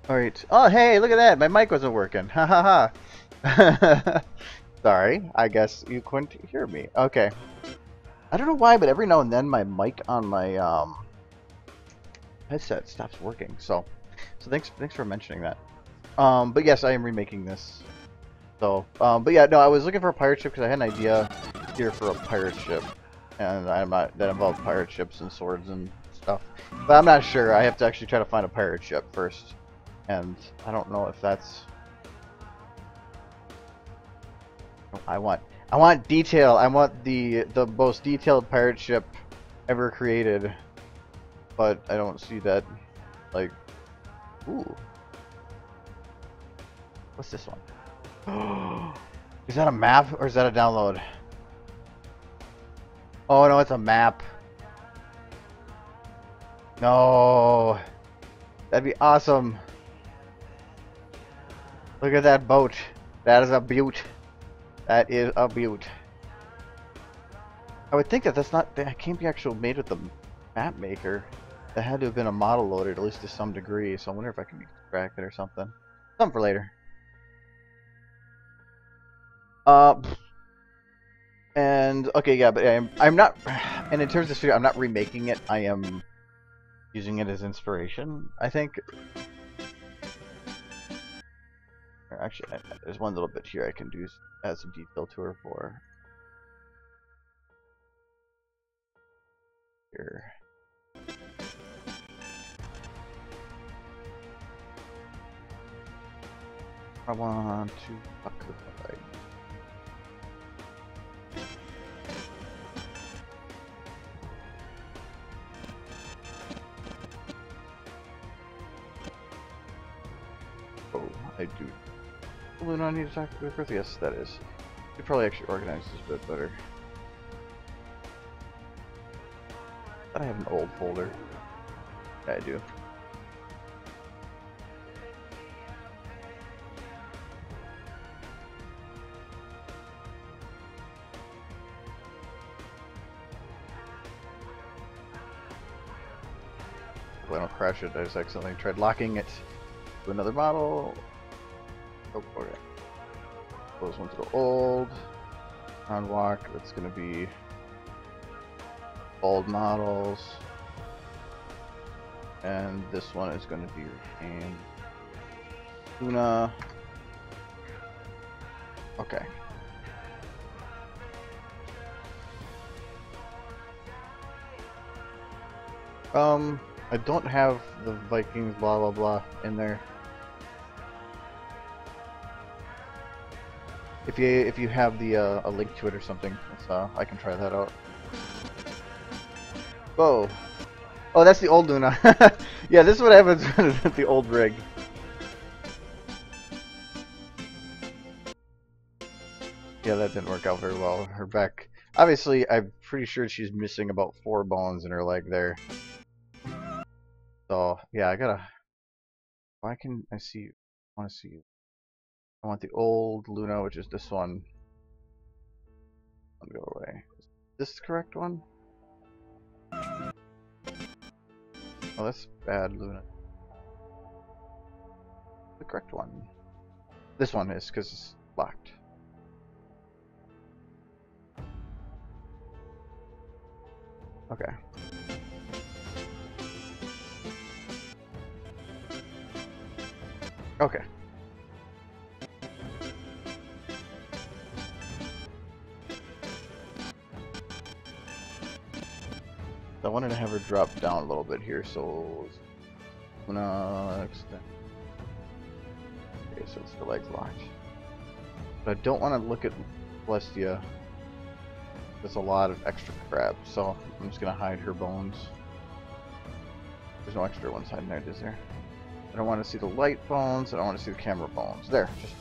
Alright. Oh, hey, look at that. My mic wasn't working. Ha ha ha. Sorry. I guess you couldn't hear me. Okay. I don't know why, but every now and then my mic on my headset stops working. So thanks for mentioning that. But yes, I am remaking this. So, but yeah, no, I was looking for a pirate ship because I had an idea here for a pirate ship, and I'm not that involved pirate ships and swords and stuff. But I'm not sure. I have to actually try to find a pirate ship first. And I don't know if that's. I want detail. I want the most detailed pirate ship ever created, but I don't see that. Like, ooh, what's this one? Is that a map or is that a download? Oh no, it's a map. No, that'd be awesome. Look at that boat. That is a beaut. That is a beaut. I would think that that can't be actually made with the map maker. That had to have been a model loaded, at least to some degree. So I wonder if I can extract it or something. Something for later. And okay, yeah, but I'm not. And in terms of this video, I'm not remaking it. I am using it as inspiration, I think. Or actually, there's one little bit here I can do add some detail to her for. Here. I want to fuck with the light. Oh, I do. Well, do I need to talk to her? Yes, that is. You probably actually organize this a bit better. I have an old folder. Yeah, I do. I don't crash it. I just accidentally tried locking it to another model. Oh, okay. Those ones go old. Unlock. That's gonna be old models. And this one is gonna be retained. Luna. Okay. I don't have the Vikings blah blah blah in there. If you have the a link to it or something, I can try that out. Whoa! Oh, that's the old Luna. Yeah, this is what happens with the old rig. Yeah, that didn't work out very well. Her back. Obviously, I'm pretty sure she's missing about 4 bones in her leg there. So yeah, I gotta. Why can I see? I want to see. I want the old Luna, which is this one. Go away. Is this the correct one? Oh, that's bad, Luna. The correct one. This one is because it's locked. Okay. Okay. So I wanted to have her drop down a little bit here, so Luna extend. Okay, so it's the legs locked. But I don't want to look at Celestia. There's a lot of extra crap, so I'm just gonna hide her bones. There's no extra ones hiding there, is there? I don't want to see the light bones. I don't want to see the camera bones. There, just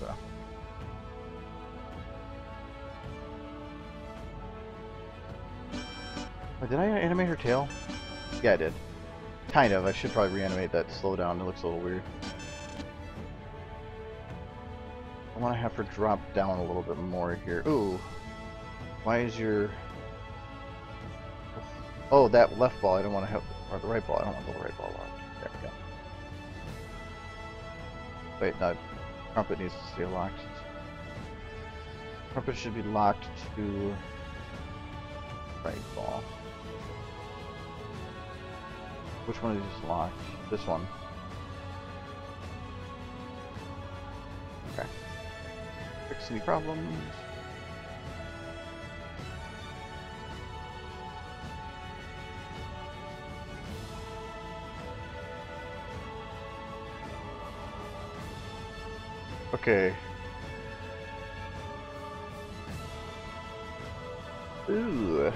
Oh, did I animate her tail? Yeah, I did. Kind of. I should probably reanimate that slow down. It looks a little weird. I want to have her drop down a little bit more here. Ooh. Why is your... Oh, that left ball I don't want to have... Or the right ball. I don't want the right ball locked. There we go. Wait, no. Trumpet needs to stay locked. Trumpet should be locked to... right ball. Which one is locked? This one. Okay. Fix any problems. Okay. Ooh.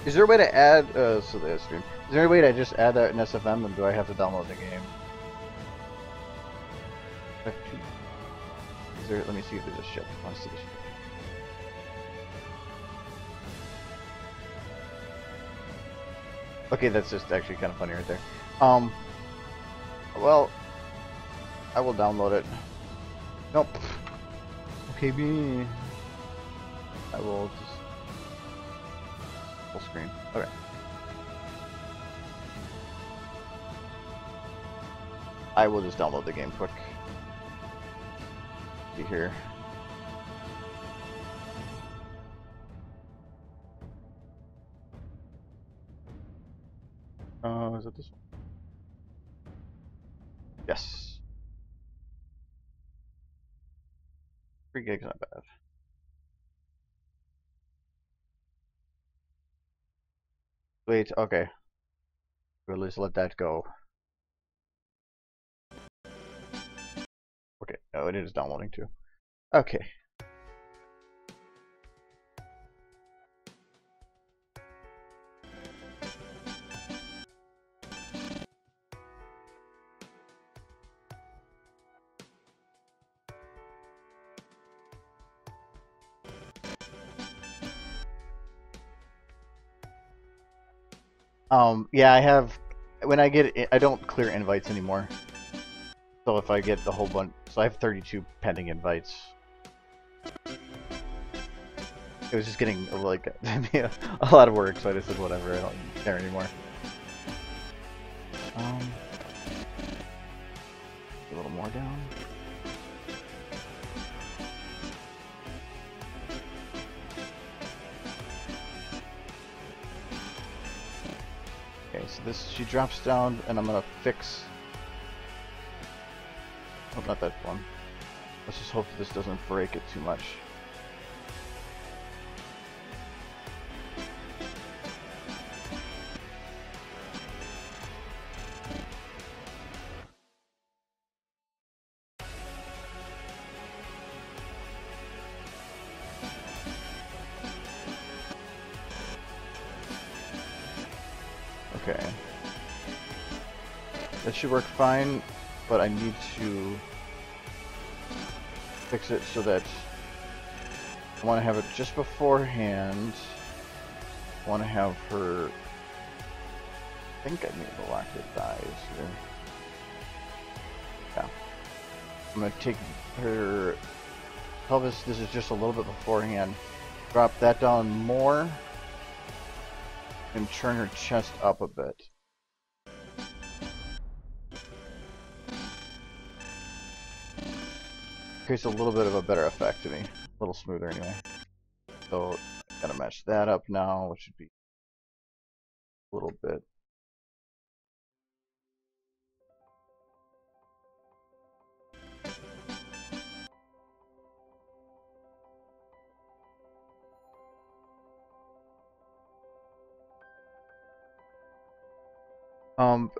Is there a way to add, so the stream. Is there any way to just add that in SFM, and do I have to download the game? Is there, let me see if there's a ship. I want to see the ship. Okay, that's just actually kind of funny right there. Well, I will download it. Nope. Okay, me. I will just full screen. Okay. I will just download the game quick. See here. Is it this one? Yes. 3 gigs, not bad. Wait, okay. We'll just let that go. Okay, oh, it is downloading too. Okay. Yeah, I have. When I get, I don't clear invites anymore. So if I get the whole bunch, so I have 32 pending invites. It was just getting like a lot of work, so I just said whatever. I don't care anymore. A little more down. Okay, so this, she drops down, and I'm gonna fix. Oh, not that one. Let's just hope this doesn't break it too much. Okay. That should work fine, but I need to fix it so that I want to have it just beforehand. I want to have her. I think I need to lock the dies here. Yeah. I'm going to take her pelvis. This is just a little bit beforehand. Drop that down more. And turn her chest up a bit. Creates a little bit of a better effect to me. A little smoother anyway. So, gotta match that up now, which should be a little bit.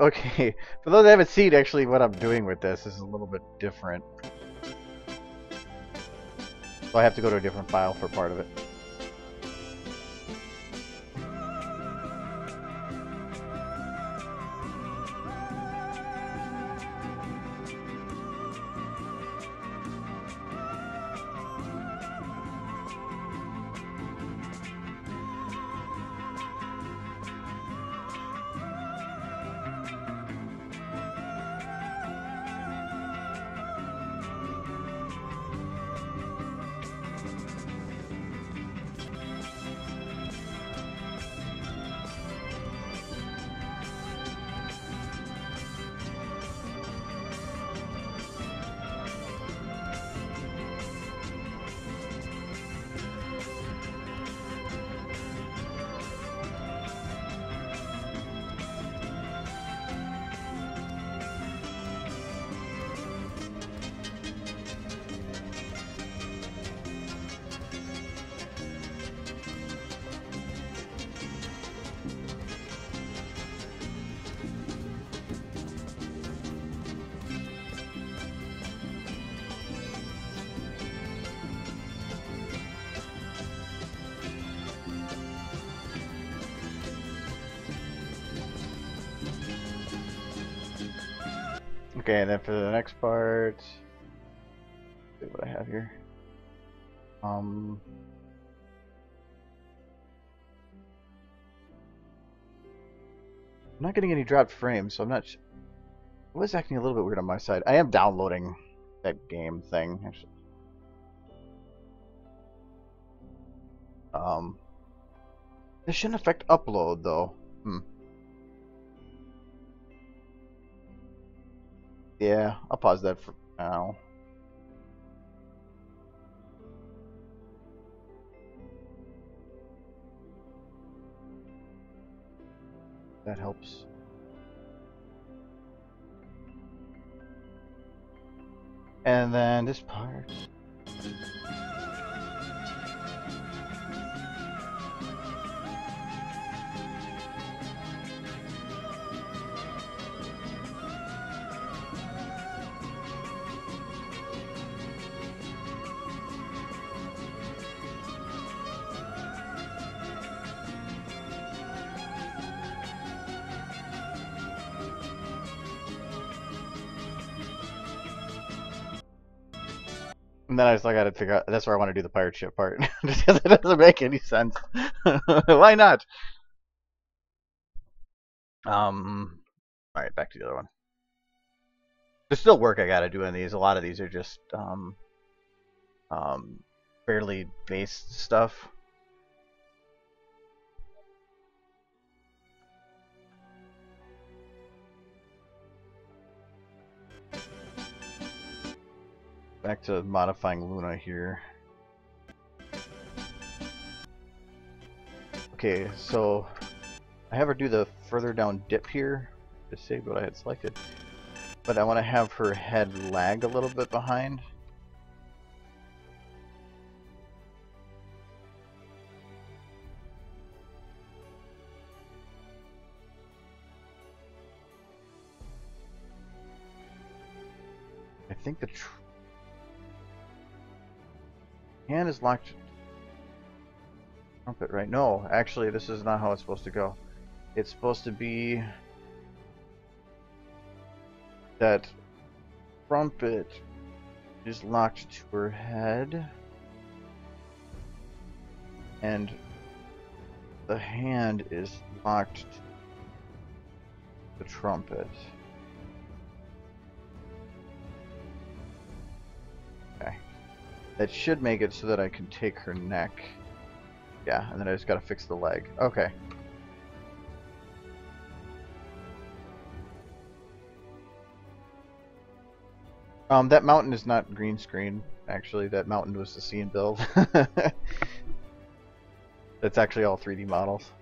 Okay. For those that haven't seen, actually, what I'm doing with this is a little bit different. So I have to go to a different file for part of it. Okay, and then for the next part, let's see what I have here. I'm not getting any dropped frames, so I'm not. It was acting a little bit weird on my side. I am downloading that game thing, actually. This shouldn't affect upload though. Yeah, I'll pause that for now. That helps. And then this part. And then I just got to figure out. That's where I want to do the pirate ship part. Because it doesn't make any sense. Why not? All right, back to the other one. There's still work I gotta do in these. A lot of these are just fairly base stuff. Back to modifying Luna here. Okay, so I have her do the further down dip here. Just saved what I had selected. But I want to have her head lag a little bit behind. I think the hand is locked. Trumpet, right? No, actually, this is not how it's supposed to go. It's supposed to be that trumpet is locked to her head, and the hand is locked to the trumpet. Okay. That should make it so that I can take her neck. Yeah, and then I just gotta fix the leg. Okay. That mountain is not green screen. Actually, that mountain was the scene build. That's actually all 3D models.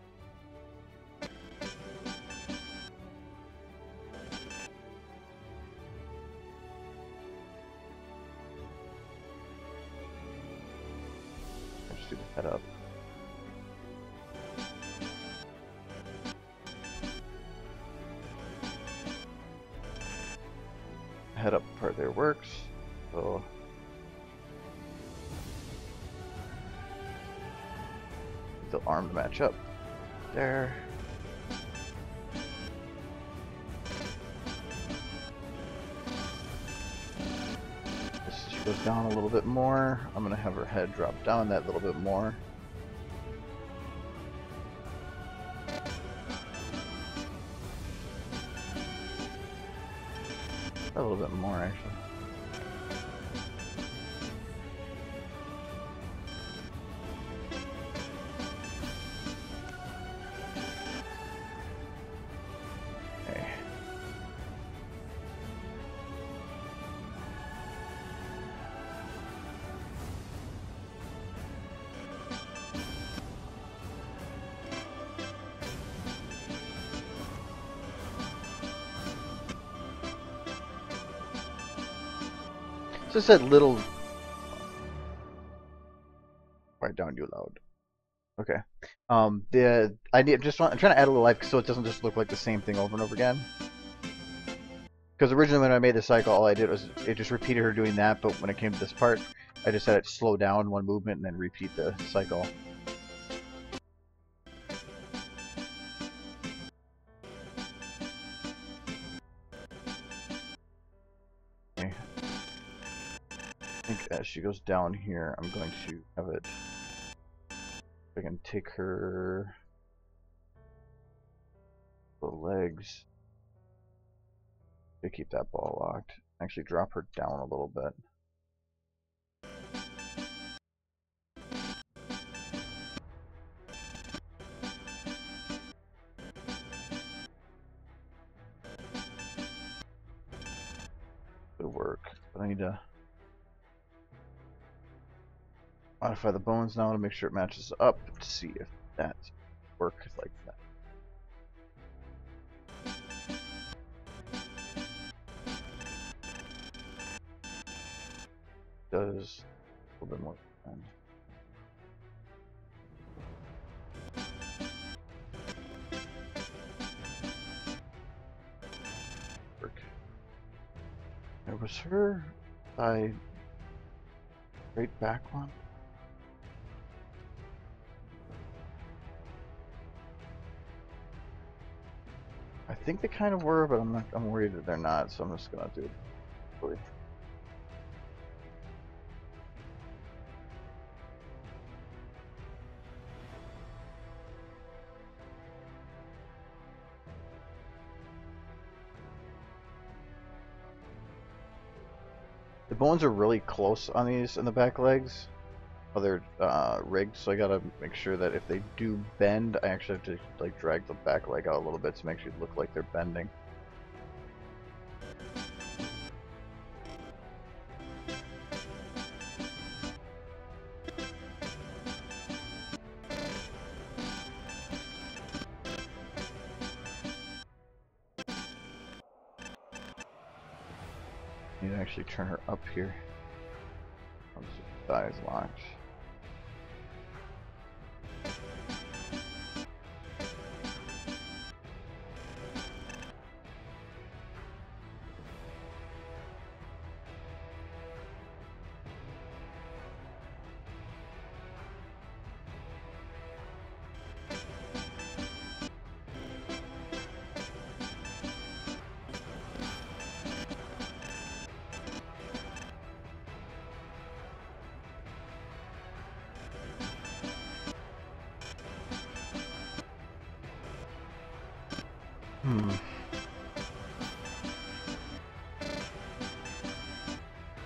Let's do the head up. Head up part there works. So the arm to match up there. She goes down a little bit more. I'm gonna have her head drop down that little bit more. A little bit more, actually. Okay. So it said little. Write down you loud. Okay. I'm trying to add a little life so it doesn't just look like the same thing over and over again. Because originally when I made the cycle, all I did was it just repeated her doing that, but when it came to this part, I just had it slow down one movement and then repeat the cycle. Okay. I think as she goes down here, I'm going to have it. I can take her the legs to keep that ball locked. Actually drop her down a little bit. It'll work. But I need to modify the bones now to make sure it matches up to see if that works like that. Does a little bit more than work. There was her side straight back one. I think they kind of were, but I'm worried that they're not, so I'm just gonna do it. Really. The bones are really close on these in the back legs. Other rigs, so I gotta make sure that if they do bend, I actually have to like drag the back leg out a little bit to make sure it look like they're bending. Need to actually turn her up here. Thighs locked.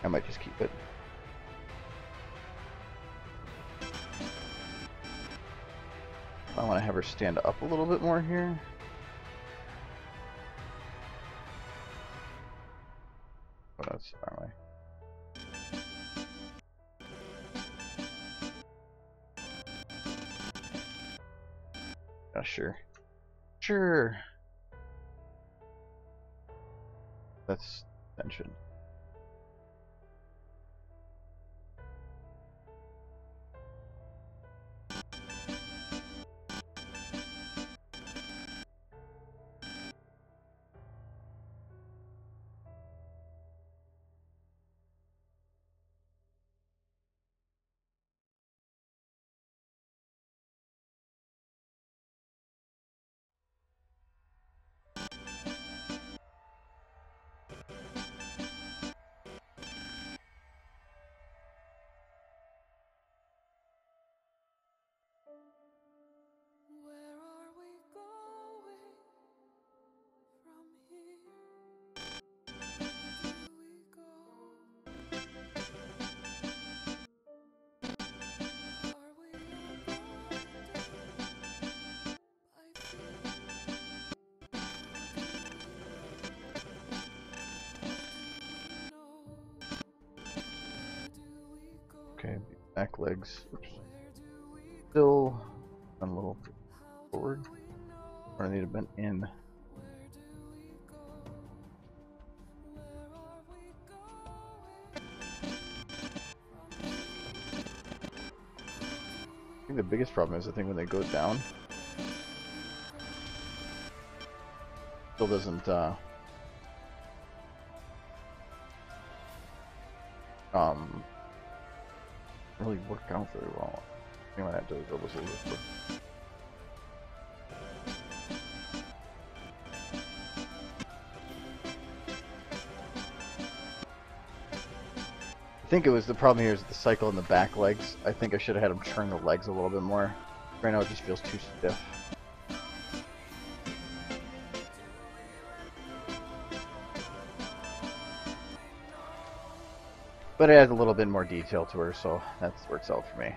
I might just keep it. I want to have her stand up a little bit more here. Oh, that's far away. Yeah, sure. Sure. That's tension. Okay, back legs. Still a little forward. Or I need to bend in. I think the biggest problem is when they go down, still doesn't really work out very well. I might have to go this a little bit. I think it was the problem here is the cycle in the back legs. I think I should have had him turn the legs a little bit more. Right now it just feels too stiff. But it adds a little bit more detail to her, so that works out for me.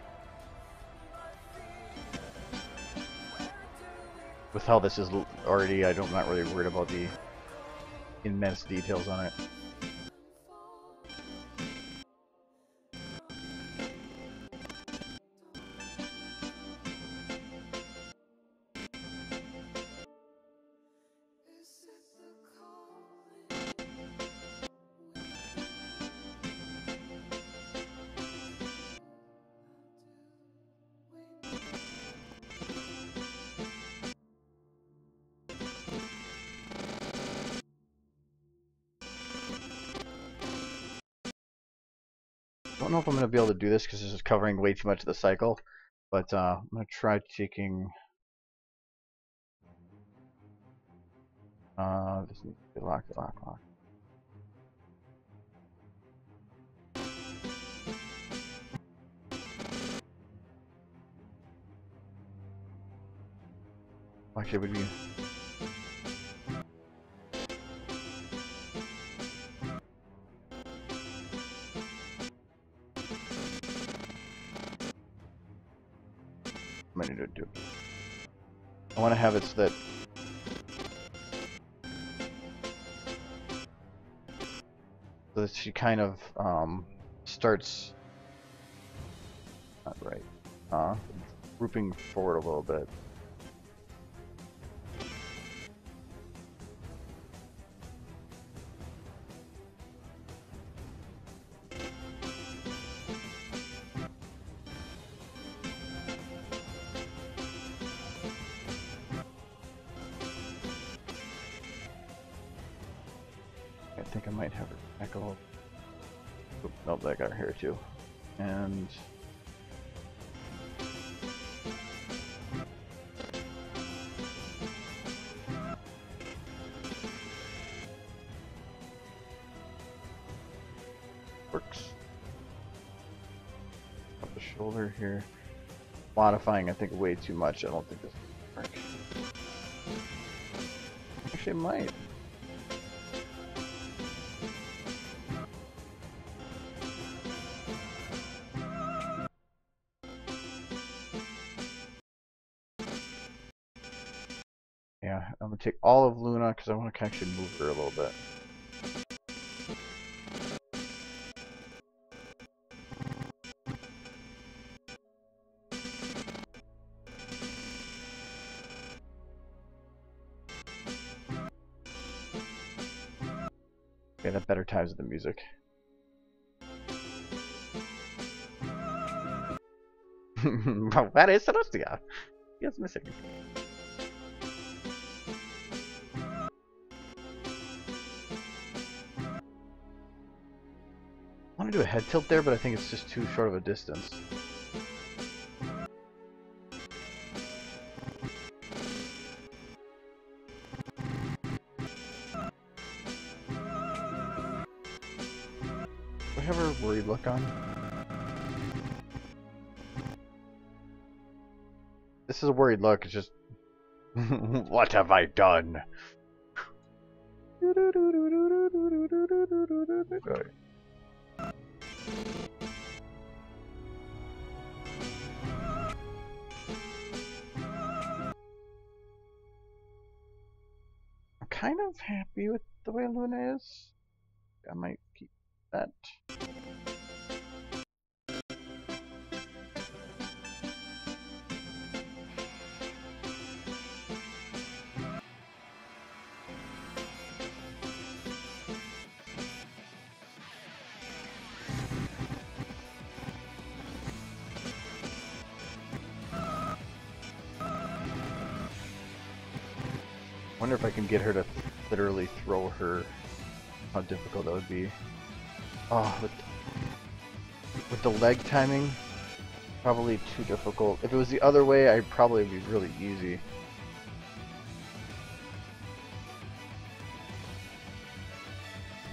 With how this is already, I'm not really worried about the immense details on it. I don't know if I'm going to be able to do this because this is covering way too much of the cycle, but I'm going to try taking... this needs to be locked. Actually, would be... I need to do. I want to have it so that she kind of starts. Not right. Grouping forward a little bit. I think I might have her back a little. Oop, nope, that got her hair too. And works. Up the shoulder here. Modifying, I think, way too much. I don't think this will work. Actually, it might. Yeah, I'm gonna take all of Luna because I want to actually move her a little bit. Okay, that better ties with the music. Where is Celestia? Yes, missing. I want to do a head tilt there, but I think it's just too short of a distance. Do I have her worried look on? This is a worried look, it's just... What have I done? I'm kind of happy with the way Luna is. I might keep that. I wonder if I can get her to literally throw her. How difficult that would be. Oh, with the leg timing, probably too difficult. If it was the other way, I'd probably be really easy.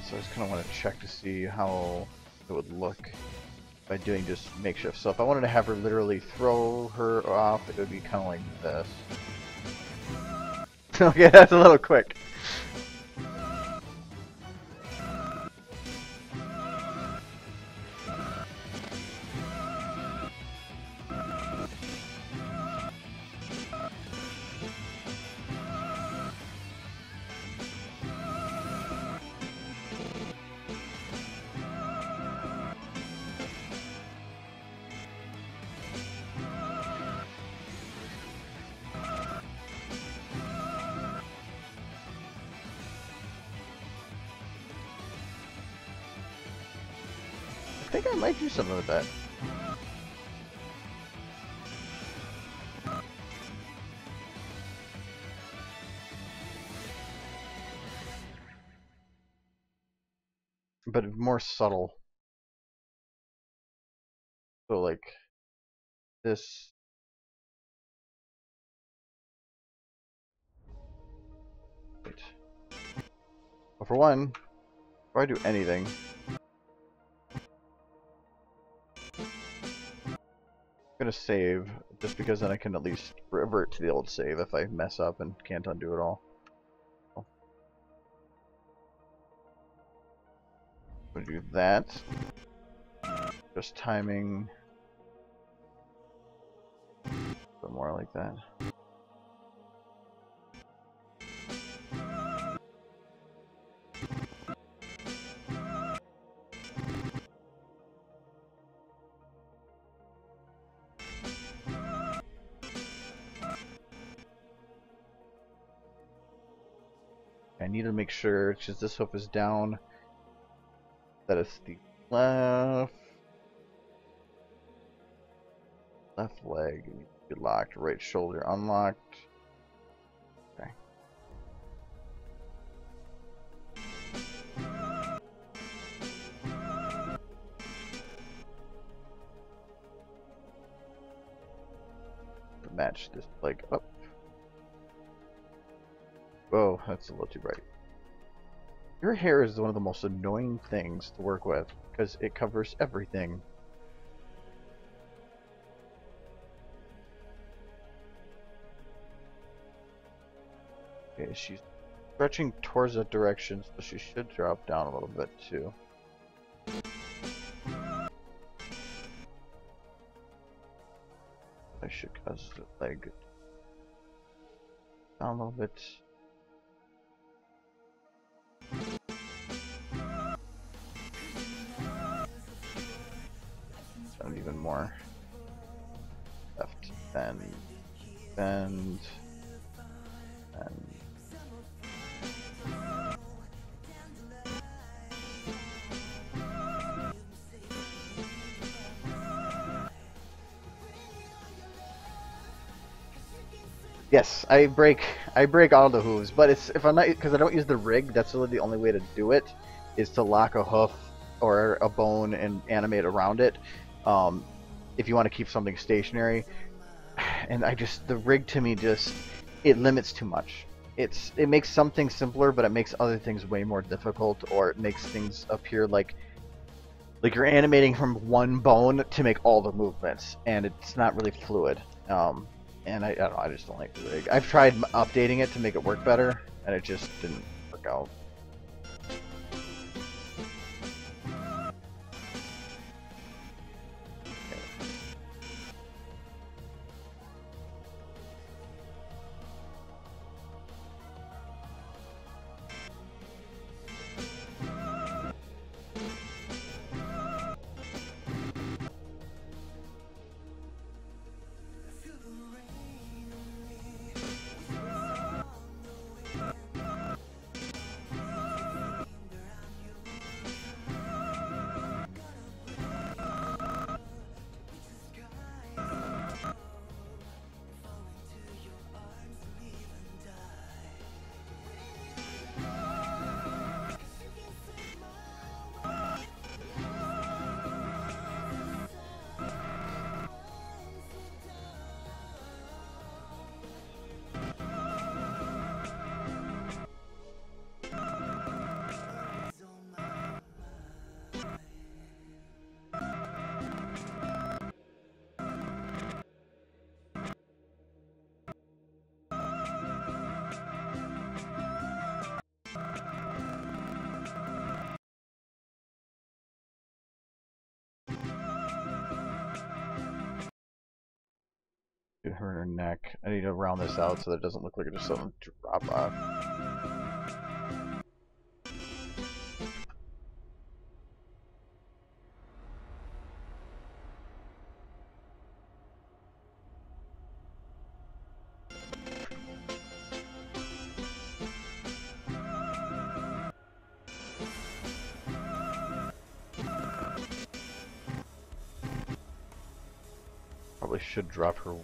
So I just kind of want to check to see how it would look by doing just makeshift. So if I wanted to have her literally throw her off, it would be kind of like this. Okay, that's a little quick. I think I might do something with that. But more subtle. So like this. Wait. Well, for one, before I do anything, I'm gonna save, just because then I can at least revert to the old save if I mess up and can't undo it all. I'm gonna do that. Just timing. So more like that. I need to make sure, because this hoof is down, that it's the left leg needs to be locked, right shoulder unlocked. Okay. Match this leg up. Whoa, that's a little too bright. Your hair is one of the most annoying things to work with because it covers everything. Okay, she's stretching towards that direction, so she should drop down a little bit too. I should cause the leg down a little bit. Down even more. Left, bend, and yes, I break all the hooves, but it's if I'm not, because I don't use the rig. That's really the only way to do it, is to lock a hoof or a bone and animate around it. If you want to keep something stationary, and the rig to me it limits too much. It makes something simpler, but it makes other things way more difficult, or it makes things appear like you're animating from one bone to make all the movements, and it's not really fluid. And I don't know, I just don't like the rig. I've tried updating it to make it work better, and it just didn't work out. Her and her neck. I need to round this out so that it doesn't look like it just doesn't drop off. Probably should drop her.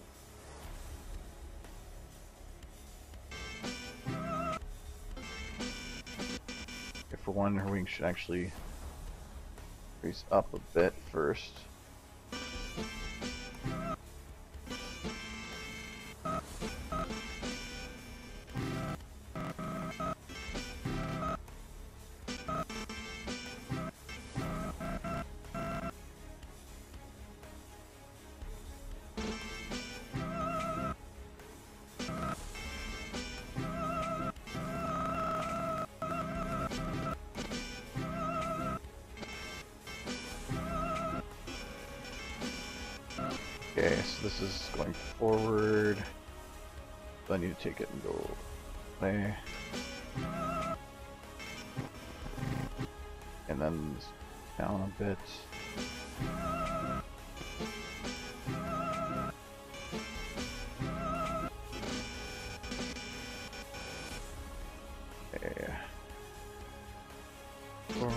For one, her wing should actually raise up a bit first. Okay, so this is going forward. So I need to take it and go away. And then down a bit. Okay. Forward.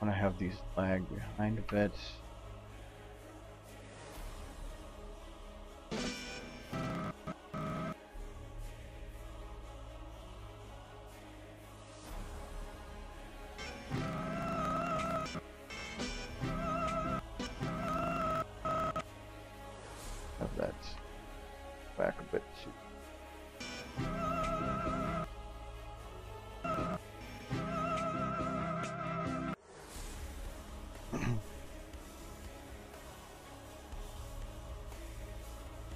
I want to have these lag behind a bit. Have that back a bit too.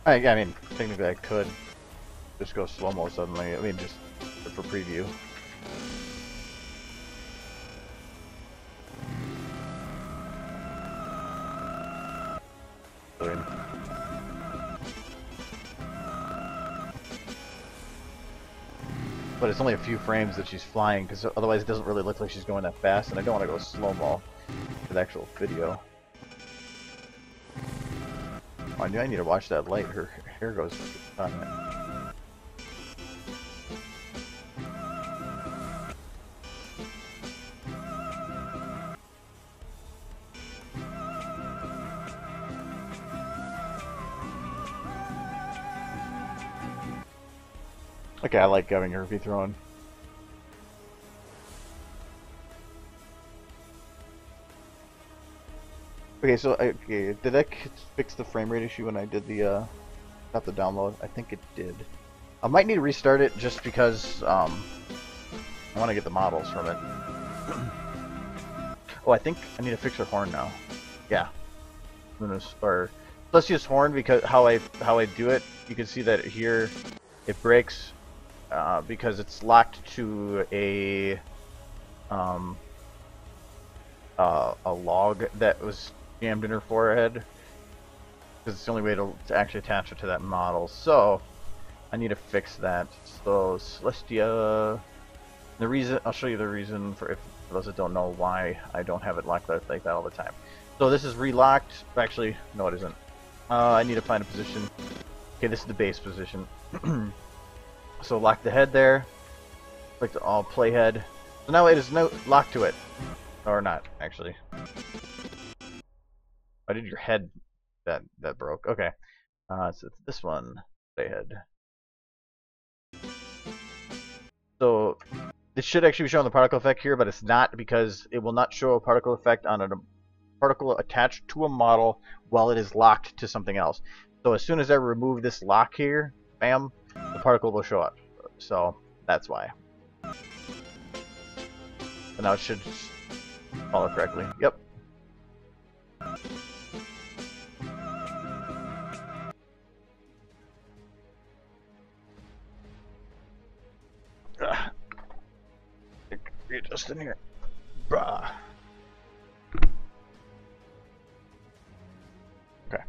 I mean, technically I could just go slow-mo suddenly. I mean, just for preview. But it's only a few frames that she's flying, because otherwise it doesn't really look like she's going that fast, and I don't want to go slow-mo for the actual video. I knew I need to watch that light. Her hair goes on it. Okay, I like having her be thrown. Okay, so did I fix the frame rate issue when I did the not the download? I think it did. I might need to restart it just because I want to get the models from it. Oh, I think I need to fix her horn now. Yeah, or let's use horn, because how I do it, you can see that here it breaks because it's locked to a log that was jammed in her forehead, because it's the only way to actually attach it to that model. So I need to fix that. So Celestia, the reason, I'll show you the reason for those that don't know why I don't have it locked like that all the time. So this is relocked. Actually, no, it isn't. I need to find a position. Okay, this is the base position. So lock the head there. Click the all playhead. So now it is no locked to it, or not actually. Why did your head that broke? Okay, so it's this one, playhead. So this should actually be showing the particle effect here, but it's not, because it will not show a particle effect on a particle attached to a model while it is locked to something else. So as soon as I remove this lock here, bam, the particle will show up. So that's why. So now it should follow correctly. Yep. You're just in here. Bruh. Okay.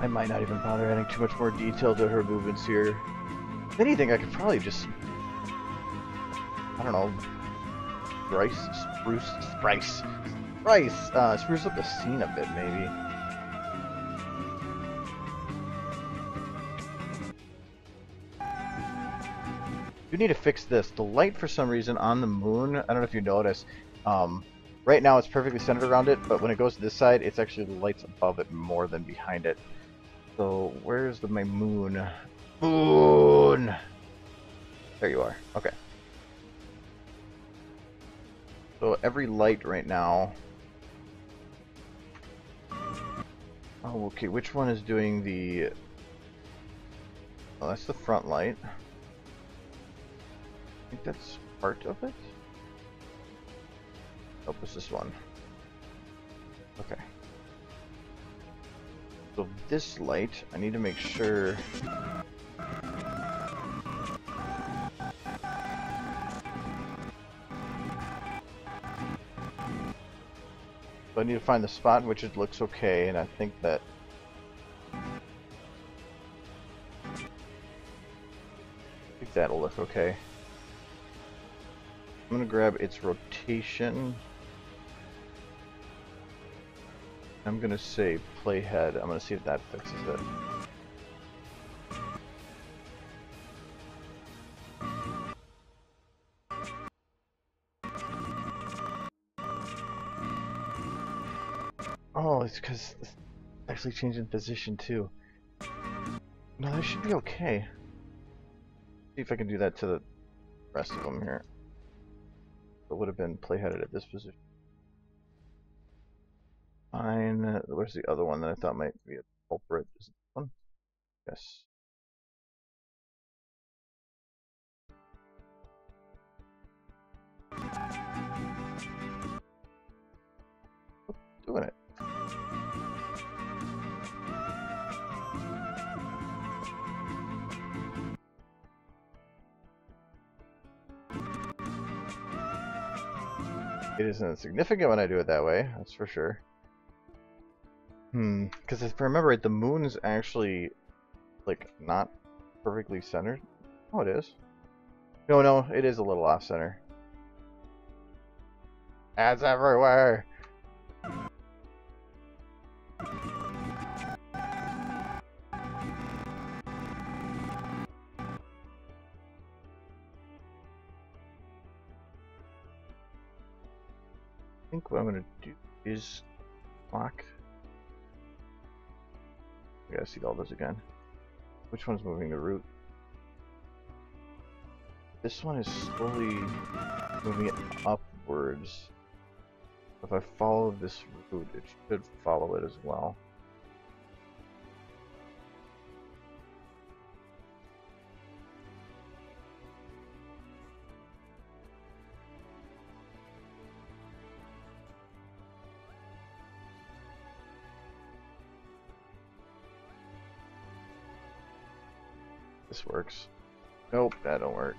I might not even bother adding too much more detail to her movements here. If anything, I could probably just, I don't know, spruce up the scene a bit, maybe. You need to fix this. The light, for some reason, on the moon, I don't know if you notice, right now it's perfectly centered around it, but when it goes to this side, it's actually the lights above it more than behind it. So where's my moon? Moon! There you are. Okay. So every light right now. Oh, okay. Which one is doing the? Oh, that's the front light. I think that's part of it. Nope, it's this one. Okay. So this light, I need to make sure. So I need to find the spot in which it looks okay, and I think that'll look okay. I'm gonna grab its rotation. I'm gonna say playhead. I'm gonna see if that fixes it. Oh, it's because it's actually changing position too. No, that should be okay. See if I can do that to the rest of them here. It would have been playheaded at this position. Fine. Where's the other one that I thought might be a culprit? Is it this one? Yes. Oh, doing it. It isn't significant when I do it that way, that's for sure. Because if I remember right, the moon's actually, like, not perfectly centered. Oh, it is. No, it is a little off-center. Ads everywhere! I think what I'm going to do is lock. I gotta see all those again. Which one's moving the root? This one is slowly moving it upwards. If I follow this root, it should follow it as well. This works. Nope, that don't work.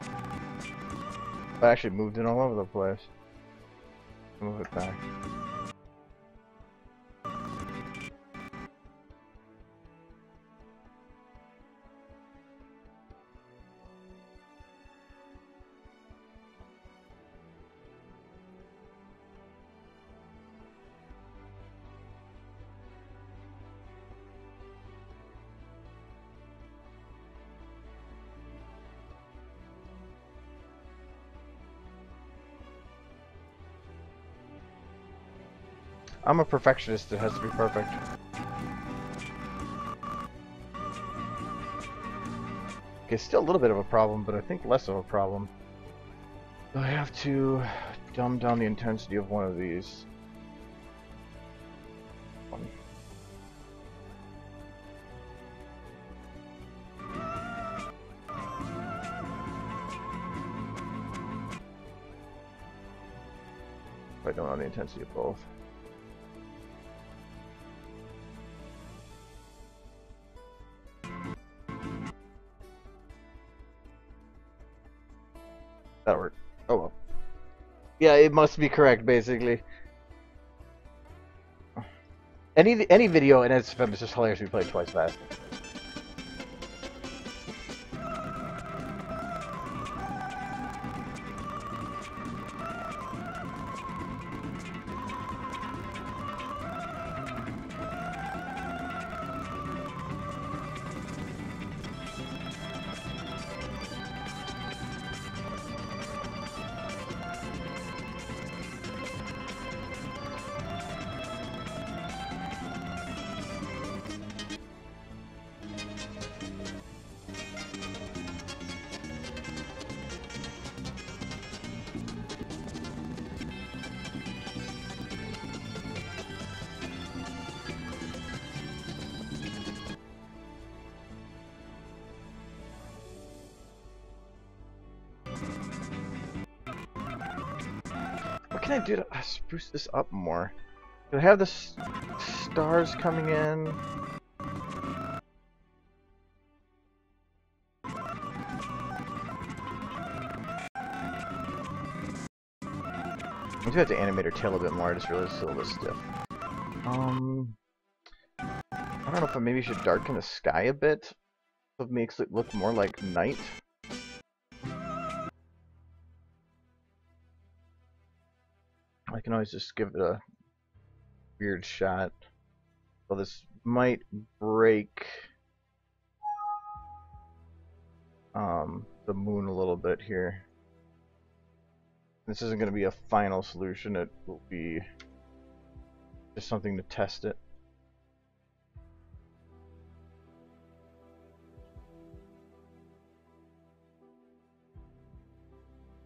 I actually moved it all over the place. Move it back. I'm a perfectionist, it has to be perfect. Okay, still a little bit of a problem, but I think less of a problem. So I have to dumb down the intensity of one of these. One. I don't know the intensity of both. That'll work. Oh well. Yeah, it must be correct, basically. Any video in SFM is just hilarious if you play it twice fast. can I do to spruce this up more? Do I have the stars coming in? I do have to animate her tail a bit more. I just realized it's a little bit stiff. I don't know if I maybe should darken the sky a bit, so it makes it look more like night. I can always just give it a weird shot. So this might break the moon a little bit here. This isn't going to be a final solution. It will be just something to test it.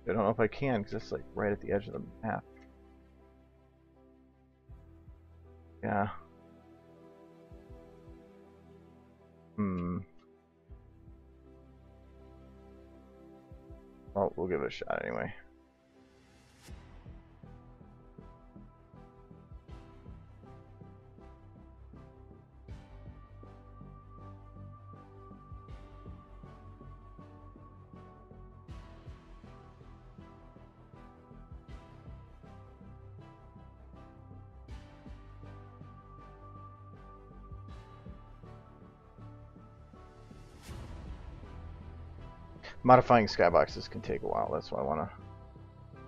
I don't know if I can because it's like right at the edge of the map. Yeah. Well, we'll give it a shot anyway. Modifying skyboxes can take a while, that's why I want to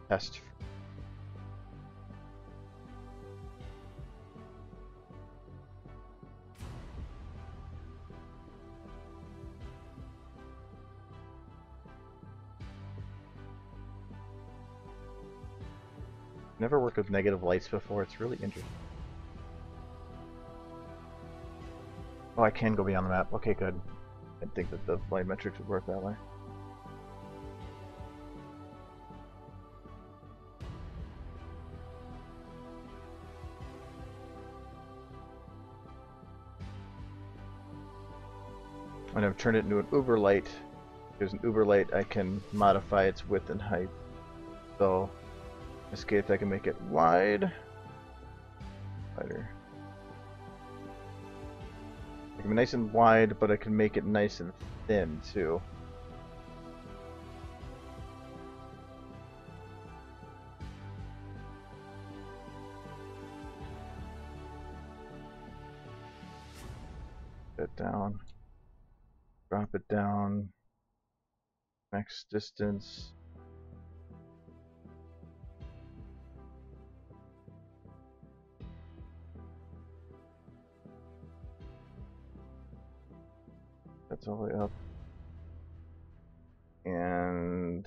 test. Never worked with negative lights before, it's really interesting. Oh, I can go beyond the map. Okay, good. I didn't think that the volumetrics would work that way. And I've turned it into an uber light. If there's an uber light, I can modify its width and height. So, in this case, I can make it wide. Wider. I can be nice and wide, but I can make it nice and thin too. It down. Drop it down. Max distance. That's all the way up. And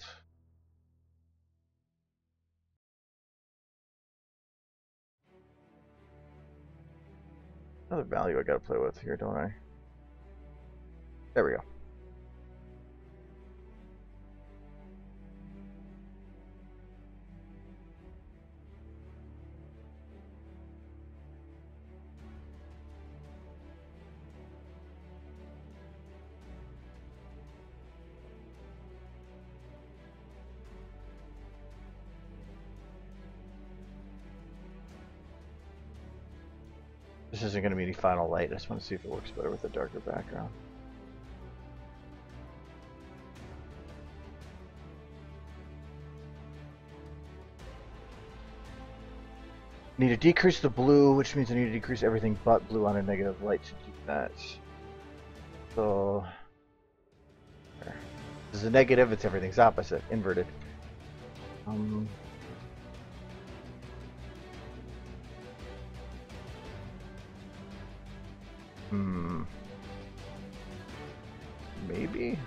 another value I gotta play with here, don't I? There we go. This isn't going to be any final light. I just want to see if it works better with a darker background. Need to decrease the blue, which means I need to decrease everything but blue on a negative light to do that. So, there. This is a negative, it's everything's opposite, inverted. Maybe?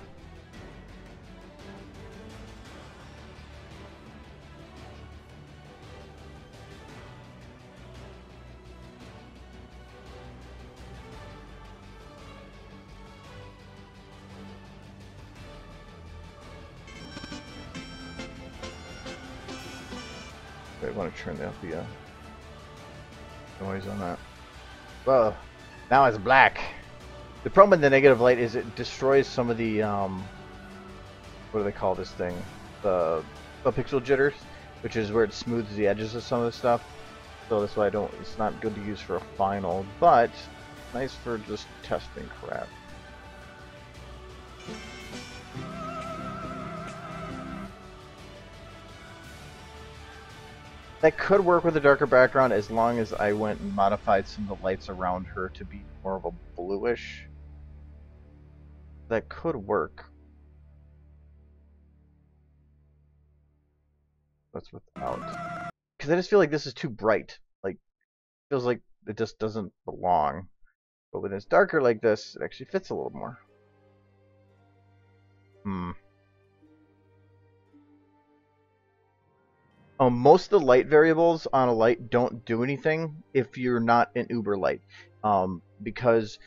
I want to turn up the noise on that. Well, now it's black. The problem with the negative light is it destroys some of the what do they call this thing? The pixel jitters. which is where it smooths the edges of some of the stuff. So that's why it's not good to use for a final, but nice for just testing crap. That could work with a darker background as long as I went and modified some of the lights around her to be more of a bluish. That could work. That's without. Because I just feel like this is too bright. Like, feels like it just doesn't belong. But when it's darker like this, it actually fits a little more. Most of the light variables on a light don't do anything if you're not in uber light. Because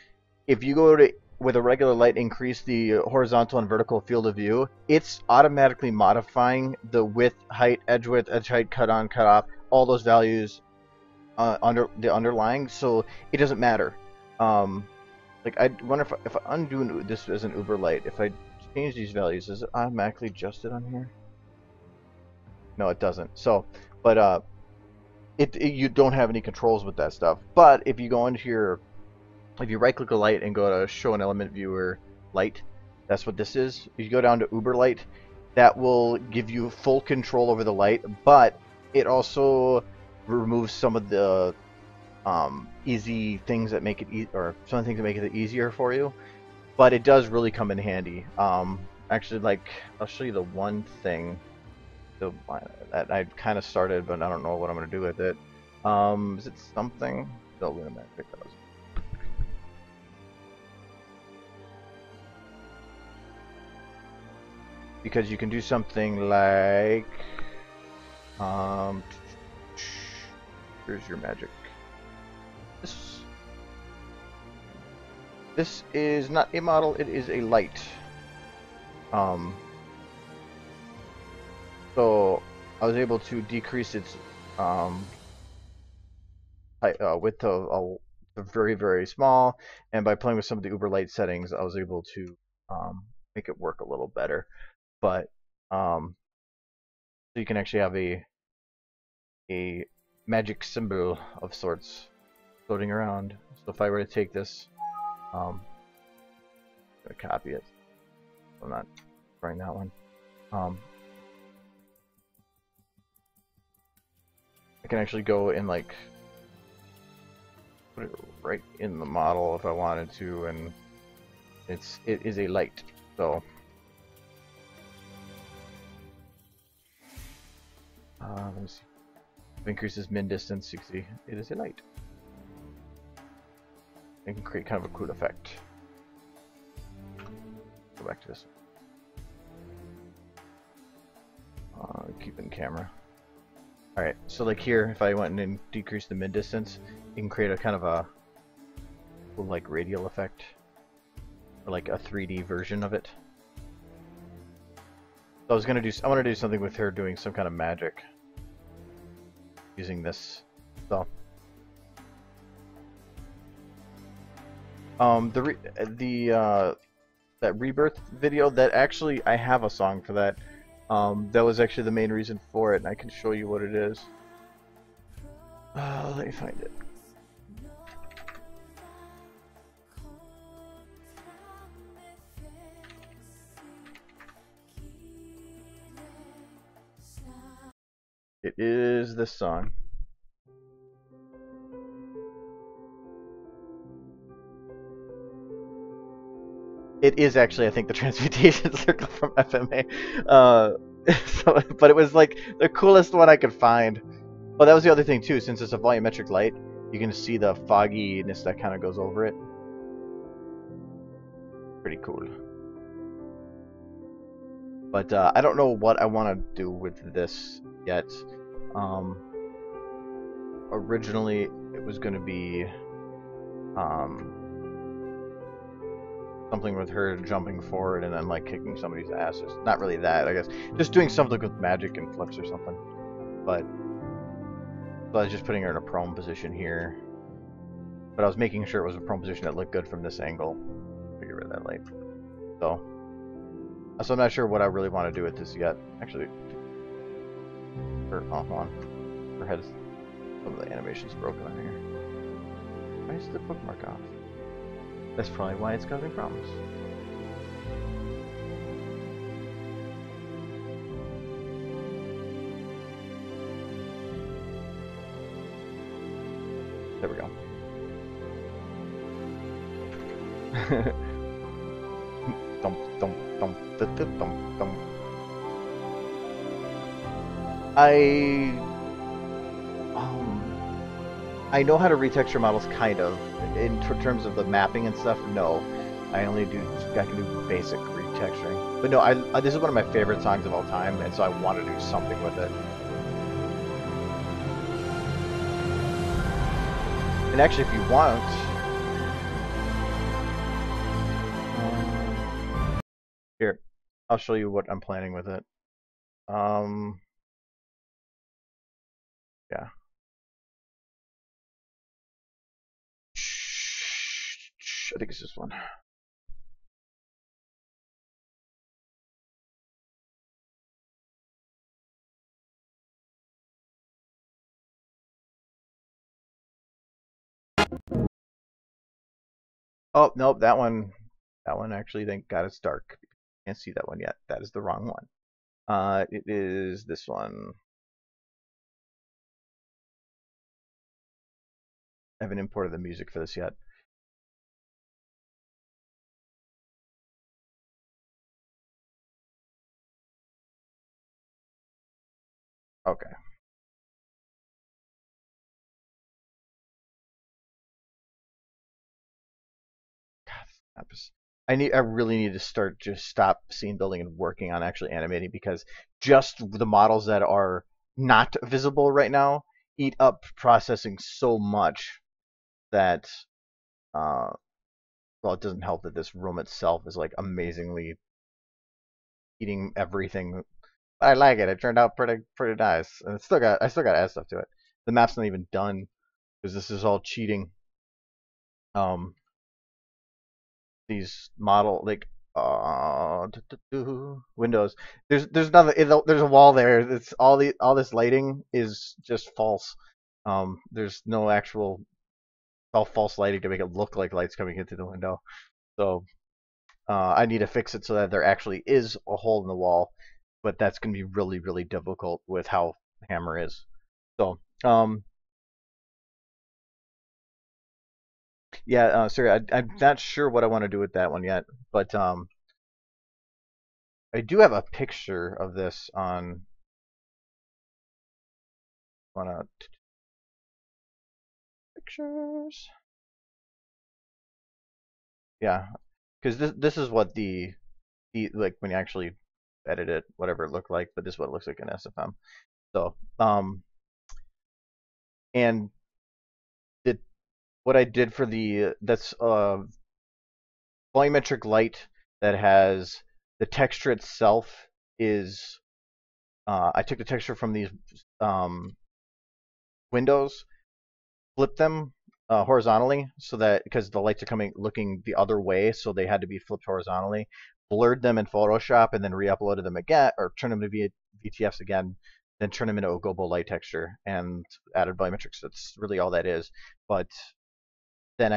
if you go to with a regular light increase the horizontal and vertical field of view, it's automatically modifying the width, height, edge height, cut on, cut off, all those values under the underlying, so it doesn't matter. Like I wonder if I undo this as an uber light, if I change these values, is it automatically adjusted on here? No, it doesn't. So, but you don't have any controls with that stuff. But if you go into your, if you right-click a light and go to Show an Element Viewer Light, that's what this is. If you go down to Uber Light, that will give you full control over the light, but it also removes some of the easy things that make it or some of the things that make it easier for you. But it does really come in handy. Actually, like I'll show you the one thing that I kind of started, but I don't know what I'm going to do with it. Is it something? Volumetric. Because you can do something like, here's your magic. This is not a model; it is a light. So I was able to decrease its width to very, very small, and by playing with some of the uber light settings, I was able to make it work a little better. But so you can actually have a magic symbol of sorts floating around. So if I were to take this, I'm gonna copy it. I'm not trying that one. I can actually go and like put it right in the model if I wanted to, and it is a light. So let me see. If it increases min distance, you can see it is a light. It can create kind of a cool effect. Go back to this. Keep in camera. Alright, so like here, if I went and decreased the mid distance, you can create a kind of a cool, like radial effect, or like a 3D version of it. So I want to do something with her doing some kind of magic using this. So that rebirth video, that actually I have a song for that. That was actually the main reason for it, and I can show you what it is. Let me find it. It is this song. It is actually, I think, the Transmutation Circle from FMA. So, but it was like the coolest one I could find. Oh, that was the other thing too. Since it's a volumetric light, you can see the fogginess that kind of goes over it. Pretty cool. But I don't know what I want to do with this yet. Originally, it was going to be something with her jumping forward and then like kicking somebody's ass. It's not really that, I guess. Just doing something with magic and flips or something. But so I was just putting her in a prone position here. But I was making sure it was a prone position that looked good from this angle. Get rid of that light. So I'm not sure what I really want to do with this yet. Actually, Or, oh, hold on. Her head is, some of the animation's broken on here. Why is the bookmark off? That's probably why it's causing problems. There we go. Dum, dum, dum, dum, dum, dum. I know how to retexture models, kind of. In terms of the mapping and stuff, no. I can do basic retexturing. But no, this is one of my favorite songs of all time, and so I want to do something with it. And actually, if you want, here, I'll show you what I'm planning with it. Yeah. I think it's this one. Oh, nope, that one actually, thank God it's dark. Can't see that one yet. That is the wrong one. It is this one. I haven't imported the music for this yet. Okay. God, I really need to stop scene building and working on actually animating, because just the models that are not visible right now eat up processing so much that well, it doesn't help that this room itself is like amazingly eating everything. I like it. It turned out pretty nice, and I still got to add stuff to it. The map's not even done because this is all cheating. These model like windows. There's nothing. There's a wall there. It's all this lighting is just false. There's no actual, all false lighting to make it look like lights coming into the window. So I need to fix it so that there actually is a hole in the wall, but that's going to be really difficult with how Hammer is. So yeah, sorry, I'm not sure what I want to do with that one yet, but I do have a picture of this on pictures. Yeah, because this is what the like when you actually edit it, whatever it looked like, but this is what it looks like in SFM. So and the what I did for that's volumetric light that has the texture itself is I took the texture from these um, windows, flipped them horizontally so that, because the lights are looking the other way, so they had to be flipped horizontally. Blurred them in Photoshop and then re-uploaded them again, or turned them to VTFs again, then turned them into a gobo light texture and added volumetrics. That's really all that is. But then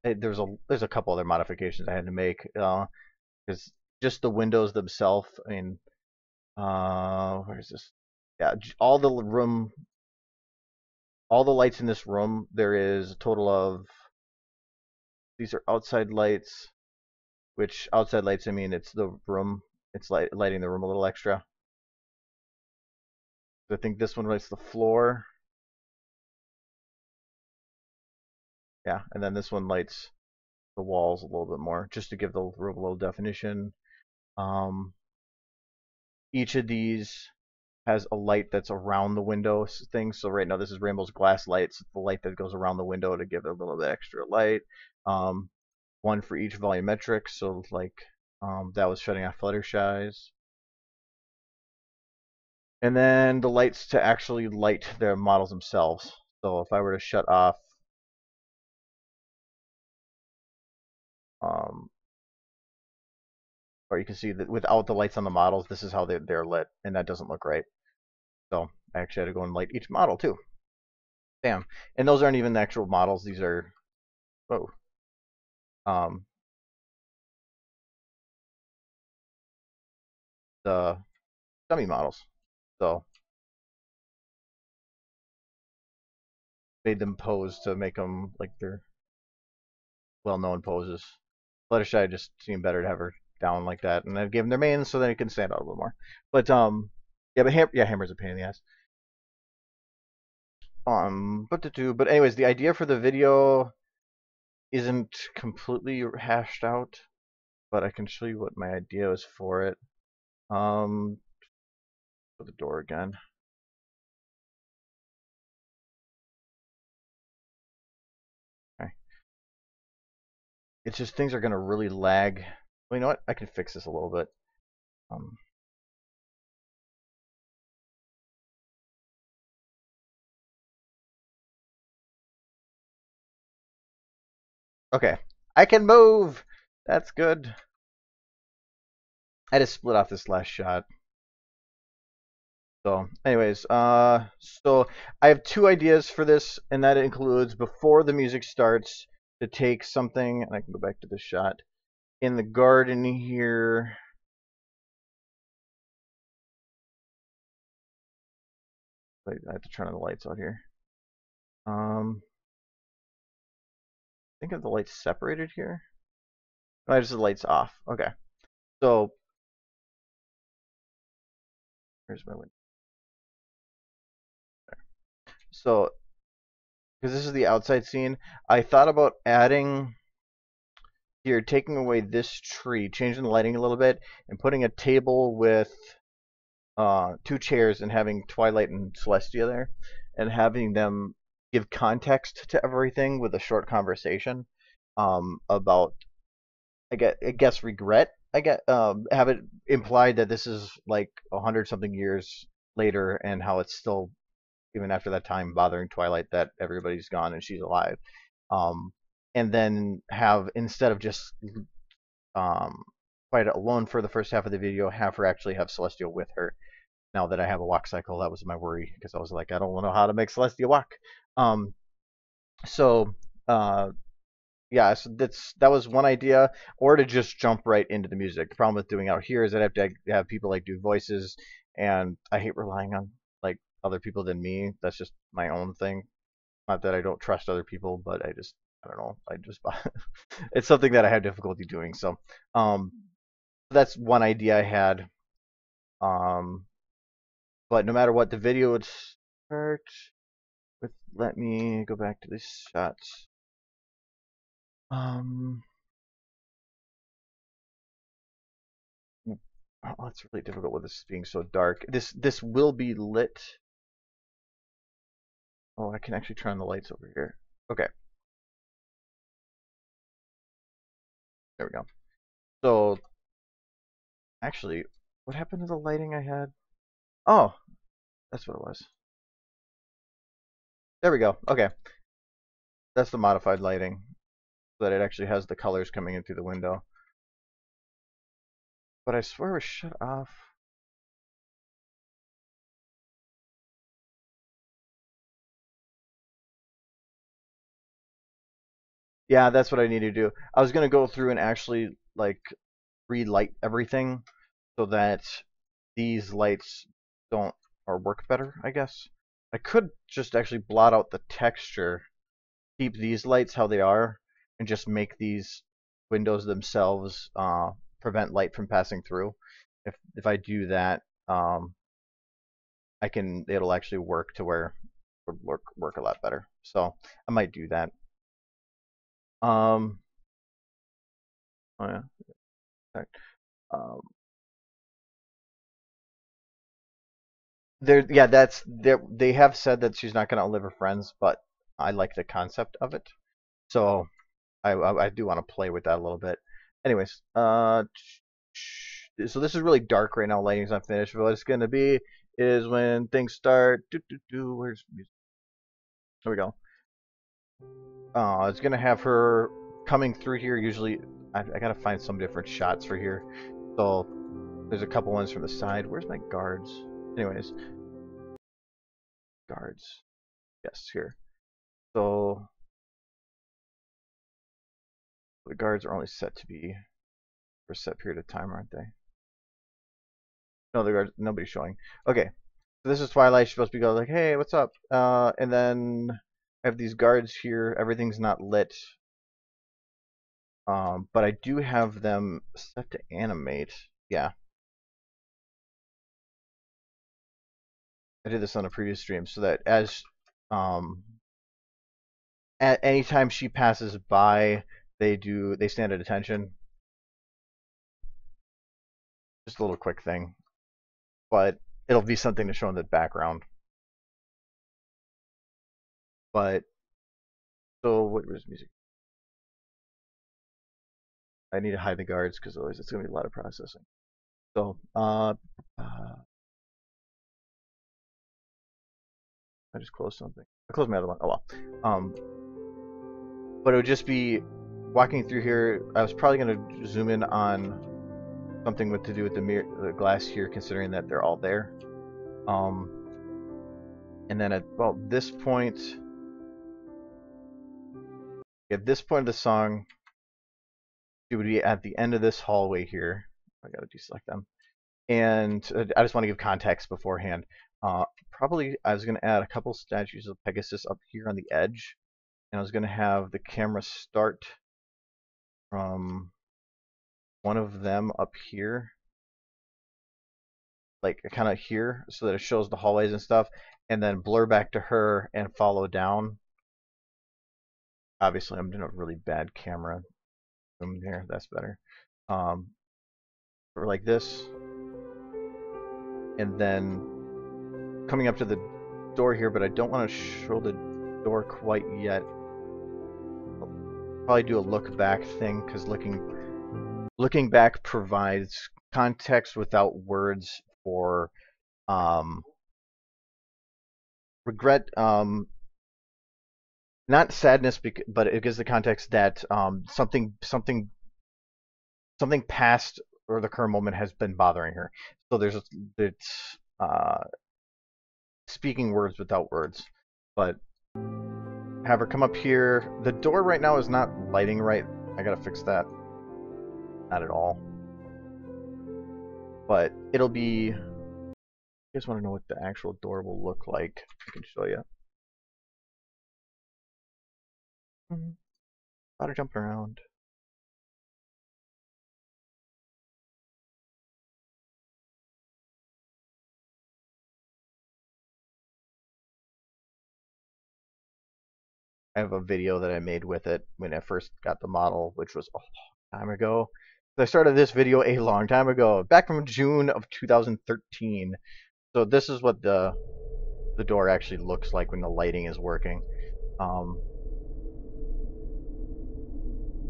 there's a couple other modifications I had to make because just the windows themselves. I mean, where is this? Yeah, all the lights in this room. There is a total of, these are outside lights, which outside lights, I mean it's the room. It's lighting the room a little extra. I think this one lights the floor. Yeah, and then this one lights the walls a little bit more, just to give the room a little definition. Um, each of these has a light that's around the window thing. So right now this is Rainbow's glass lights, the light that goes around the window to give it a little bit extra light. One for each volumetric, so like that was shutting off Fluttershy's. And then the lights to actually light their models themselves. So if I were to shut off or you can see that without the lights on the models, this is how they're lit, and that doesn't look right. So I actually had to go and light each model too. Damn. And those aren't even the actual models. These are, whoa, um, the dummy models. So made them pose to make them like their well-known poses. Fluttershy just seemed better to have her down like that, and I've given their mains so that it can stand out a little more. But yeah, but Hammer's a pain in the ass. But anyways, the idea for the video isn't completely hashed out, but I can show you what my idea is for it. For the door again. Okay. It's just things are gonna really lag. Well, you know what? I can fix this a little bit. Okay, I can move. That's good. I just split off this last shot. So, anyways, so I have two ideas for this, and that includes before the music starts to take something, and I can go back to the shot in the garden here. I have to turn on the lights out here. Think of the lights separated here. No, just the lights off. Okay. So, here's my window. There. So, because this is the outside scene, I thought about adding here, taking away this tree, changing the lighting a little bit, and putting a table with two chairs and having Twilight and Celestia there, and having them give context to everything with a short conversation about, I guess regret. Have it implied that this is like 100-something years later, and how it's still, even after that time, bothering Twilight that everybody's gone and she's alive. And then have, instead of just Twilight alone for the first half of the video, have her actually have Celestia with her. Now that I have a walk cycle, that was my worry, because I was like, I don't know how to make Celestia walk. So yeah, so that was one idea, or to just jump right into the music. The problem with doing out here is that I have to have people like do voices, and I hate relying on like other people than me. That's just my own thing. Not that I don't trust other people, but I don't know. It's something that I have difficulty doing. So that's one idea I had. But no matter what, the video would start with. Let me go back to these shots. Oh, it's really difficult with this being so dark. This will be lit. Oh, I can actually turn on the lights over here. Okay. There we go. So, actually, what happened to the lighting I had? Oh, that's what it was. There we go. Okay. That's the modified lighting, so that it actually has the colors coming in through the window. But I swear it was shut off. Yeah, that's what I need to do. I was gonna go through and actually like relight everything so that these lights don't, or work better, I guess. I could just actually blot out the texture, keep these lights how they are, and just make these windows themselves prevent light from passing through. If I do that, it'll actually work to where it would work a lot better. So I might do that. Oh yeah. Um, they have said that she's not going to outlive her friends, but I like the concept of it, so I do want to play with that a little bit. Anyways, so this is really dark right now. Lighting's not finished. But what it's going to be is when things start. Where's music? There we go. It's going to have her coming through here. Usually, I got to find some different shots for here. So there's a couple ones from the side. Where's my guards? Anyways. guards? Yes, here. So the guards are only set to be for a set period of time, aren't they? No, the guards, nobody's showing. Okay, so this is Twilight. She's supposed to be going like, hey, what's up? And then I have these guards here. Everything's not lit. But I do have them set to animate. Yeah. I did this on a previous stream so that as at any time she passes by, they stand at attention. Just a little quick thing. But it'll be something to show in the background. But so what was music? I need to hide the guards because otherwise it's gonna be a lot of processing. So I just closed something. I closed my other one. Oh well. But it would just be walking through here. I was probably gonna zoom in on something to do with the mirror, the glass here, considering that they're all there. And then at this point, at this point of the song, it would be at the end of this hallway here. I gotta deselect them, and I just want to give context beforehand. Probably I was gonna add a couple statues of Pegasus up here on the edge, and I was gonna have the camera start from one of them up here, like kind of here, so that it shows the hallways and stuff, and then blur back to her and follow down. Obviously, I'm doing a really bad camera zoom here. That's better. Or like this, and then coming up to the door here, but I don't want to show the door quite yet. I'll probably do a look back thing because looking back provides context without words for regret, not sadness, but it gives the context that something past or the current moment has been bothering her. So it's speaking words without words. But have her come up here. The door right now is not lighting right. I gotta fix that. Not at all. But it'll be. You guys want to know what the actual door will look like? I can show you. Got her jumping around. I have a video that I made with it when I first got the model, which was a long time ago. I started this video a long time ago, back from June of 2013. So this is what the door actually looks like when the lighting is working.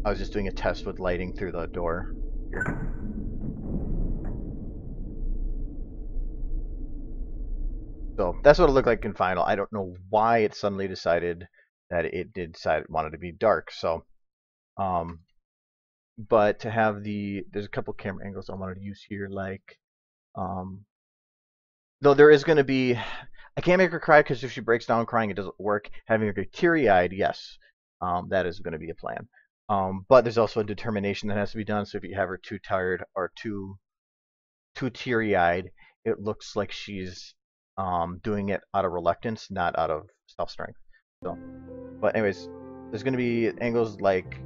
I was just doing a test with lighting through the door here. So that's what it looked like in final. I don't know why it suddenly decided that it wanted to be dark. So, but to have there's a couple camera angles I wanted to use here, like, though there is going to be, I can't make her cry because if she breaks down crying, it doesn't work. Having her get teary-eyed, yes, that is going to be a plan. But there's also a determination that has to be done. So if you have her too tired or too teary-eyed, it looks like she's doing it out of reluctance, not out of self-strength. So, but anyways, there's going to be angles like,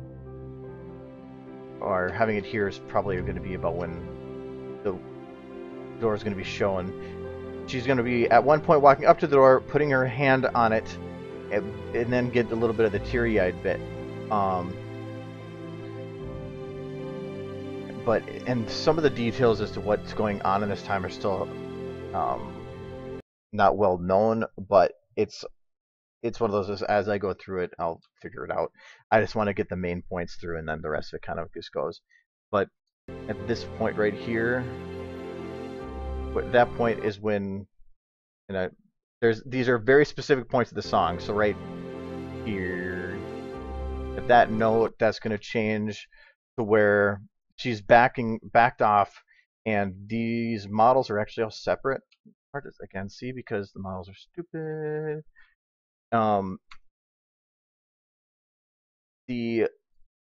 or having it here is probably going to be about when the door is going to be shown. She's going to be at one point walking up to the door, putting her hand on it, and then get a little bit of the teary-eyed bit. And some of the details as to what's going on in this time are still not well known, but it's one of those, as I go through it, I'll figure it out. I just want to get the main points through, and then the rest of it kind of just goes. But at this point right here, that point is when, these are very specific points of the song. So right here, at that note, that's going to change to where she's backed off, and these models are actually all separate. hard to again see because the models are stupid. The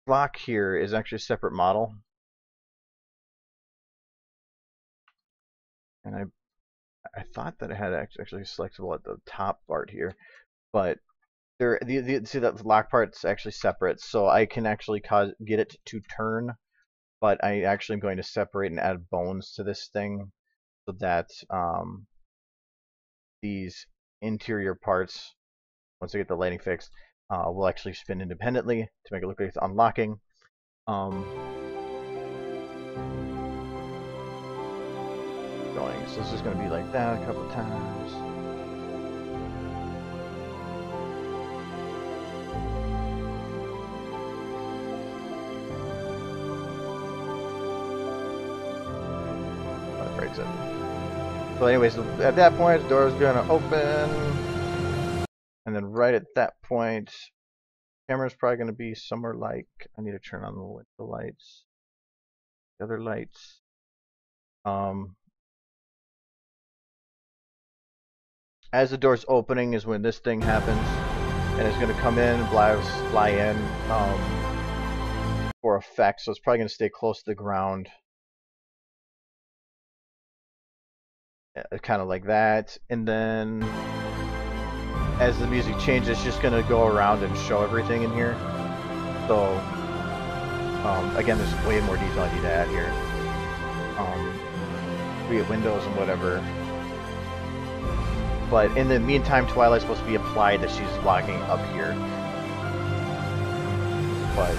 block here is actually a separate model, and I thought that it had actually selectable at the top part here, but there see that the lock part's actually separate, so I can actually get it to turn, but I actually am going to separate and add bones to this thing so that these interior parts, once I get the lighting fixed, will actually spin independently to make it look like it's unlocking. Going. So this is going to be like that a couple times. That breaks it. So anyways, at that point, the door is going to open. And then right at that point, the camera is probably going to be somewhere like, I need to turn on the window lights. The other lights. As the door's opening is when this thing happens, and it's going to come in and fly in for effect. So it's probably going to stay close to the ground, kind of like that. And then, as the music changes, it's just going to go around and show everything in here. So again, there's way more detail I need to add here. Create windows and whatever. But in the meantime, Twilight's supposed to be applied as she's walking up here. But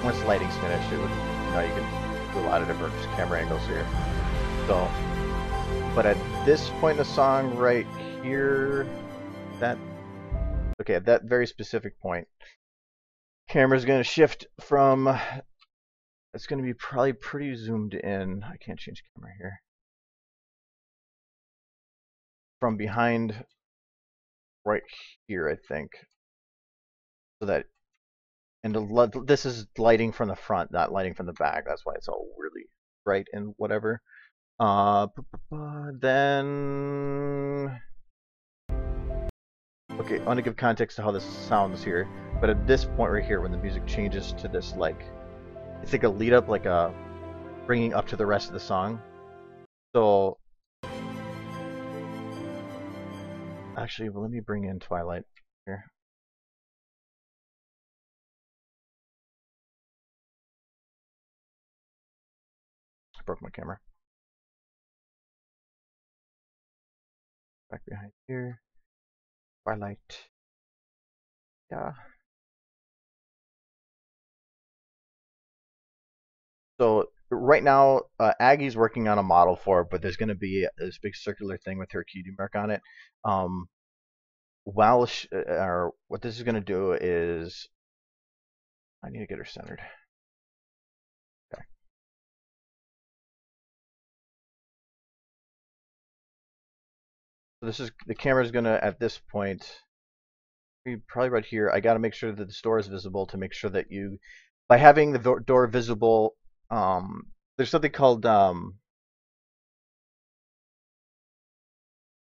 once the lighting's finished, you can do a lot of different camera angles here. So, but at this point in the song right here, at that very specific point, camera's going to shift from, it's going to be probably pretty zoomed in. I can't change camera here. From behind right here, I think. So that, and this is lighting from the front, not lighting from the back. That's why it's all really bright and whatever. Then, okay, I want to give context to how this sounds here. But at this point right here, when the music changes to this, like, it's like a lead up, like a bringing up to the rest of the song. So, actually, well, let me bring in Twilight here. I broke my camera. Back behind here. Twilight. Yeah. So right now, Aggie's working on a model for it, but there's going to be this big circular thing with her cutie mark on it. What this is going to do is, I need to get her centered. Okay. So this is, the camera's going to, at this point, probably right here, I got to make sure that the door is visible to make sure that you, by having the door visible, there's something called,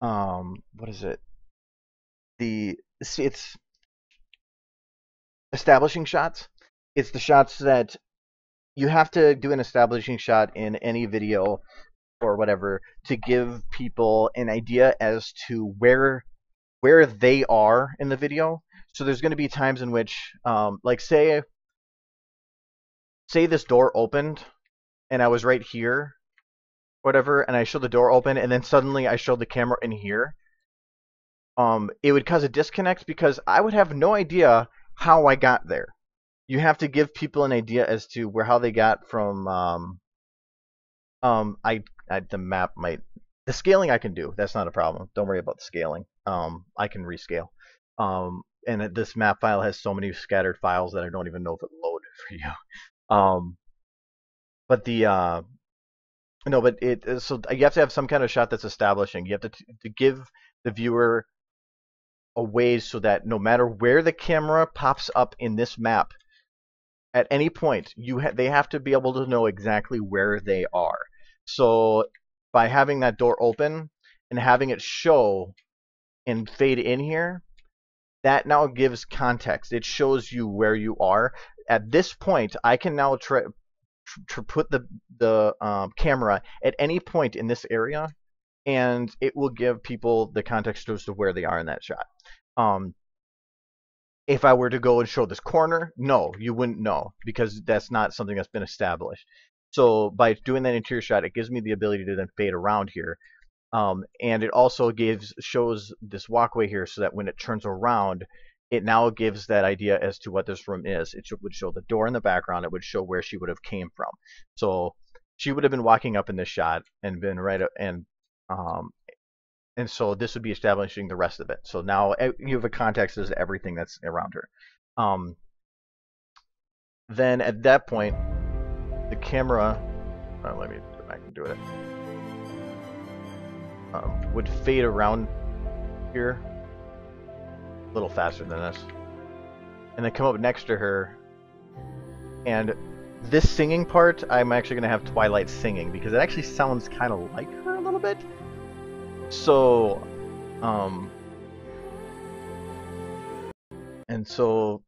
what is it? It's establishing shots. It's the shots that you have to do an establishing shot in any video or whatever to give people an idea as to where they are in the video. So there's going to be times in which, like say this door opened and I was right here, whatever, and I showed the door open and then suddenly I showed the camera in here. It would cause a disconnect because I would have no idea how I got there. You have to give people an idea as to how they got from, the map might, the scaling I can do. That's not a problem. Don't worry about the scaling. I can rescale. And this map file has so many scattered files that I don't even know if it loaded for you. But the, no, but so you have to have some kind of shot that's establishing. You have to give the viewer a way so that no matter where the camera pops up in this map, at any point, they have to be able to know exactly where they are. So by having that door open and having it show and fade in here, that now gives context. It shows you where you are. At this point, I can now put the camera at any point in this area, and it will give people the context as to where they are in that shot. If I were to go and show this corner, no, you wouldn't know, because that's not something that's been established. So by doing that interior shot, it gives me the ability to then fade around here. And it also shows this walkway here, so that when it turns around, it now gives that idea as to what this room is. It would show the door in the background. It would show where she would have came from. So she would have been walking up in this shot and been right up, and so this would be establishing the rest of it. So now you have a context as to everything that's around her. Then at that point, the camera, let me go back and do it, would fade around here a little faster than this, and then come up next to her. And this singing part, I'm actually going to have Twilight singing, because it actually sounds kind of like her a little bit. So, and so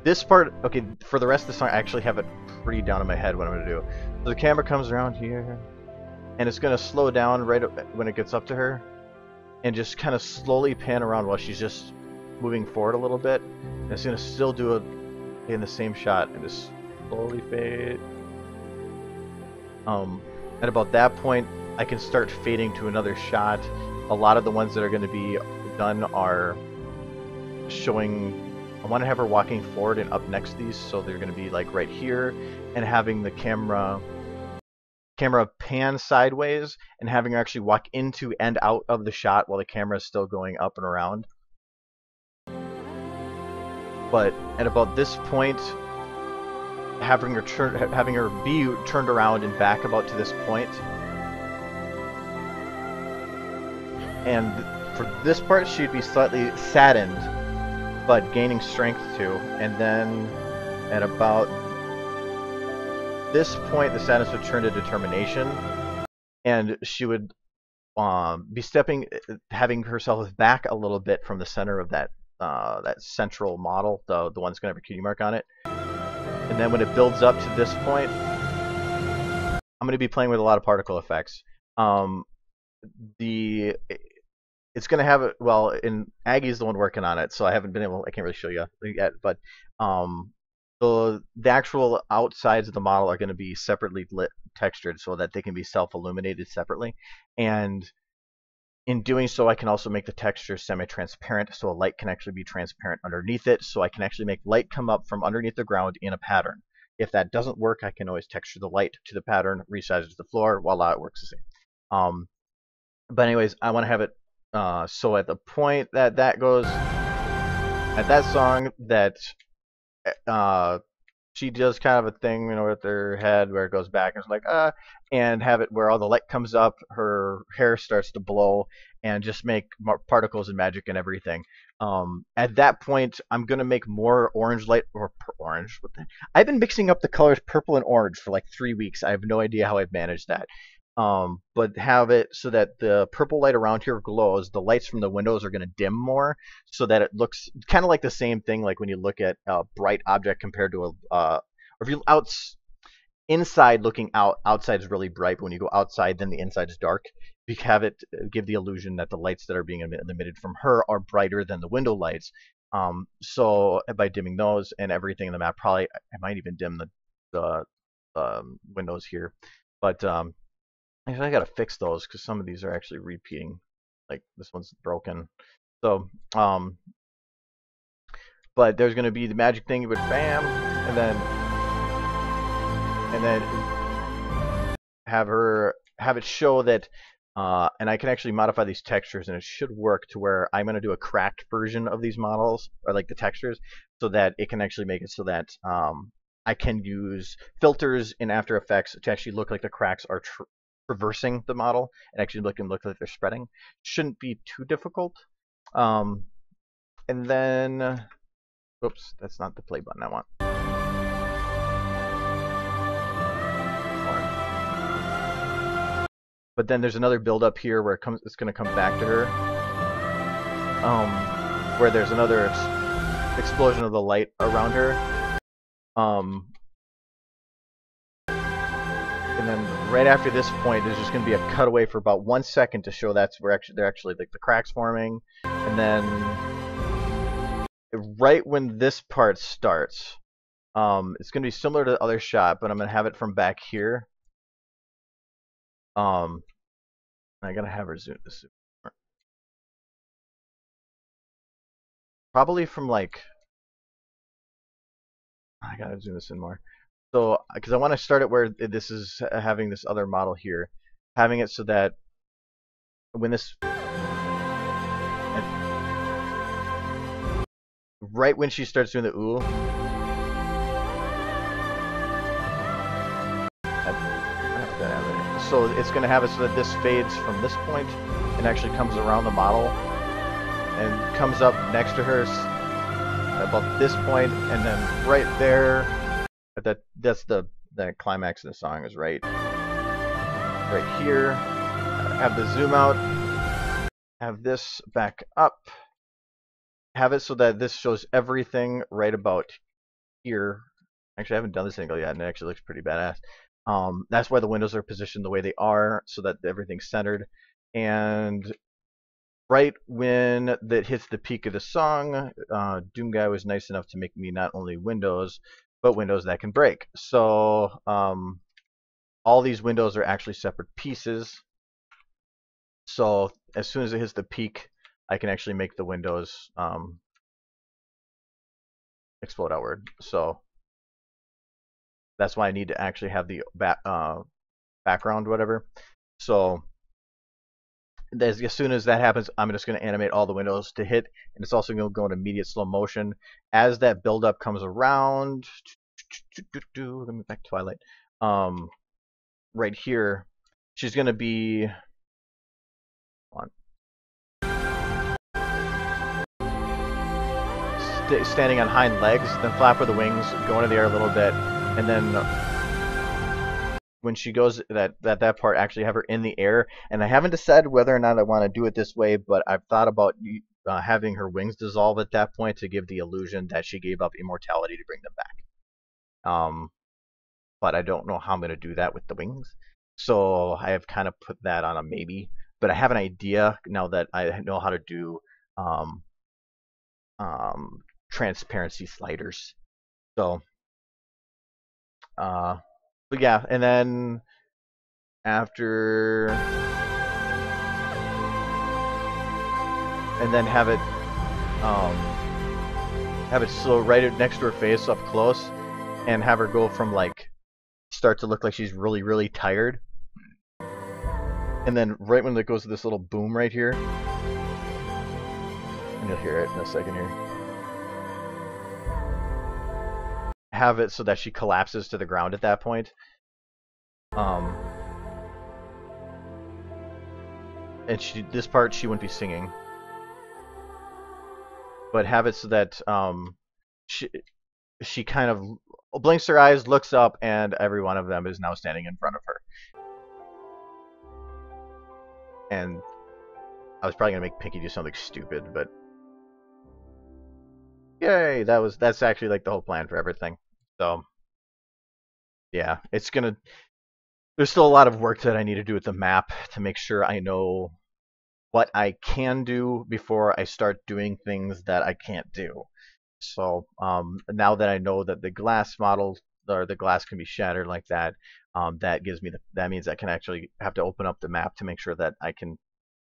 this part, okay, for the rest of the song, I actually have it pretty down in my head what I'm going to do. So the camera comes around here, and it's going to slow down right when it gets up to her, and just kind of slowly pan around while she's just moving forward a little bit. And it's going to still do it in the same shot, and just slowly fade. At about that point, I can start fading to another shot. A lot of the ones that are going to be done are showing, I want to have her walking forward and up next to these, so they're going to be like right here, and having the camera pan sideways, and having her actually walk into and out of the shot while the camera is still going up and around. But at about this point, having her be turned around and back about to this point. And for this part, she'd be slightly saddened, but gaining strength too. And then at about this point, the sadness would turn to determination, and she would be having herself back a little bit from the center of that central model, the one that's going to have a cutie mark on it. And then when it builds up to this point, I'm going to be playing with a lot of particle effects. It's going to have it, well, and Aggie's the one working on it, so I can't really show you yet, but the actual outsides of the model are going to be separately textured so that they can be self-illuminated separately. And in doing so, I can also make the texture semi-transparent, so a light can actually be transparent underneath it, so I can actually make light come up from underneath the ground in a pattern. If that doesn't work, I can always texture the light to the pattern, resize it to the floor, voila, it works the same. But anyways, I want to have it so at the point that goes, at that song, that she does kind of a thing, with her head where it goes back, and it's like, and have it where all the light comes up, her hair starts to blow, and just make particles and magic and everything. At that point, I'm gonna make more orange light, or orange. I've been mixing up the colors purple and orange for like 3 weeks. I have no idea how I've managed that. But have it so that the purple light around here glows. The lights from the windows are going to dim more, so that it looks kind of like the same thing, like when you look at a bright object compared to or if you inside looking out, outside is really bright, but when you go outside, then the inside is dark. You have it give the illusion that the lights that are being emitted from her are brighter than the window lights. So by dimming those and everything in the map, probably I might even dim the windows here, but actually, I gotta fix those because some of these are actually repeating. Like this one's broken. So, but there's gonna be the magic thing with bam, and then have it show that, and I can actually modify these textures, and it should work to where I'm gonna do a cracked version of these models, or like the textures, so that it can actually make it so that I can use filters in After Effects to actually look like the cracks are traversing the model and actually look like they're spreading. Shouldn't be too difficult. And then, oops, that's not the play button I want. but then there's another build up here where it's going to come back to her, where there's another explosion of the light around her, and then right after this point, there's just going to be a cutaway for about 1 second to show that's where they're actually like the cracks forming, and then right when this part starts, it's going to be similar to the other shot, but I'm going to have it from back here. I gotta have her zoom this. Probably from like, I gotta zoom this in more. So, because I want to start it where this is having this other model here, having it so that when this, right when she starts doing the ooh, so it's going to have it so that this fades from this point and actually comes around the model and comes up next to her about this point, and then right there, that's the climax of the song is right here. Have the zoom out, have this back up, have it so that this shows everything right about here. Actually, I haven't done this angle yet, and it actually looks pretty badass. That's why the windows are positioned the way they are, so that everything's centered. And right when that hits the peak of the song, Doom Guy was nice enough to make me not only windows, but windows that can break. So all these windows are actually separate pieces. So as soon as it hits the peak, I can actually make the windows explode outward. So that's why I need to actually have the background, whatever. So as soon as that happens, I'm just going to animate all the windows to hit, and it's also going to go in immediate slow motion. As that buildup comes around, let me back to Twilight. Right here, she's going to be standing on hind legs, then flap with the wings, go into the air a little bit, and then when she goes, that part, actually have her in the air. And I haven't decided whether or not I want to do it this way, but I've thought about having her wings dissolve at that point to give the illusion that she gave up immortality to bring them back. But I don't know how I'm going to do that with the wings. So I have kind of put that on a maybe. But I have an idea now that I know how to do transparency sliders. So, but yeah, and then after, and then have it slow right next to her face up close, and have her go from like start to look like she's really, really tired, and then right when it goes to this little boom right here, and you'll hear it in a second here, have it so that she collapses to the ground at that point. And this part she wouldn't be singing, but have it so that she kind of blinks her eyes, looks up, and every one of them is now standing in front of her. And I was probably gonna make Pinky do something stupid, but yay! That's actually like the whole plan for everything. So yeah, it's gonna. There's still a lot of work that I need to do with the map to make sure I know what I can do before I start doing things that I can't do. So now that I know that the glass model or the glass can be shattered like that, that gives me that means I can actually have to open up the map to make sure that I can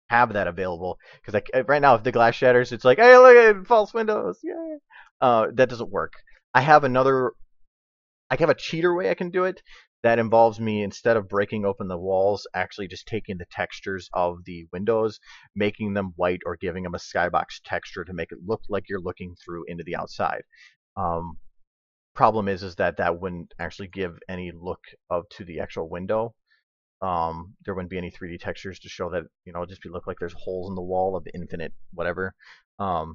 have that available. Because right now, if the glass shatters, it's like, hey, look at false windows, yay! That doesn't work. I have a cheater way I can do it. That involves me, instead of breaking open the walls, actually just taking the textures of the windows, making them white, or giving them a skybox texture to make it look like you're looking through into the outside. Problem is that wouldn't actually give any look to the actual window. There wouldn't be any 3D textures to show that, just look like there's holes in the wall of infinite whatever. Yeah,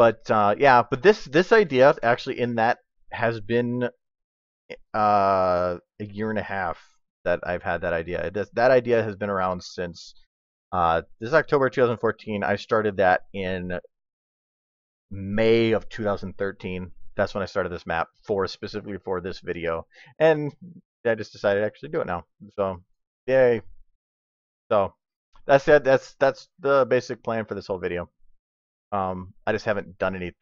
but this idea actually in that has been a year and a half that I've had that idea. That idea has been around since this is October 2014. I started that in May of 2013. That's when I started this map specifically for this video, and I just decided to actually do it now. So, yay! So that's it. That's the basic plan for this whole video. I just haven't done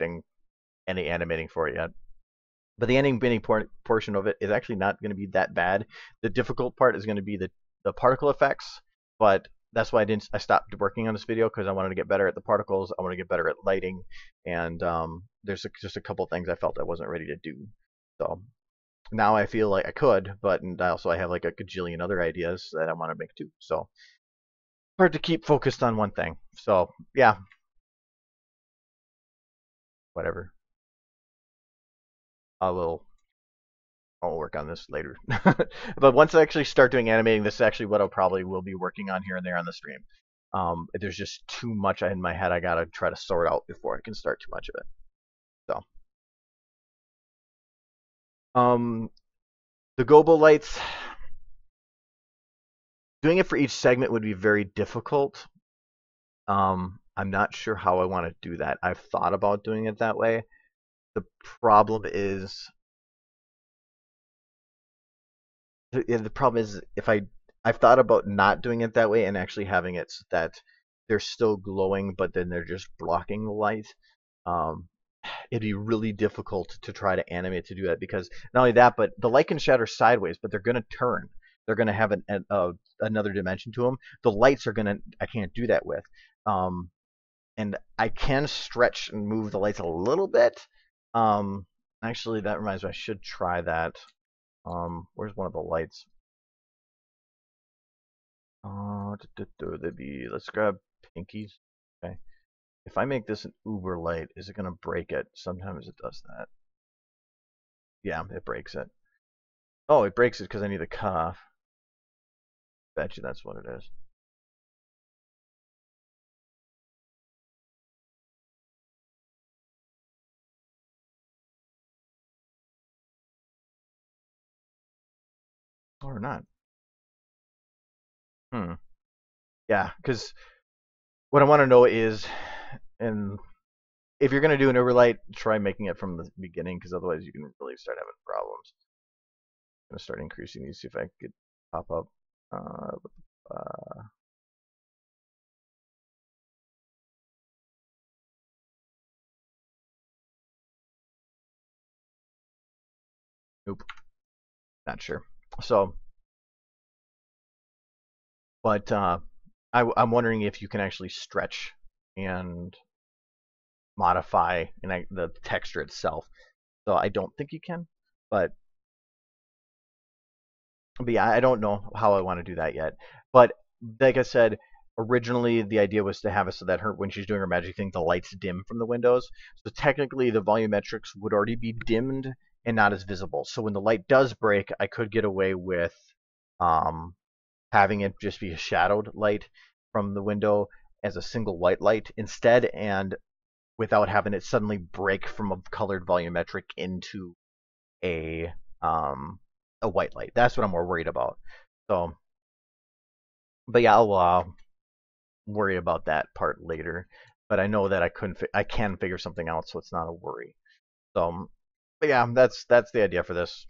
any animating for it yet. But the animating portion of it is actually not going to be that bad. The difficult part is going to be the particle effects, but that's why I stopped working on this video, because I wanted to get better at the particles. I want to get better at lighting, and there's just a couple things I felt I wasn't ready to do. So now I feel like I could, but I have like a gajillion other ideas that I want to make too. So hard to keep focused on one thing. So yeah, whatever. I'll work on this later. But once I actually start doing animating, this is actually what I probably will be working on here and there on the stream. There's just too much in my head I gotta try to sort out before I can start too much of it. So, the gobo lights, doing it for each segment would be very difficult. I'm not sure how I want to do that. I've thought about doing it that way. The problem is if I've thought about not doing it that way and actually having it so that they're still glowing, but then they're just blocking the light. It'd be really difficult to try to animate to do that, because not only that, but the light can shatter sideways, but they're going to turn. They're going to have another dimension to them. The lights are going to, I can't do that with. And I can stretch and move the lights a little bit. Actually, that reminds me, I should try that. Where's one of the lights? Let's grab pinkies. Okay. If I make this an uber light, is it going to break it? Sometimes it does that. Yeah, it breaks it. Oh, it breaks it because I need the cutoff. Bet you that's what it is. Or not. Yeah, because what I want to know is, and if you're going to do an overlight, try making it from the beginning, because otherwise you can really start having problems. I'm going to start increasing these, see if I could pop up. Nope. Not sure. So, but I'm wondering if you can actually stretch and modify the texture itself. So I don't think you can, but yeah, I don't know how I want to do that yet. But like I said, originally the idea was to have it so that when she's doing her magic thing, the lights dim from the windows. So technically the volumetrics would already be dimmed and not as visible. So when the light does break, I could get away with having it just be a shadowed light from the window as a single white light instead, and without having it suddenly break from a colored volumetric into a white light. That's what I'm more worried about. So, but yeah, I'll worry about that part later. But I know that I can figure something out, so it's not a worry. So, but yeah, that's the idea for this.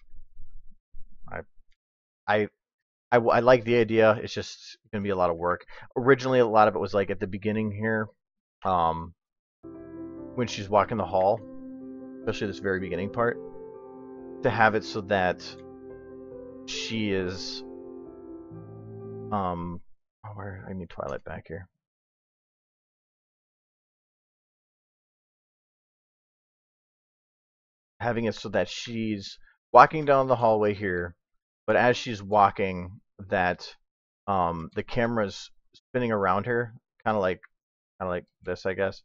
I like the idea. It's just gonna be a lot of work. Originally, a lot of it was like at the beginning here, when she's walking the hall, especially this very beginning part, to have it so that she is where I need Twilight back here. Having it so that she's walking down the hallway here, but as she's walking, that the camera's spinning around her, kind of like this, I guess.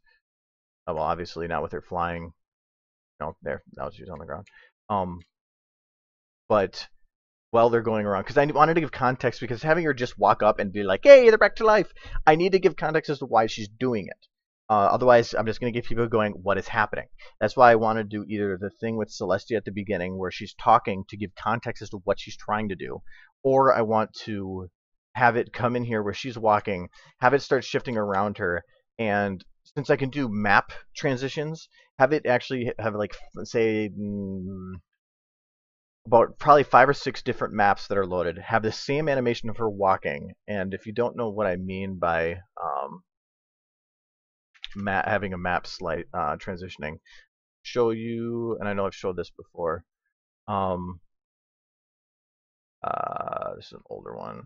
Oh, well, obviously not with her flying. No, there. Now she's on the ground. But while they're going around, because I wanted to give context, because having her just walk up and be like, "Hey, they're back to life," I need to give context as to why she's doing it. Otherwise, I'm just going to get people going, what is happening? That's why I want to do either the thing with Celestia at the beginning where she's talking to give context as to what she's trying to do, or I want to have it come in here where she's walking, have it start shifting around her, and since I can do map transitions, have it actually have like, let's say, about probably 5 or 6 different maps that are loaded, have the same animation of her walking. And if you don't know what I mean by having a map slide transitioning, show you, and I know I've showed this before. This is an older one,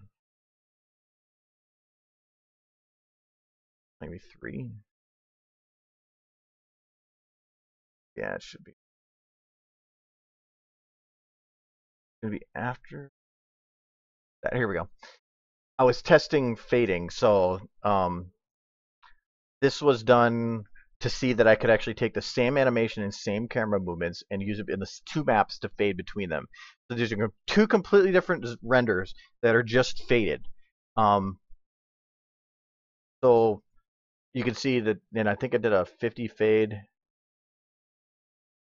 maybe 3. Yeah, it should be. It's gonna be after that. Here we go. I was testing fading, so this was done to see that I could actually take the same animation and same camera movements and use it in the 2 maps to fade between them. So these are 2 completely different renders that are just faded. So you can see that, and I think I did a 50 fade.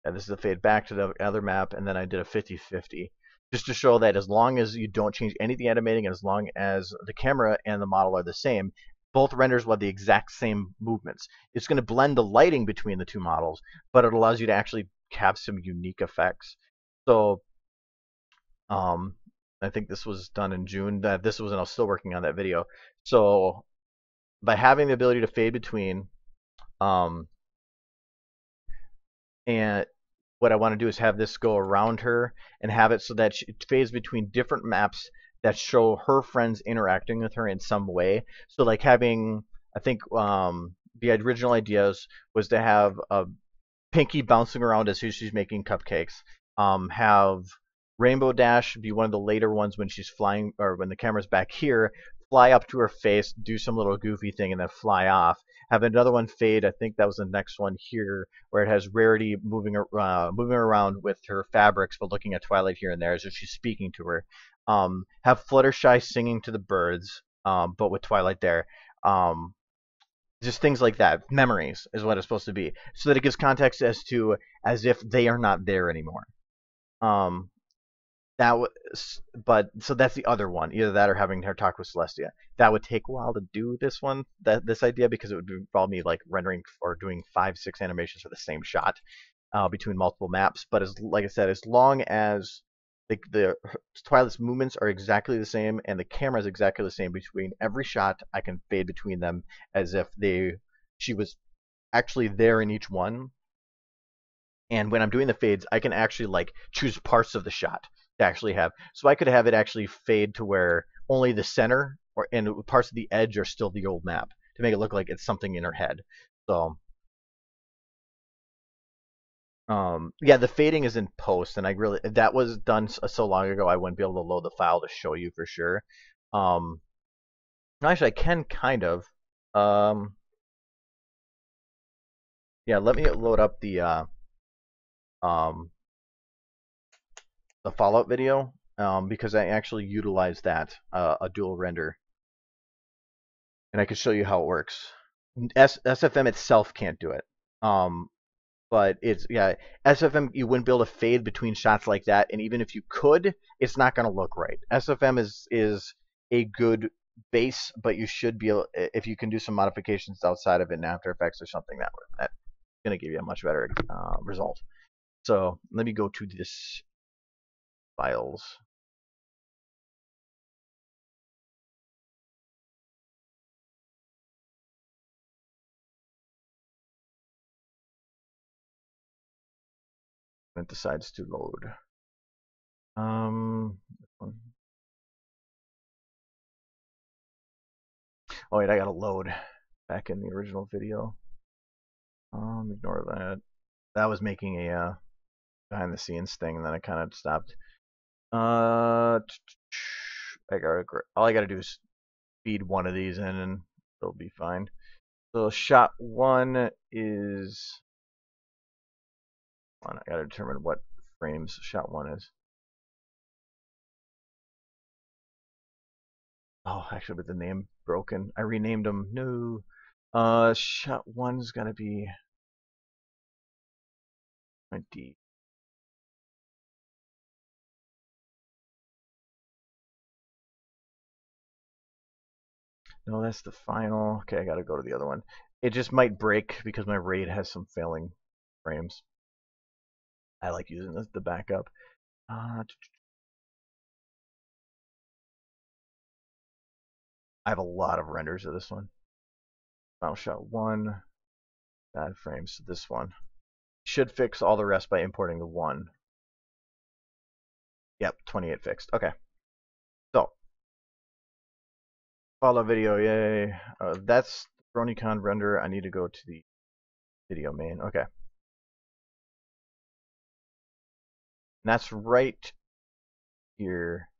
And this is a fade back to the other map, and then I did a 50-50. Just to show that as long as you don't change any of the animating, and as long as the camera and the model are the same, both renders will have the exact same movements. It's going to blend the lighting between the 2 models, but it allows you to actually have some unique effects. So I think this was done in June. This was, and I was still working on that video. So by having the ability to fade between, and what I want to do is have this go around her and have it so that it fades between different maps that show her friends interacting with her in some way. So like having, I think the original ideas was to have a Pinky bouncing around as she's making cupcakes. Have Rainbow Dash be one of the later ones when she's flying, or when the camera's back here, fly up to her face, do some little goofy thing, and then fly off. Have another one fade. I think that was the next one here, where it has Rarity moving around with her fabrics, but looking at Twilight here and there as if she's speaking to her. Have Fluttershy singing to the birds, but with Twilight there. Just things like that. Memories is what it's supposed to be, so that it gives context as if they are not there anymore. That was, but so that's the other one. Either that or having her talk with Celestia. That would take a while to do this one, this idea, because it would involve me like rendering or doing 5-6 animations for the same shot between multiple maps. But like I said, as long as the Twilight's movements are exactly the same and the camera is exactly the same between every shot, I can fade between them as if she was actually there in each one. And when I'm doing the fades, I can actually like choose parts of the shot to actually have. So I could have it actually fade to where only the center and parts of the edge are still the old map to make it look like it's something in her head. So yeah, the fading is in post, and that was done so long ago I wouldn't be able to load the file to show you for sure. Actually, I can kind of. Yeah, let me load up the Fallout video, because I actually utilized that, a dual render, and I can show you how it works. SFM itself can't do it, but SFM, you wouldn't be able to fade between shots like that, and even if you could, it's not going to look right. SFM is a good base, but you should be able, if you can do some modifications outside of it in After Effects or something, that's going to give you a much better result. So let me go to this files. When it decides to load. Oh wait, I gotta load back in the original video. Ignore that. That was making a behind the scenes thing, and then I kind of stopped. All I gotta do is feed one of these in, and it'll be fine. So shot 1 is. I gotta determine what frames shot 1 is. Oh, actually, with the name broken, I renamed them. No. Shot 1 is gonna be 20. No, that's the final. Okay, I gotta go to the other one. It just might break because my RAID has some failing frames. I like using the backup. I have a lot of renders of this one. Final shot 1, bad frames. So this one should fix all the rest by importing the 1. Yep, 28 fixed. Okay. So, follow video, yay. That's BronyCon render. I need to go to the video main. Okay. And that's right here.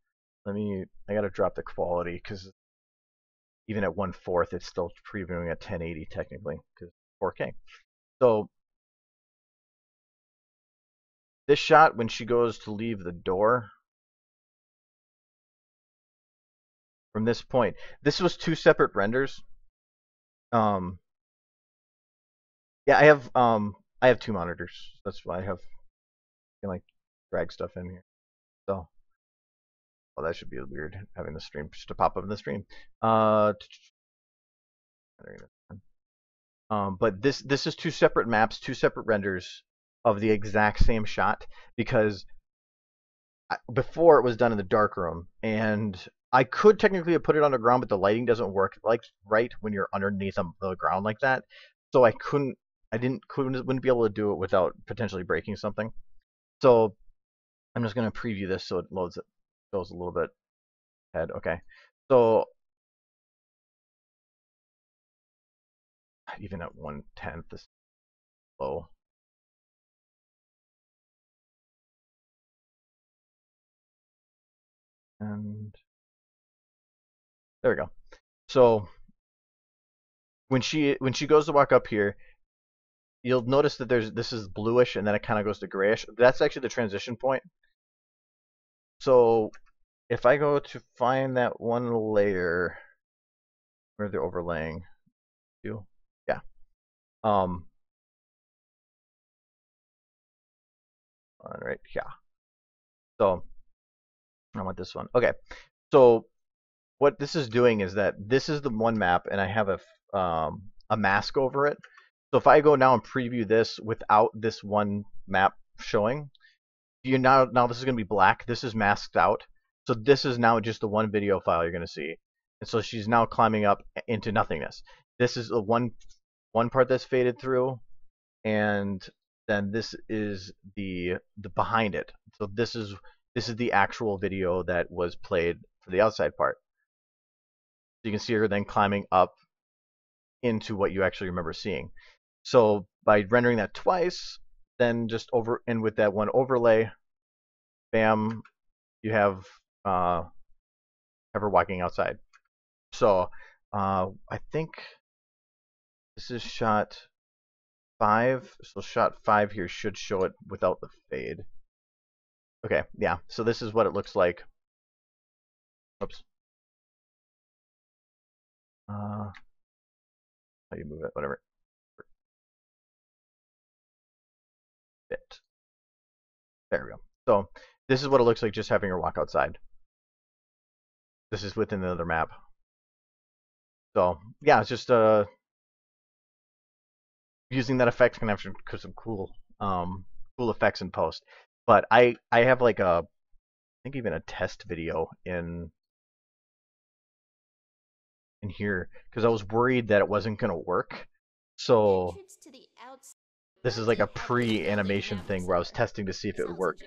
I gotta drop the quality because even at 1/4, it's still previewing at 1080 technically because 4K. So this shot, when she goes to leave the door, from this point, this was 2 separate renders. Yeah, I have 2 monitors. That's why I can like drag stuff in here. So, well, that should be weird having the stream just to pop up in the stream. But this is 2 separate maps, 2 separate renders of the exact same shot because before it was done in the darkroom, and I could technically have put it underground, but the lighting doesn't work like right when you're underneath the ground like that. So I wouldn't be able to do it without potentially breaking something. So I'm just gonna preview this so it loads it, goes a little bit ahead. Okay, so even at 1/10, this is low. And there we go. So when she goes to walk up here, you'll notice that this is bluish and then it kind of goes to grayish. That's actually the transition point. So if I go to find that one layer where they're overlaying, yeah. All right, yeah. So I want this one. Okay. So what this is doing is that this is the one map, and I have a mask over it. So if I go now and preview this without this one map showing, now this is going to be black. This is masked out. So this is now just the one video file you're going to see. And so she's now climbing up into nothingness. This is the one part that's faded through, and then this is the behind it. So this is the actual video that was played for the outside part. So you can see her then climbing up into what you actually remember seeing. So by rendering that twice, then just over and with that one overlay, bam, you have her walking outside. So I think this is shot 5. So shot 5 here should show it without the fade. Okay, yeah. So this is what it looks like. Oops. How you move it, whatever. Fit. There we go. So this is what it looks like just having her walk outside. This is within another map. So yeah, it's just using that effect can have some cool effects in post. But I have like I think even a test video in here because I was worried that it wasn't gonna work. So this is like a pre-animation thing where I was testing to see if it would work.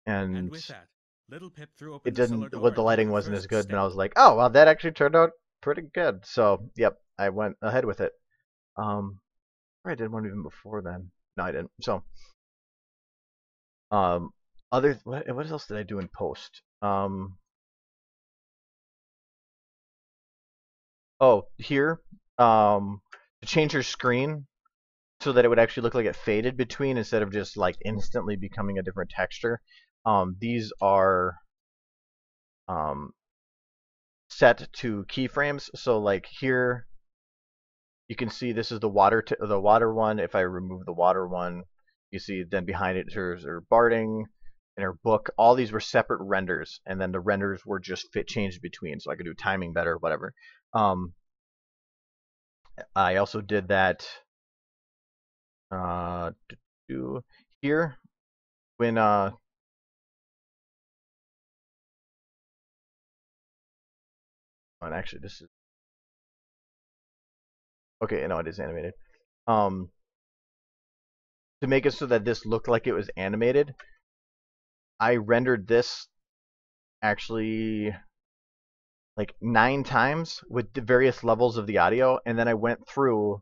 And with that, Little Pip threw open it didn't. the What the lighting wasn't as good, and I was like, oh well, that actually turned out pretty good. So yep, I went ahead with it. I did one even before then. No, I didn't. So what else did I do in post? Oh, here, to change your screen so that it would actually look like it faded between instead of just like instantly becoming a different texture. These are set to keyframes. So like here, you can see this is the water one. If I remove the water one, you see then behind it there's her Barding and her book. All these were separate renders, and then the renders were just changed between, so I could do timing better, whatever. I also did that here when and actually this is okay. No, it is animated. To make it so that this looked like it was animated, I rendered this actually like 9 times with the various levels of the audio, and then I went through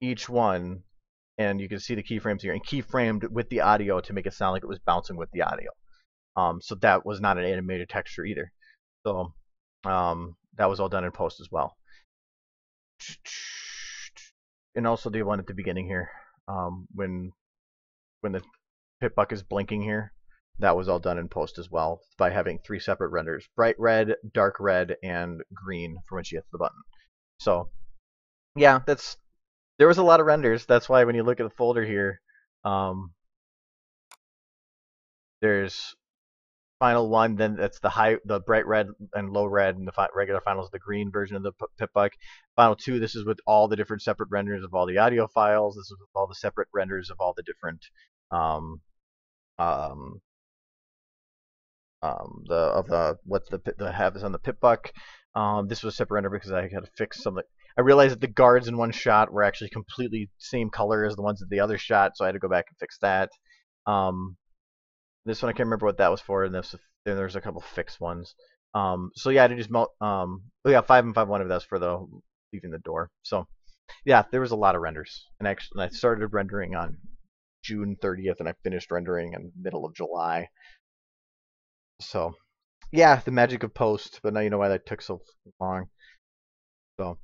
each one, and you can see the keyframes here, and keyframed with the audio to make it sound like it was bouncing with the audio. So that was not an animated texture either. So that was all done in post as well. And also the one at the beginning here, when the Pitbuck is blinking here, that was all done in post as well by having 3 separate renders: bright red, dark red, and green for when she hits the button. So yeah, there was a lot of renders. That's why when you look at the folder here, there's final one, then that's the bright red and low red, and the regular final is the green version of the Pitbuck. Final 2, this is with all the different separate renders of all the audio files. This is with all the separate renders of all the different the have is on the Pitbuck. This was a separate render because I had to fix something. I realized that the guards in one shot were actually completely same color as the ones in the other shot, so I had to go back and fix that. This one I can't remember what that was for, and there's a couple fixed ones. So yeah, I did just 5 and 5.1 of that's for the leaving the door. So yeah, there was a lot of renders, and actually I started rendering on June 30th, and I finished rendering in middle of July. So yeah, the magic of post. But now you know why that took so long. So.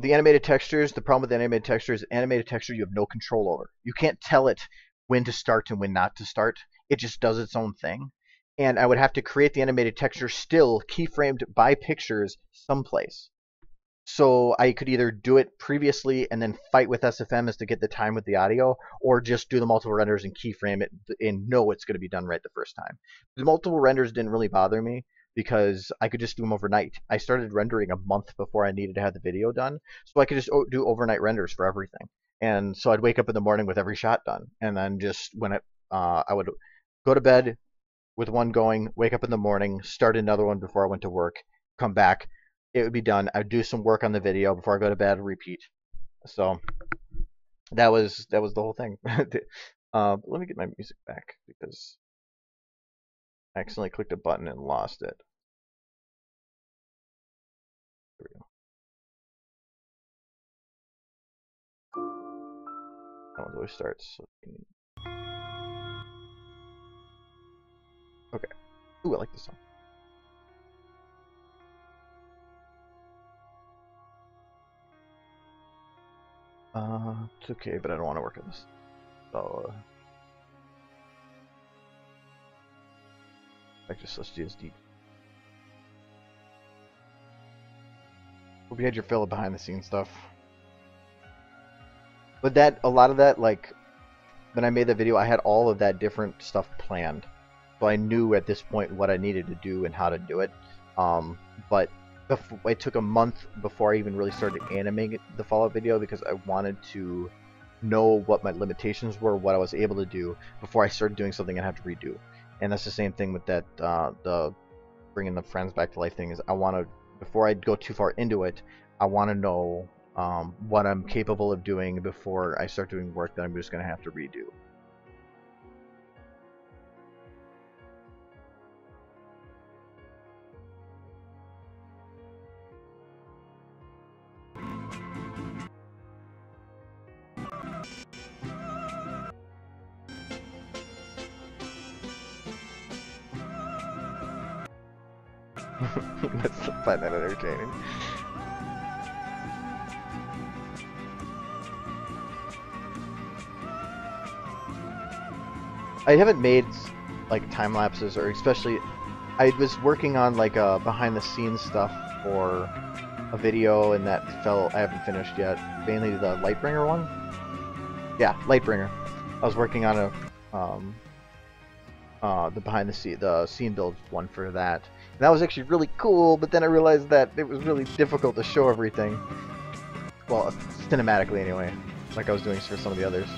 The animated textures, the problem with the animated texture is animated texture you have no control over. You can't tell it when to start and when not to start. It just does its own thing. And I would have to create the animated texture still keyframed by pictures someplace. So I could either do it previously and then fight with SFM as to get the time with the audio, or just do the multiple renders and keyframe it and know it's going to be done right the first time. The multiple renders didn't really bother me, because I could just do them overnight. I started rendering a month before I needed to have the video done, so I could just do overnight renders for everything. And so I'd wake up in the morning with every shot done, and then just when I would go to bed with one going, wake up in the morning, start another one before I went to work, come back, it would be done. I'd do some work on the video before I go to bed, repeat. So that was the whole thing. Let me get my music back because I accidentally clicked a button and lost it. There we go. That one always starts. Okay. Ooh, I like this song. It's okay, but I don't want to work on this. So, let's just deep. Hope you had your fill of behind the scenes stuff. But a lot of that, like, when I made the video, I had all of that different stuff planned. So I knew at this point what I needed to do and how to do it. But it took a month before I even really started animating the follow-up video, because I wanted to know what my limitations were, what I was able to do, before I started doing something I have to redo. And that's the same thing with that, the bringing the friends back to life thing, is I want to, before I go too far into it, I want to know what I'm capable of doing before I start doing work that I'm just going to have to redo. Let's find that entertaining. I haven't made like time lapses, or especially I was working on like behind the scenes stuff for a video, and that I haven't finished yet. Mainly the Lightbringer one. Yeah, Lightbringer. I was working on the behind the scene build one for that. And that was actually really cool, but then I realized that it was really difficult to show everything. Well, cinematically anyway, like I was doing for some of the others.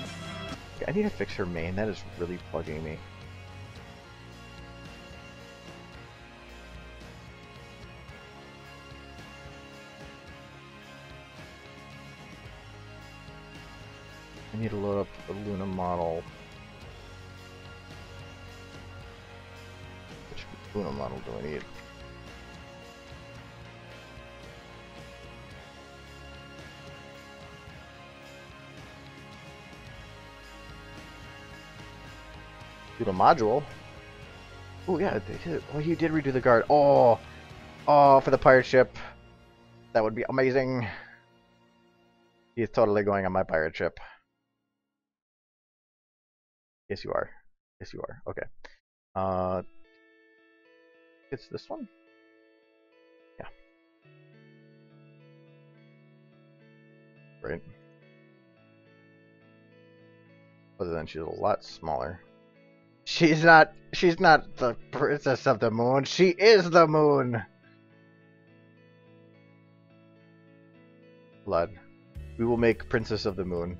Okay, I need to fix her main. That is really bugging me. I need to load up the Luna model. Which Luna model do I need? Luna module? Oh yeah, they did. Oh, you did redo the guard. Oh, for the pirate ship. That would be amazing. He's totally going on my pirate ship. Yes, you are. Yes, you are. Okay. It's this one? Yeah. Right. Other than she's a lot smaller. She's not the princess of the moon. She is the moon. Blood. We will make Princess of the Moon.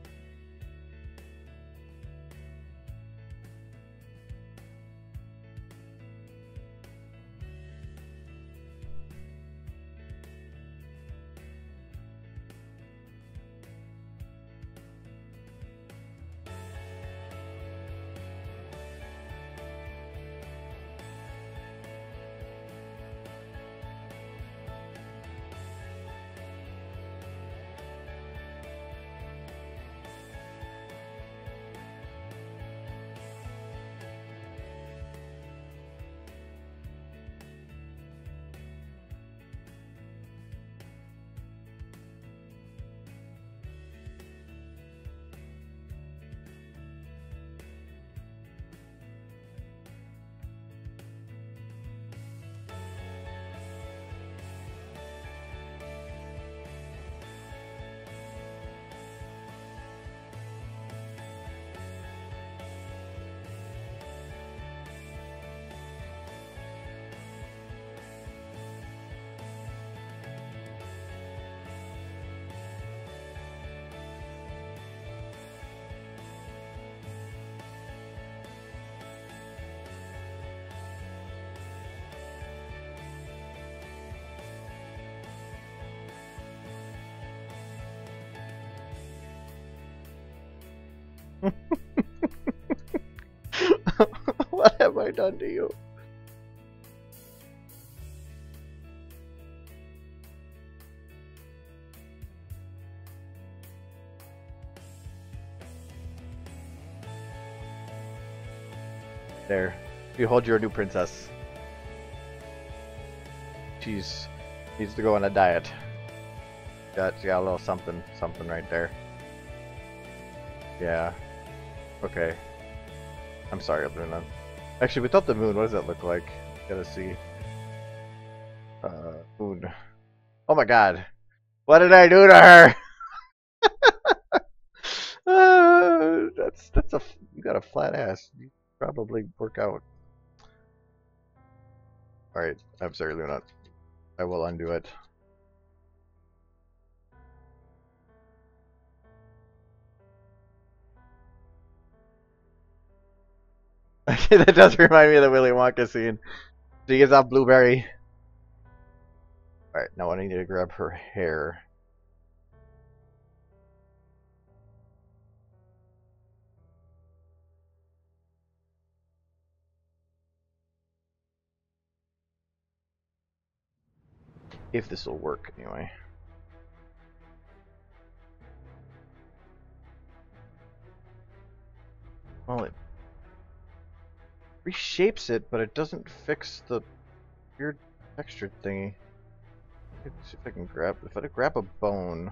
What have I done to you? There. Behold your new princess. She's needs to go on a diet. She got a little something right there. Yeah. Okay. I'm sorry, Luna. Actually, without the moon, what does that look like? Gotta see. Moon. Oh my god. What did I do to her? That's a you got a flat ass. You probably work out. All right, I'm sorry, Luna. I will undo it. Okay, that does remind me of the Willy Wonka scene. She gets off Blueberry. All right, now I need to grab her hair. If this will work, anyway. Well, it reshapes it, but it doesn't fix the weird texture thingy. Let's see if I can grab. If I grab a bone.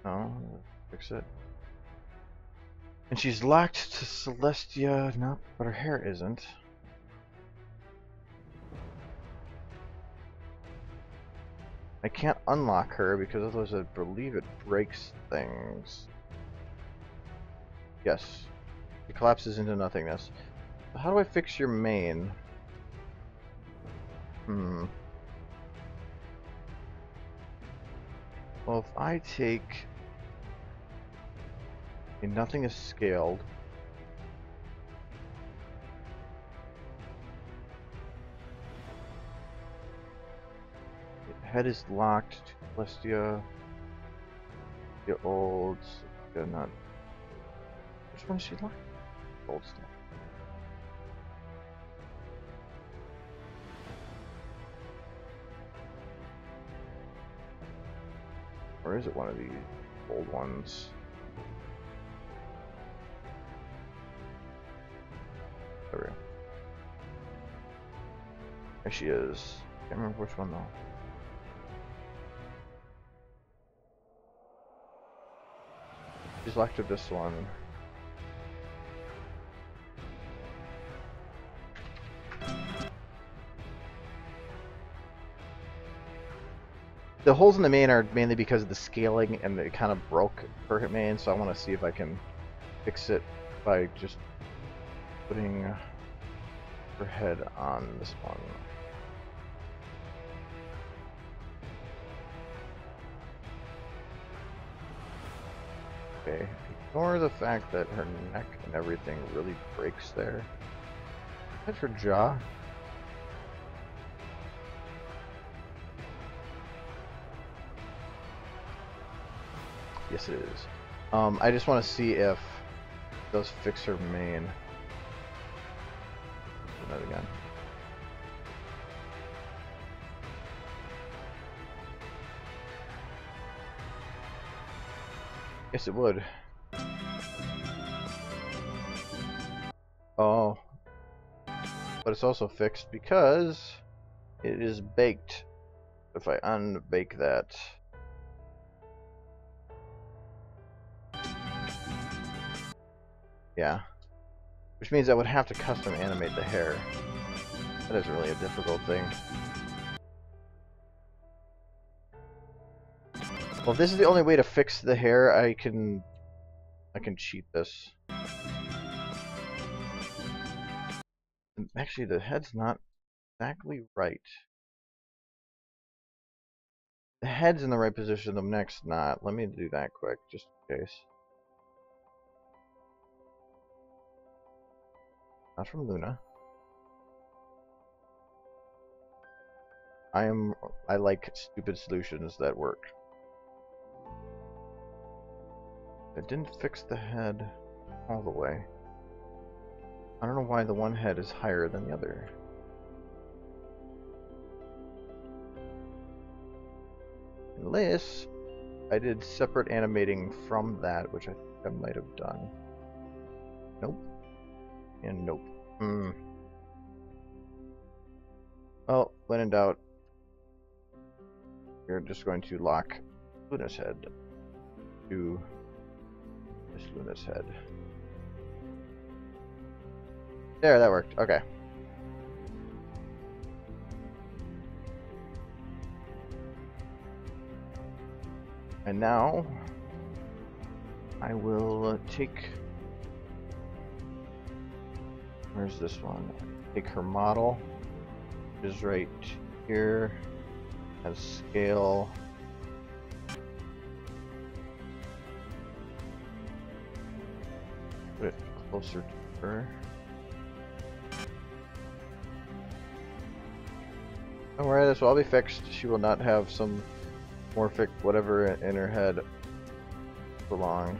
No, fix it. And she's locked to Celestia. No, but her hair isn't. I can't unlock her because otherwise I believe it breaks things. Yes. It collapses into nothingness. How do I fix your main? Well, if I take... Okay, nothing is scaled. Head is locked to Celestia. The old... not... Which one is she locked? Old stuff. Or is it one of these old ones? There we go. There she is. Can't remember which one though. She's locked to this one. The holes in the main are mainly because of the scaling and it kind of broke her main, so I want to see if I can fix it by just putting her head on this one. Okay, ignore the fact that her neck and everything really breaks there. That's her jaw. Yes, it is. I just want to see if it does fix her main. Do that again. Yes, it would. Oh. But it's also fixed because it is baked. If I unbake that. Yeah. Which means I would have to custom animate the hair. That is really a difficult thing. Well, if this is the only way to fix the hair, I can cheat this. Actually, the head's not exactly right. The head's in the right position, the neck's not. Let me do that quick, just in case. Not from Luna. I like stupid solutions that work. It didn't fix the head all the way. I don't know why the one head is higher than the other. Unless I did separate animating from that, which I think I might have done. Nope. And nope. Well, when in doubt, you're just going to lock Luna's head to this Luna's head. There, that worked. Okay. And now I will take... Where's this one? Take her model, which is right here, has scale. Put it closer to her. Don't worry, this will all be fixed. She will not have some morphic whatever in her head for long.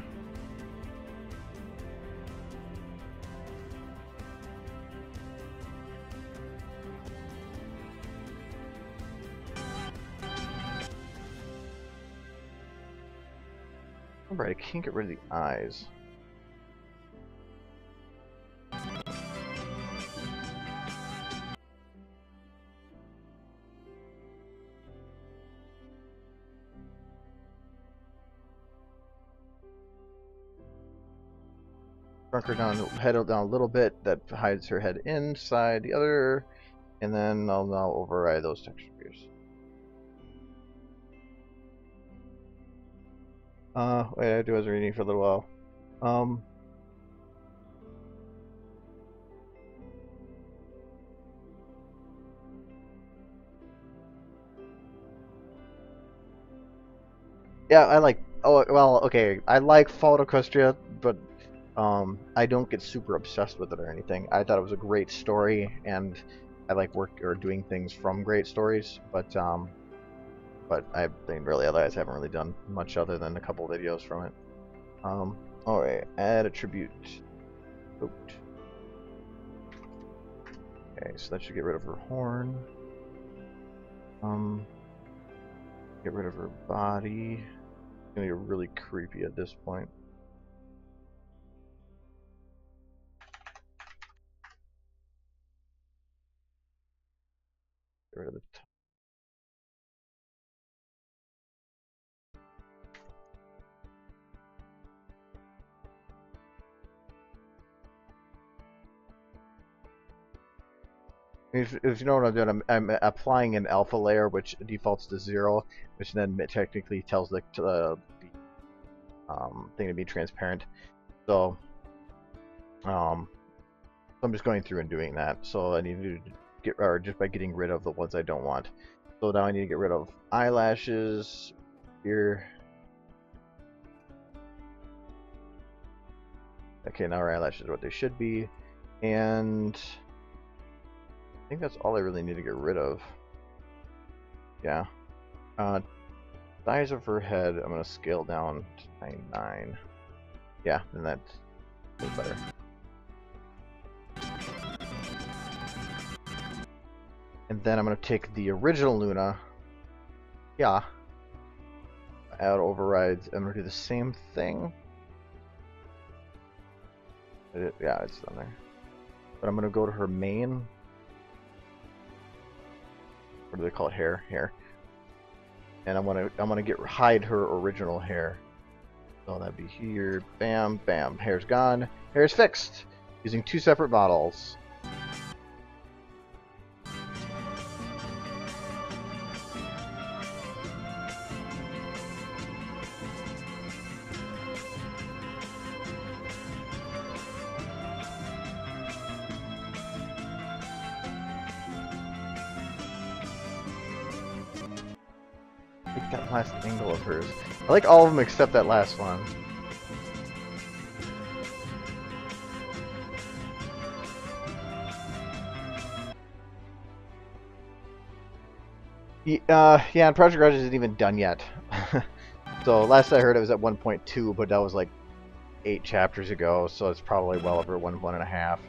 Remember, I can't get rid of the eyes. shrunk her down, head down a little bit. That hides her head inside the other, and then I'll now override those textures. Wait, I was reading for a little while. Yeah, I like. Oh, well, okay. I like Fall Equestria, but I don't get super obsessed with it or anything. I thought it was a great story, and I like doing things from great stories. But I think really, otherwise, I haven't really done much other than a couple videos from it. All right, add attribute. Oop. Okay, so that should get rid of her horn. Get rid of her body. It's gonna get really creepy at this point. Get rid of the top. If you know what I'm doing, I'm applying an alpha layer, which defaults to 0, which then technically tells the thing to be transparent. So, I'm just going through and doing that. So I need to get, or just by getting rid of the ones I don't want. So now I need to get rid of eyelashes here. Okay, now our eyelashes are what they should be, and I think that's all I really need to get rid of. Yeah. Size of her head, I'm going to scale down to 99. Yeah, and that's way better. And then I'm going to take the original Luna. Yeah. Add overrides. I'm going to do the same thing. Yeah, it's done there. But I'm going to go to her main. What do they call it? Hair. And I'm gonna hide her original hair. So that'd be here. Bam, bam. Hair's gone. Hair's fixed. Using 2 separate models. That last angle of hers. I like all of them except that last one. Yeah, and Project Garage isn't even done yet. So last I heard it was at 1.2, but that was like 8 chapters ago, so it's probably well over 1.5.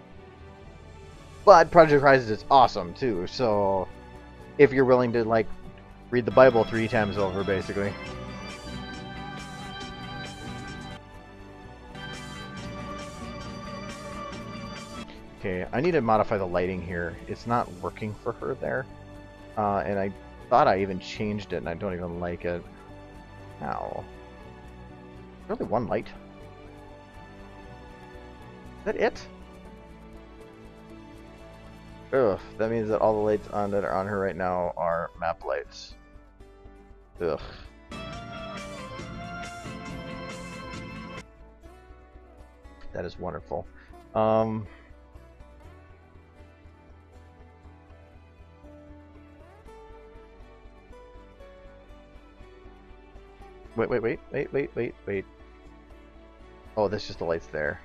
But Project Rise is awesome too, so if you're willing to like read the Bible 3 times over, basically. Okay, I need to modify the lighting here. It's not working for her there. And I thought I even changed it, and I don't even like it. Ow. Really one light? Is that it? Ugh, that means that all the lights that are on her right now are map lights. Ugh. That is wonderful. Wait. Oh, that's just the lights there.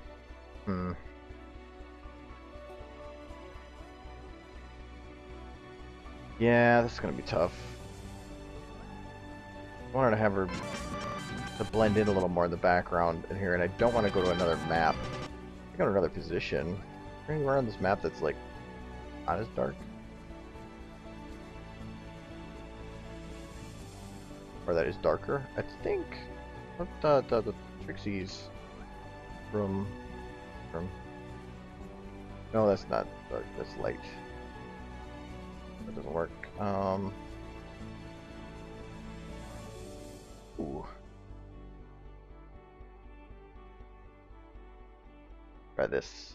Yeah, this is gonna be tough. I wanted to have her to blend in a little more in the background in here, and I don't want to go to another map. I got another position. Is there anywhere on this map that's like not as dark? Or that is darker? I think the Trixie's room. No, that's not dark. That's light. That doesn't work. Ooh. Try this.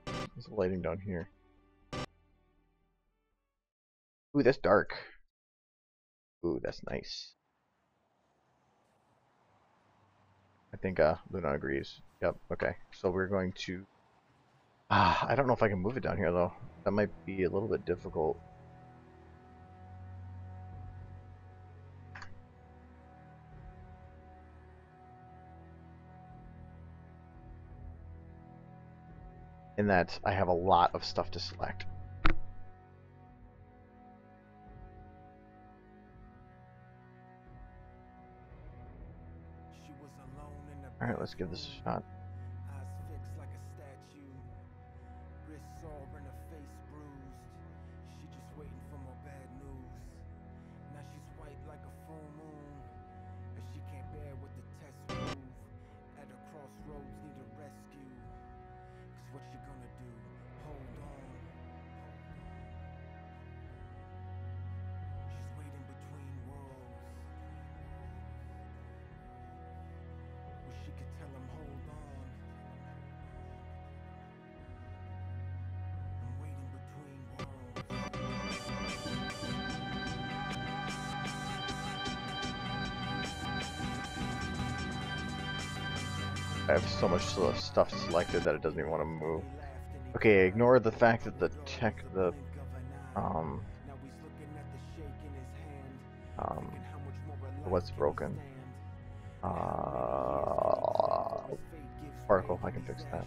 There's lighting down here. Ooh, that's dark. Ooh, that's nice. I think Luna agrees. Yep, okay. So we're going to... I don't know if I can move it down here, though. That might be a little bit difficult. In that I have a lot of stuff to select. Alright, let's give this a shot. I have so much stuff selected that it doesn't even want to move. Okay, ignore the fact that what's broken. Particle, I can fix that.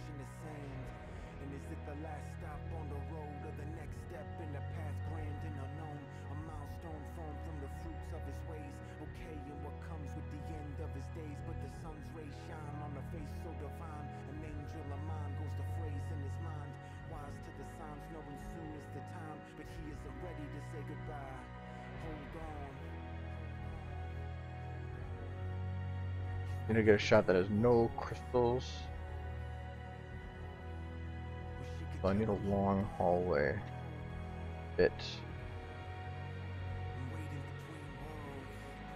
I'm gonna get a shot that has no crystals. So I need a long hallway. Bit.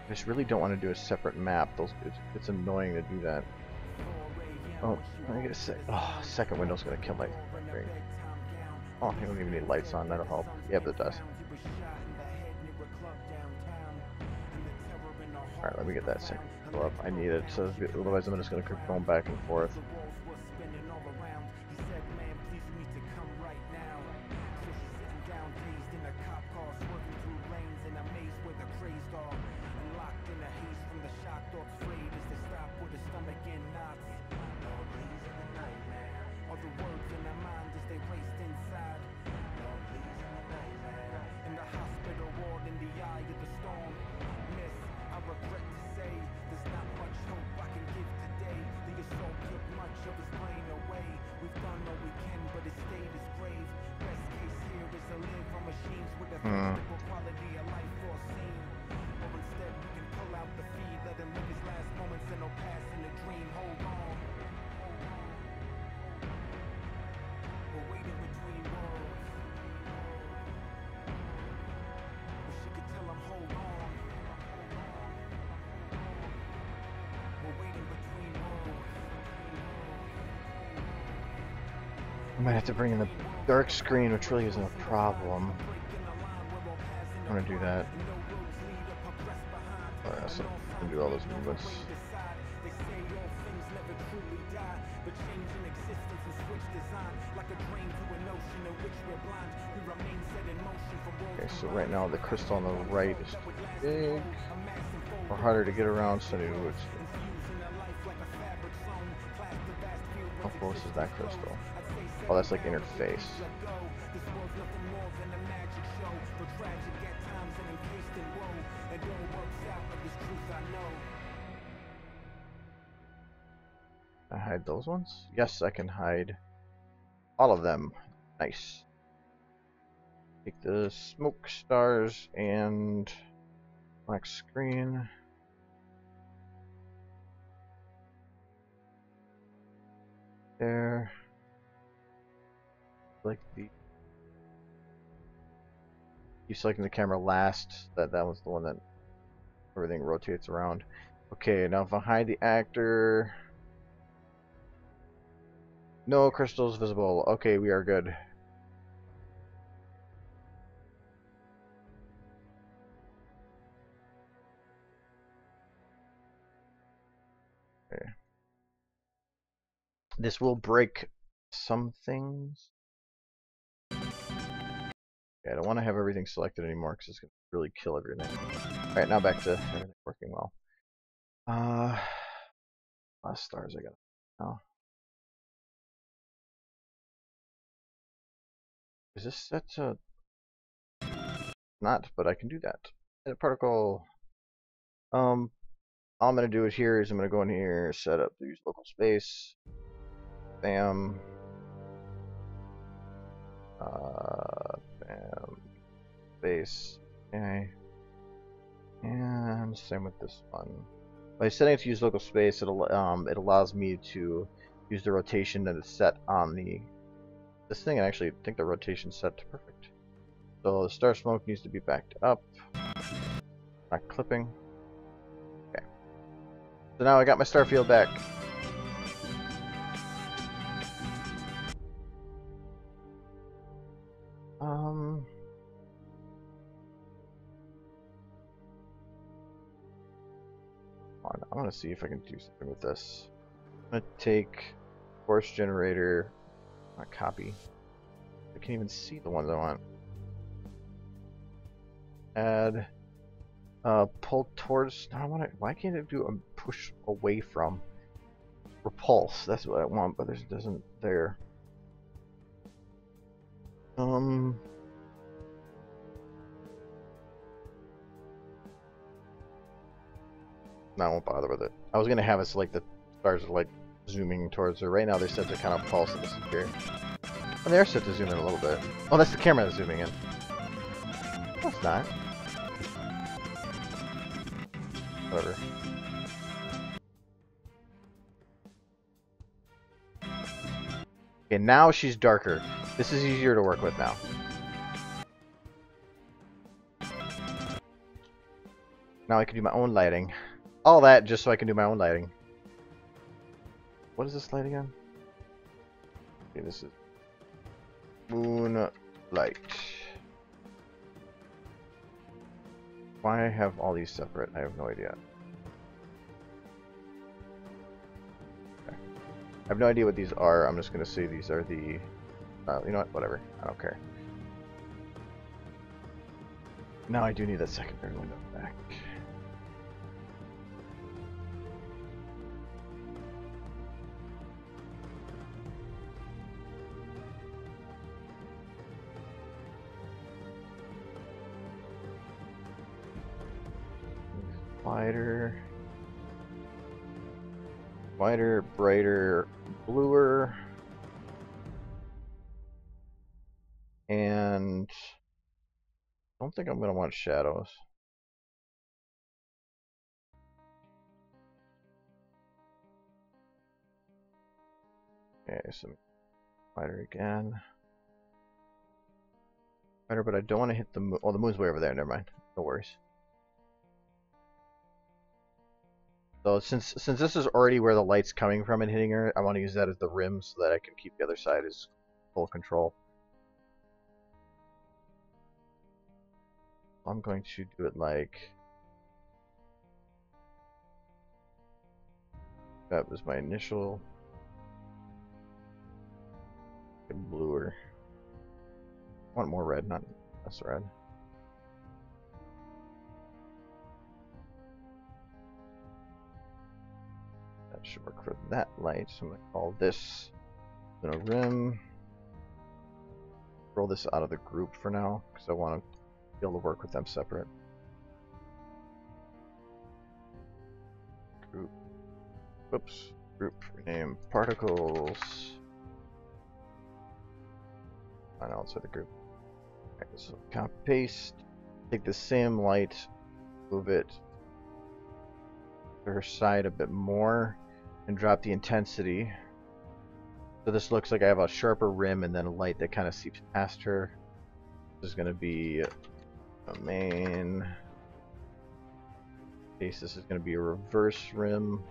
I just really don't want to do a separate map. It's annoying to do that. Oh, let me get a second window's gonna kill my screen. Oh, you don't even need lights on. That'll help. Yeah, but it does. Alright, let me get that second go up. I need it, so otherwise I'm just going to keep going back and forth. I might have to bring in the dark screen, which really isn't a problem. I'm gonna do that. So I can do all those movements. Okay, so right now the crystal on the right is too big, or harder to get around, so it's... How close is that crystal? Oh, that's like interface. Can I hide those ones? Yes, I can hide all of them. Nice. Take the smoke stars and black screen. There. Like you selecting the camera last. That was the one that everything rotates around. Okay, now if I hide the actor, no crystals visible. Okay, we are good. Okay. This will break some things. Okay, I don't want to have everything selected anymore because it's going to really kill everything. Alright, now back to everything working well. Last stars I got. Oh. Is this set to... Not, but I can do that. Edit particle. All I'm going to do is here is I'm going to go in here, set up, use local space. Bam. Bam. Space. Okay. And same with this one. By setting it to use local space, it allows me to use the rotation that is set on this thing. I actually think the rotation's set to perfect. So the star smoke needs to be backed up. Not clipping. Okay. So now I got my star field back. I want to see if I can do something with this. I'm going to take force generator, not copy. I can't even see the ones I want. Add, pull towards. No, I want to. Why can't it do a push away from? Repulse. That's what I want, but it doesn't there. No, I won't bother with it. I was gonna have it so like the stars are like zooming towards her. Right now they're set to kind of pulse and disappear. And they're set to zoom in a little bit. Oh, that's the camera that's zooming in. No, it's not. Whatever. Okay, now she's darker. This is easier to work with now. Now I can do my own lighting. All that just so I can do my own lighting. What is this light again? Okay, this is moonlight. Why I have all these separate? I have no idea. Okay. I have no idea what these are. I'm just gonna say these are the. You know what? Whatever. I don't care. Now I do need that secondary window back. Wider, brighter, bluer, and I don't think I'm going to want shadows. Okay, so wider again. Wider, but I don't want to hit the moon. Oh, the moon's way over there. Never mind. No worries. So since this is already where the light's coming from and hitting her, I want to use that as the rim so that I can keep the other side as full control. I'm going to do it like that was my initial bluer. I want more red, not less red. That should work for that light. So I'm going to call this rim. Roll this out of the group for now because I want to be able to work with them separate. Group. Whoops. Group. Rename particles. I know it's for the group. Okay, so copy paste. Take the same light, move it to her side a bit more, and drop the intensity. So this looks like I have a sharper rim and then a light that kind of seeps past her. This is going to be a main. case, this is going to be a reverse rim.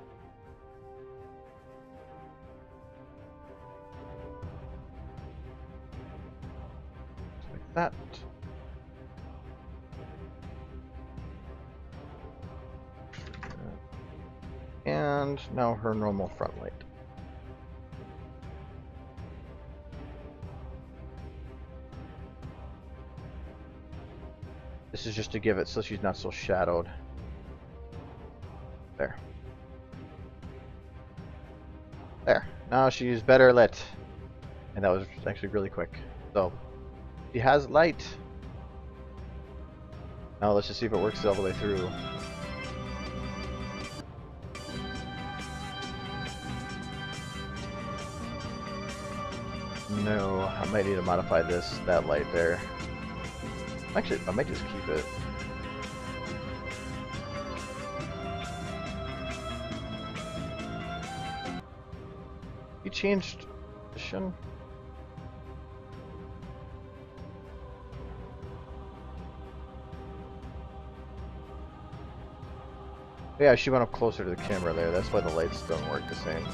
Like that. And now her normal front light. This is just to give it so she's not so shadowed. There. There. Now she's better lit. And that was actually really quick. So, she has light. Now let's just see if it works all the way through. No, I might need to modify that light there. Actually, I might just keep it. You changed position? Yeah, she went up closer to the camera there. That's why the lights don't work the same.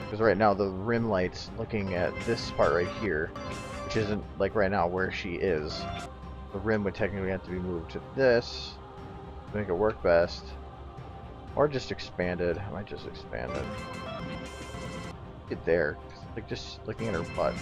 Because right now the rim light's looking at this part right here, which isn't like right now where she is. The rim would technically have to be moved to this to make it work best. Or just expanded. I might just expand it. Get there. Like just looking at her butt.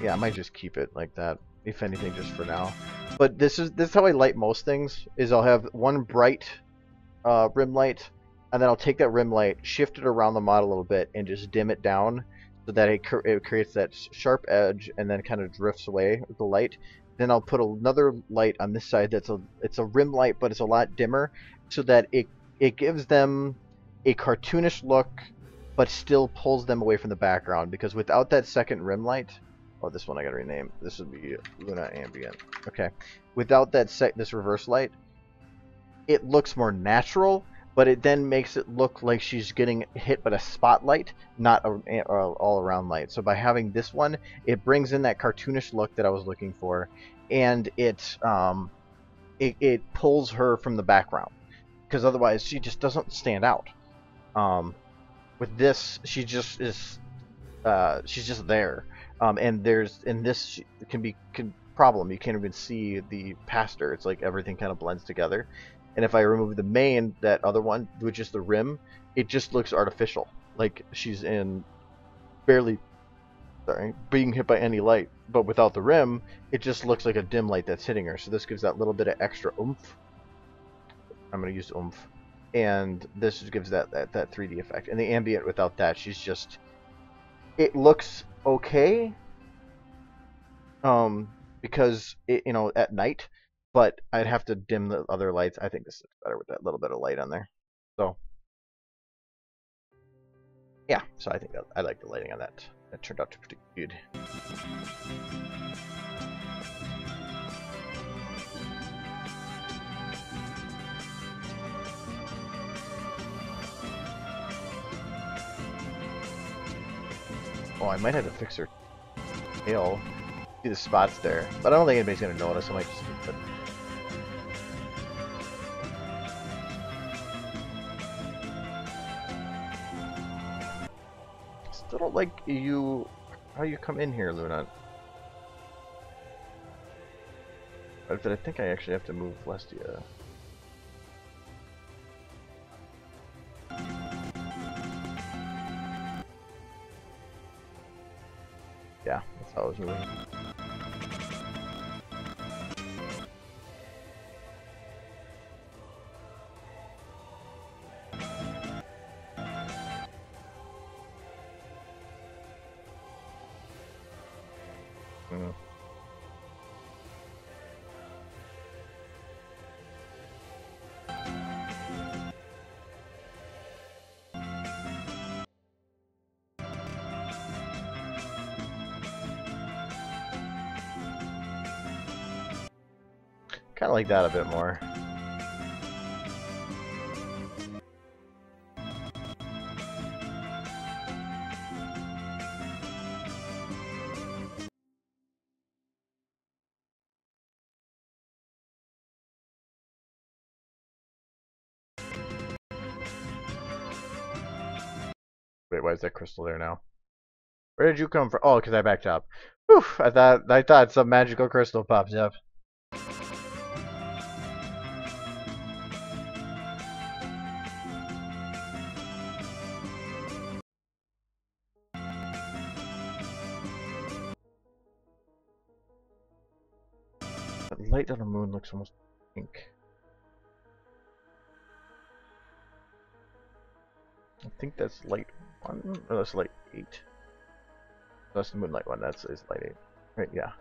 Yeah, I might just keep it like that, if anything, just for now. But this is how I light most things. Is I'll have one bright rim light, and then I'll take that rim light, shift it around the model a little bit, and just dim it down so that it creates that sharp edge, and then kind of drifts away with the light. Then I'll put another light on this side it's a rim light, but it's a lot dimmer, so that it gives them a cartoonish look, but still pulls them away from the background. Because without that second rim light. Oh, this one I gotta rename. This would be Luna Ambient. Okay. Without that this reverse light, it looks more natural, but it then makes it look like she's getting hit by a spotlight, not a all-around light. So by having this one, it brings in that cartoonish look that I was looking for, and it pulls her from the background, because otherwise she just doesn't stand out. With this, she just is. She's just there. And this can be problem. You can't even see the past her. It's like everything kind of blends together. And if I remove the main, that other one, with just the rim, it just looks artificial. Like she's being hit by any light. But without the rim, it just looks like a dim light that's hitting her. So this gives that little bit of extra oomph. I'm going to use oomph. And this gives that 3D effect. And the ambient without that, she's just... It looks okay, because at night, but I'd have to dim the other lights. I think this is better with that little bit of light on there. So yeah, so I think I like the lighting on that. That turned out pretty good. Oh, I might have to fix her tail. See the spots there. But I don't think anybody's going to notice. I might just keep it. Still don't like how you come in here, Luna. But I think I actually have to move Lestia. Yeah, that's how I was moving. Kind of like that a bit more. Wait, why is that crystal there now? Where did you come from? Oh, because I backed up. Whew, I thought some magical crystal popped up. The light on the moon looks almost pink. I think that's light 1, or that's light 8. That's the moonlight one, that's is light 8. Right, yeah.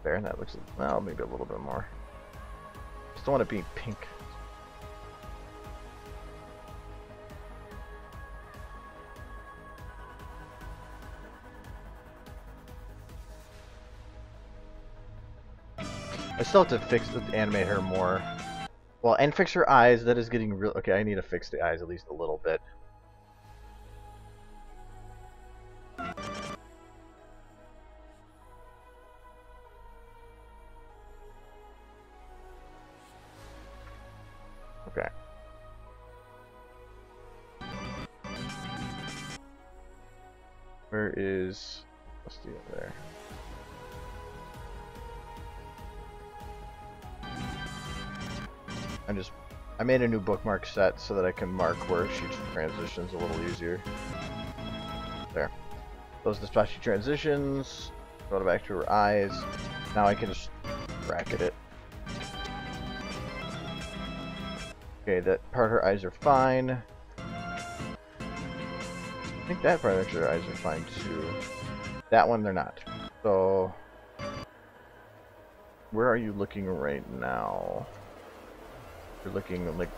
There, and that looks, well, maybe a little bit more. Just don't want it being pink. I still have to animate her more. Well, and fix her eyes. That is getting real. Okay, I need to fix the eyes at least a little bit. Okay. Where is... Let's do it there. I made a new bookmark set so that I can mark where she transitions a little easier. There. Those are the spots she transitions. Go back to her eyes. Now I can just bracket it. Okay, that part of her eyes are fine. I think that part of her eyes are fine too. That one they're not. So, where are you looking right now? You're looking like...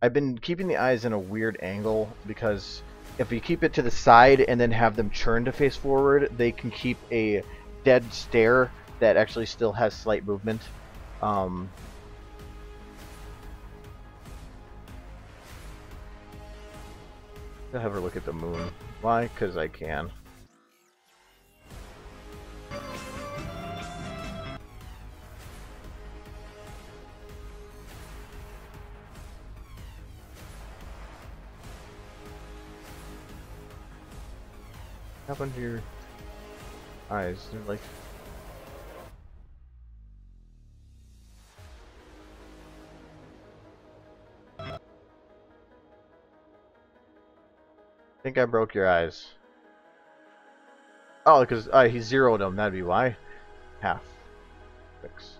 I've been keeping the eyes in a weird angle because if you keep it to the side and then have them turn to face forward, they can keep a dead stare that actually still has slight movement. I'll have her look at the moon. Why? Because I can. What happened to your eyes? They're like... I think I broke your eyes. Oh, because he zeroed them. That'd be why. Half. 6.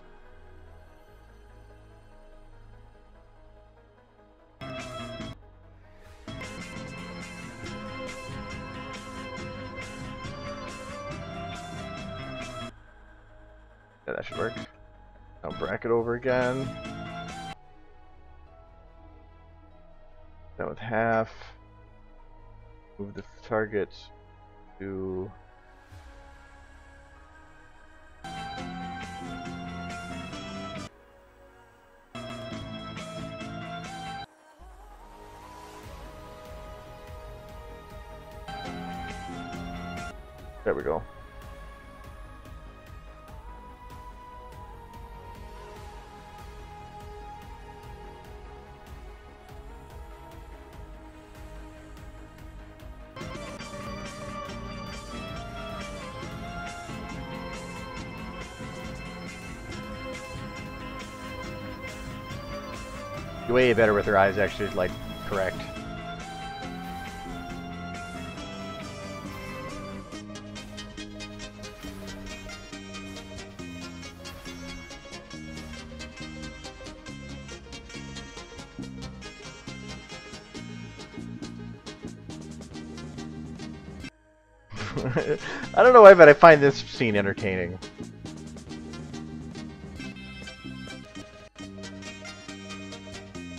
Yeah, that should work. Now bracket over again. Done with half. Move the target to... There we go. Way better with her eyes actually, like, correct. I don't know why, but I find this scene entertaining.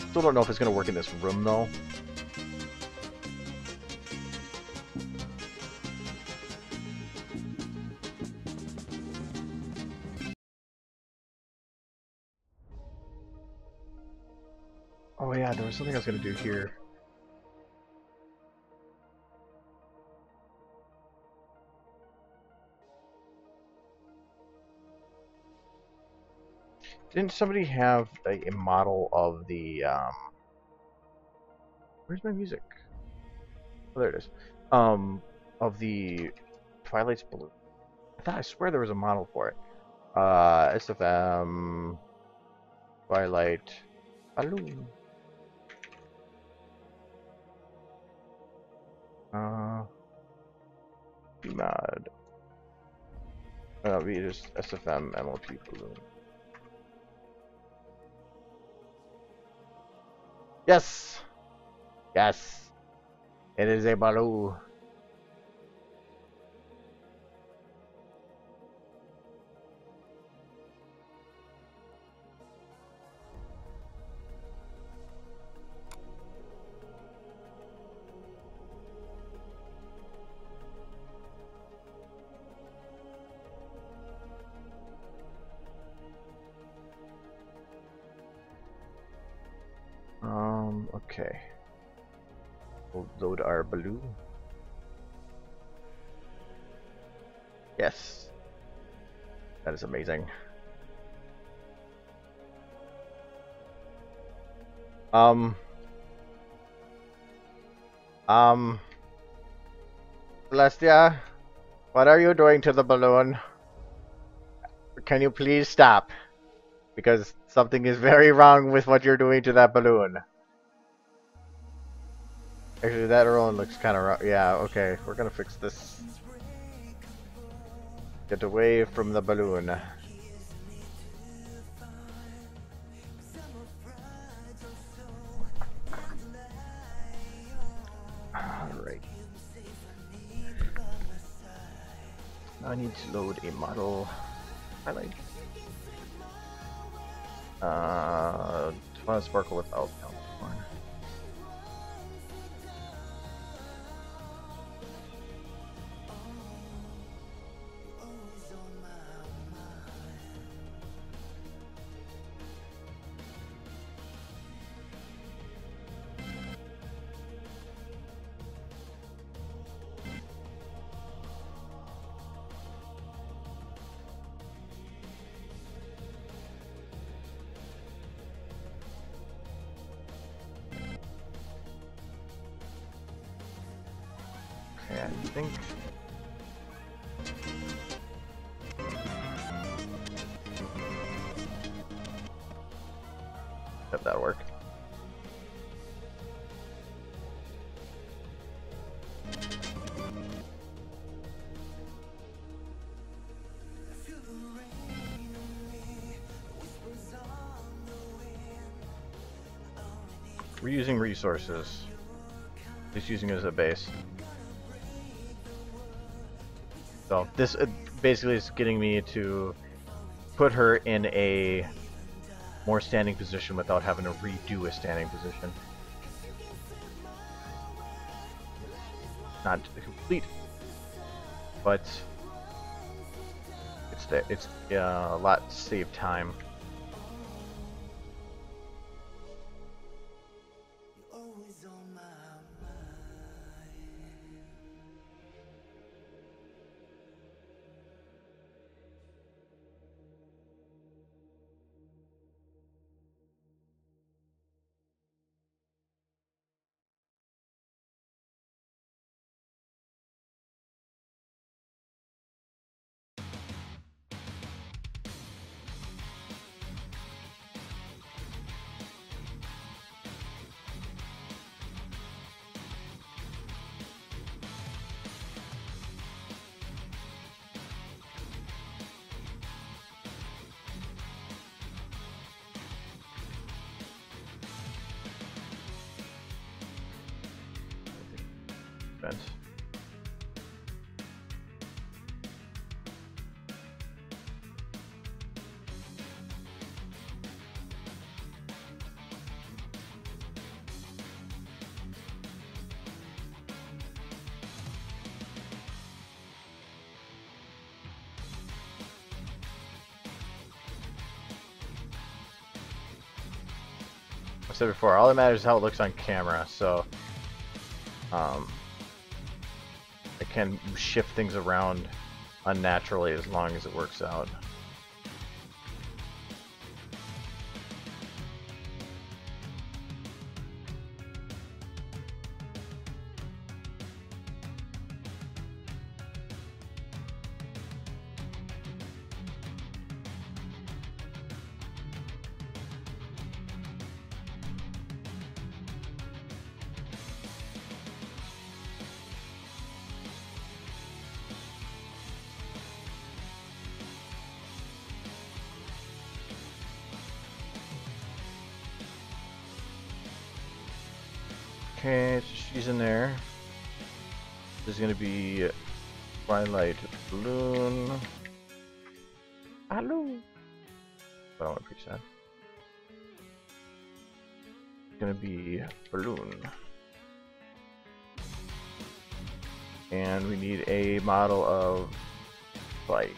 Still don't know if it's going to work in this room, though. Oh yeah, there was something I was gonna do here. Didn't somebody have a model of the where's my music? Oh, there it is. Of the Twilight's balloon. I swear there was a model for it. SFM Twilight balloon. Mad. We just SFM MLP balloon. Yes! Yes! It is a balloon. Okay. We'll load our balloon. Yes. That is amazing. Celestia, what are you doing to the balloon? Can you please stop? Because something is very wrong with what you're doing to that balloon. Actually, that balloon looks kind of wrong. Yeah, okay. We're gonna fix this. Get away from the balloon. Alright. I need to load a model. Highlight. Just want to sparkle without Californ. I think that'll work. We're using resources. Just using it as a base. So this basically is getting me to put her in a more standing position without having to redo a standing position. Not complete, but it's a lot to save time. Event. I said before, all that matters is how it looks on camera, so I can shift things around unnaturally as long as it works out. Okay, so she's in there. This is gonna be Twilight Balloon. Hello. But I want to preset. It's gonna be Balloon. And we need a model of bike.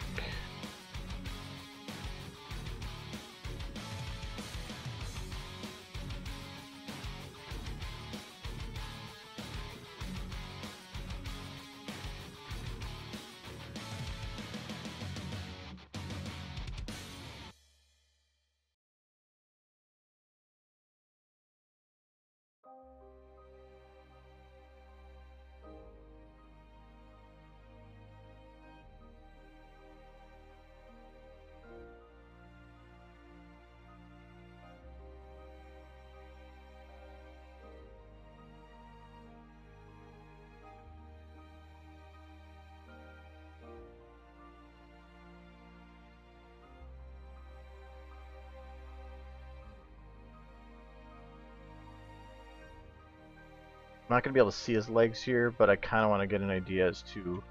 I'm not going to be able to see his legs here, but I kind of want to get an idea as to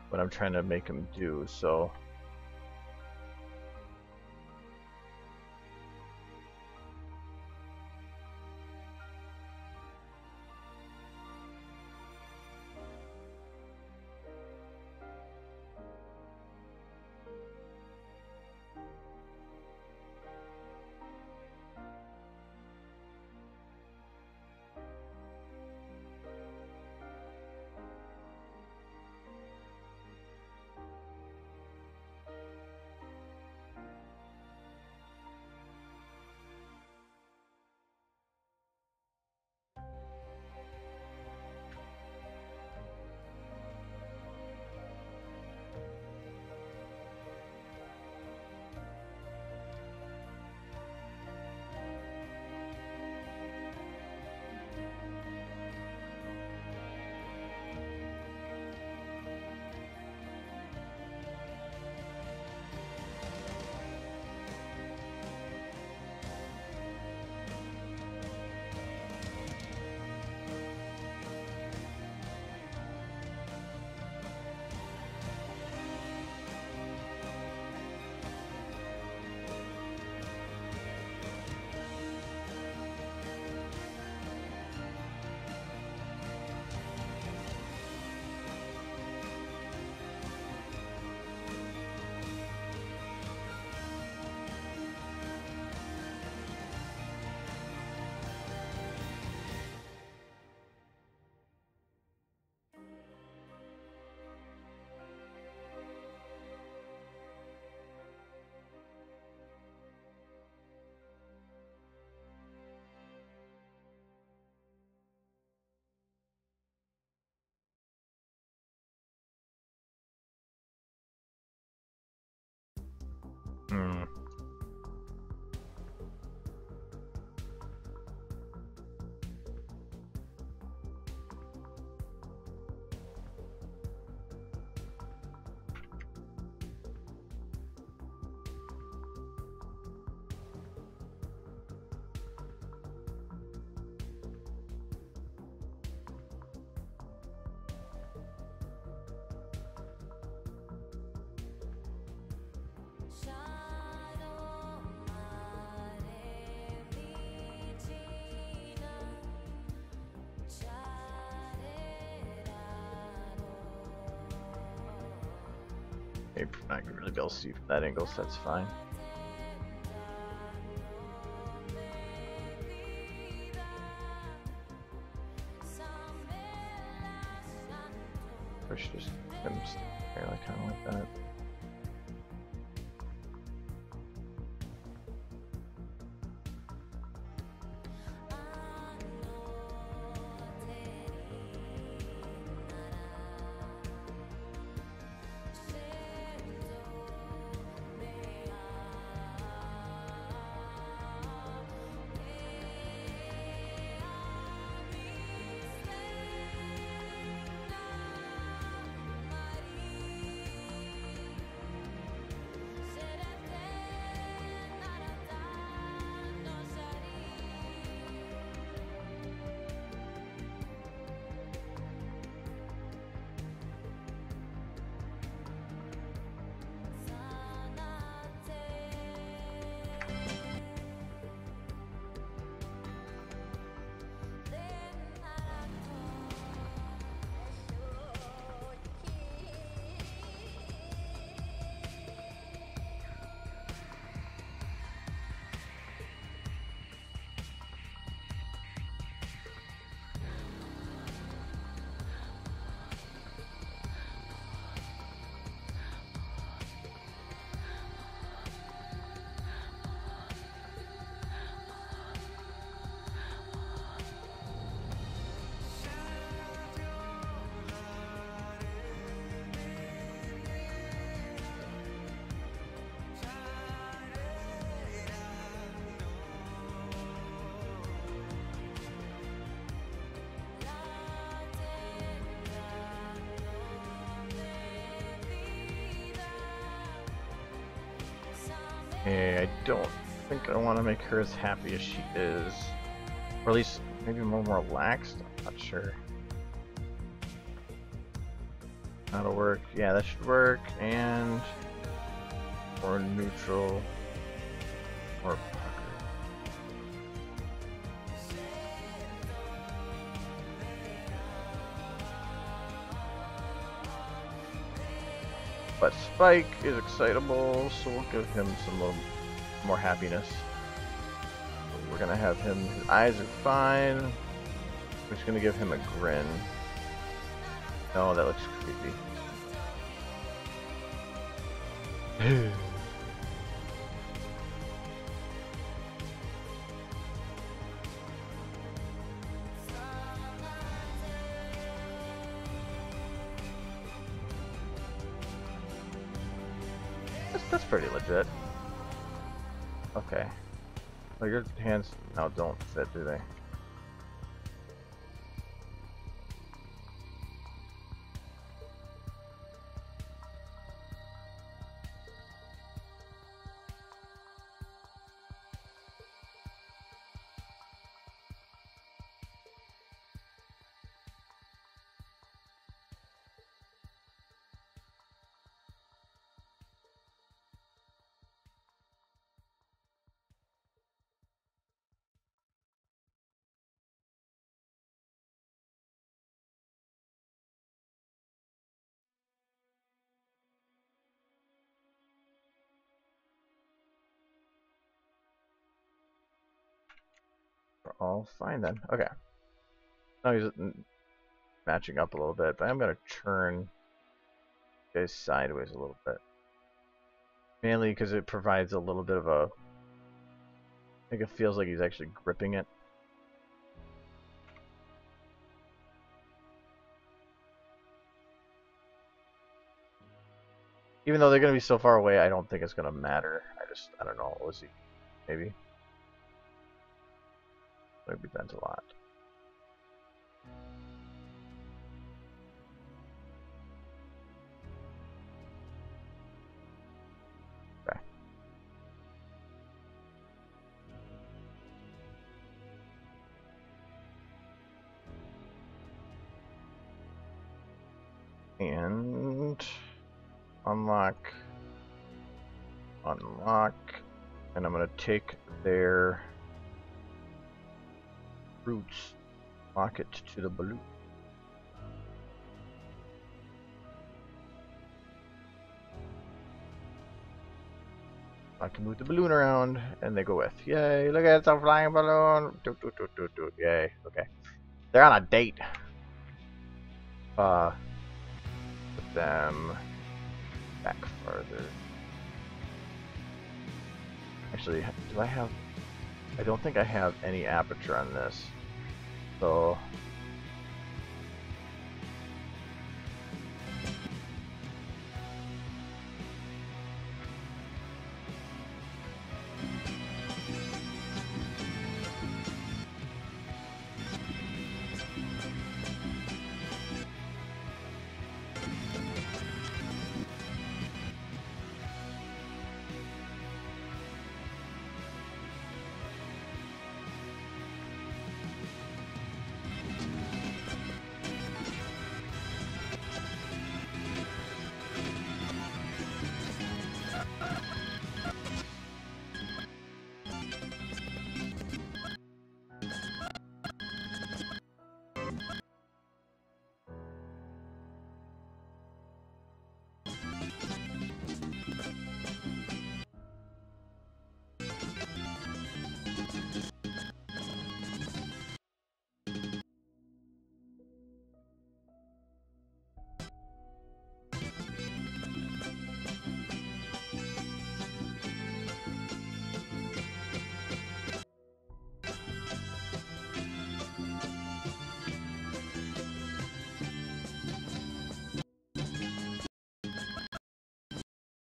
what I'm trying to make him do, so... Maybe I can really be able to see from that angle, so that's fine. I should just get him there, like, kind of like that. Okay, I don't think I want to make her as happy as she is. Or at least maybe more relaxed? I'm not sure. That'll work. Yeah, that should work. And or neutral or pucker. But Spike is excitable, so we'll give him some little more happiness. We're gonna have him, his eyes are fine. We're just gonna give him a grin. No, that looks creepy. That's pretty legit. Okay. Oh, your hands now don't fit, do they? We're all fine then. Okay. Now he's matching up a little bit, but I'm gonna turn you guys sideways a little bit. Mainly because it provides a little bit of a... I think it feels like he's actually gripping it. Even though they're going to be so far away, I don't think it's going to matter. I don't know. We'll see. Maybe. Maybe bent a lot. Okay. And unlock, and I'm going to take their roots, lock it to the balloon. I can move the balloon around, and they go with. Yay, look at it, it's a flying balloon. Yay, okay. They're on a date. them back farther. Actually, do I have... I don't think I have any aperture on this. So...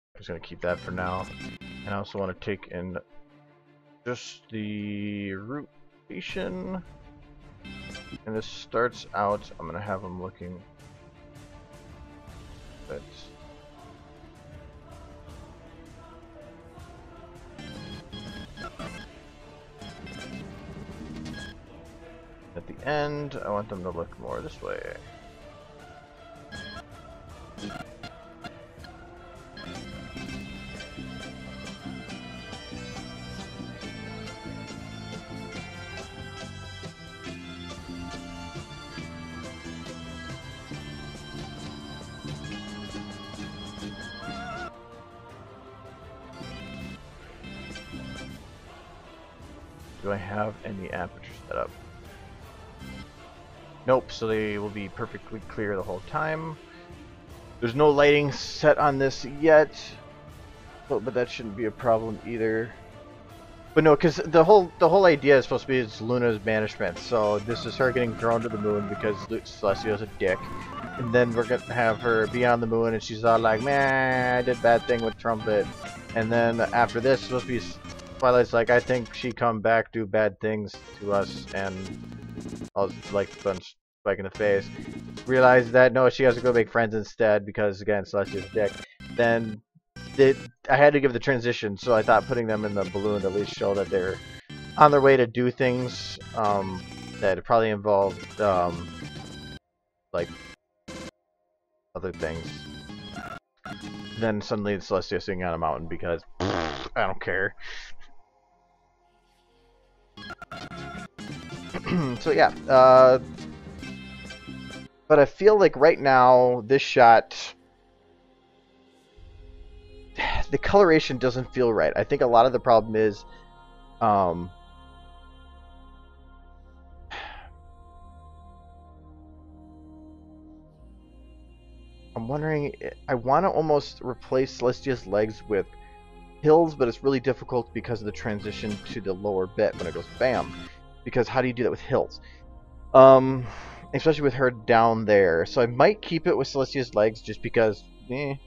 I'm just going to keep that for now. And I also want to take in just the rotation. And this starts out, I'm going to have them looking at the end. I want them to look more this way. Do I have any aperture set up? Nope, so they will be perfectly clear the whole time. There's no lighting set on this yet, but that shouldn't be a problem either. But no, because the whole idea is supposed to be it's Luna's banishment. So this is her getting thrown to the moon because Celestio's a dick, and then we're gonna have her be on the moon, and she's all like, "Man, I did bad thing with Trumpet," and then after this, it's supposed to be Twilight's like, "I think she come back, do bad things to us," and I'll like punch Spike in the face. Realize that no, she has to go make friends instead because again, Celestio's a dick. Then I had to give the transition, so I thought putting them in the balloon to at least show that they're on their way to do things that probably involved like other things. Then suddenly Celestia sitting on a mountain because I don't care. So yeah, but I feel like right now this shot, the coloration doesn't feel right. I think a lot of the problem is I'm wondering, I want to almost replace Celestia's legs with hills, but it's really difficult because of the transition to the lower bit when it goes bam. Because how do you do that with hills? Especially with her down there. So I might keep it with Celestia's legs just because, but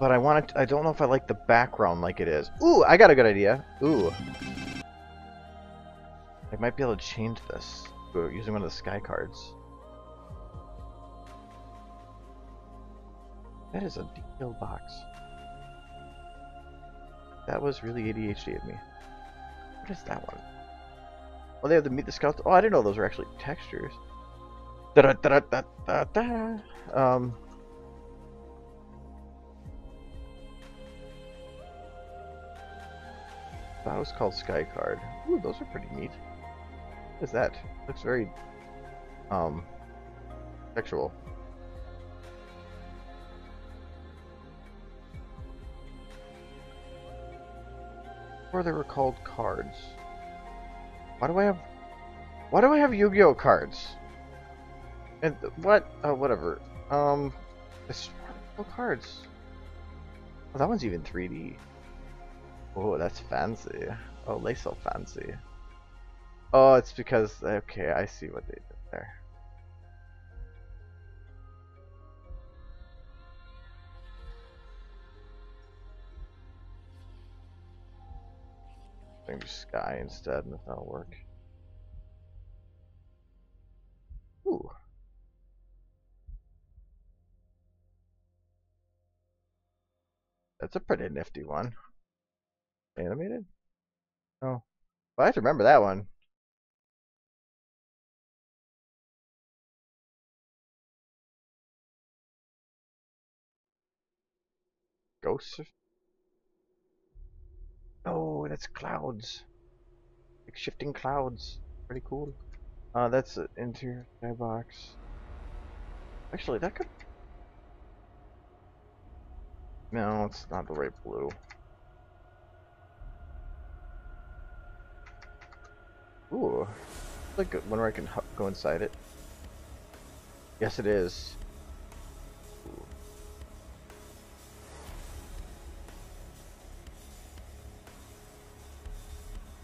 I want to, I don't know if I like the background like it is. Ooh, I got a good idea. Ooh. I might be able to change this using one of the sky cards. That is a detailed box. That was really ADHD of me. What is that one? Oh, they have the Meet the Scouts. Oh, I didn't know those were actually textures. Da da da da da da. That was called Sky Card. Ooh, those are pretty neat. What is that? Looks very sexual. Or they were called cards. Why do I have Why do I have Yu-Gi-Oh cards? And what? Oh, whatever. It's cards. Oh, that one's even 3D. Oh, that's fancy. Oh, they so fancy. Oh, it's because, okay, I see what they did there. Maybe sky instead, and if that'll work. Ooh. That's a pretty nifty one. Animated? Oh. Well, I have to remember that one. Ghosts? Oh, that's clouds. Like shifting clouds. Pretty cool. That's an interior skybox. Actually, that could... No, it's not the right blue. Ooh. Like one where I can go inside it. Yes, it is. Ooh.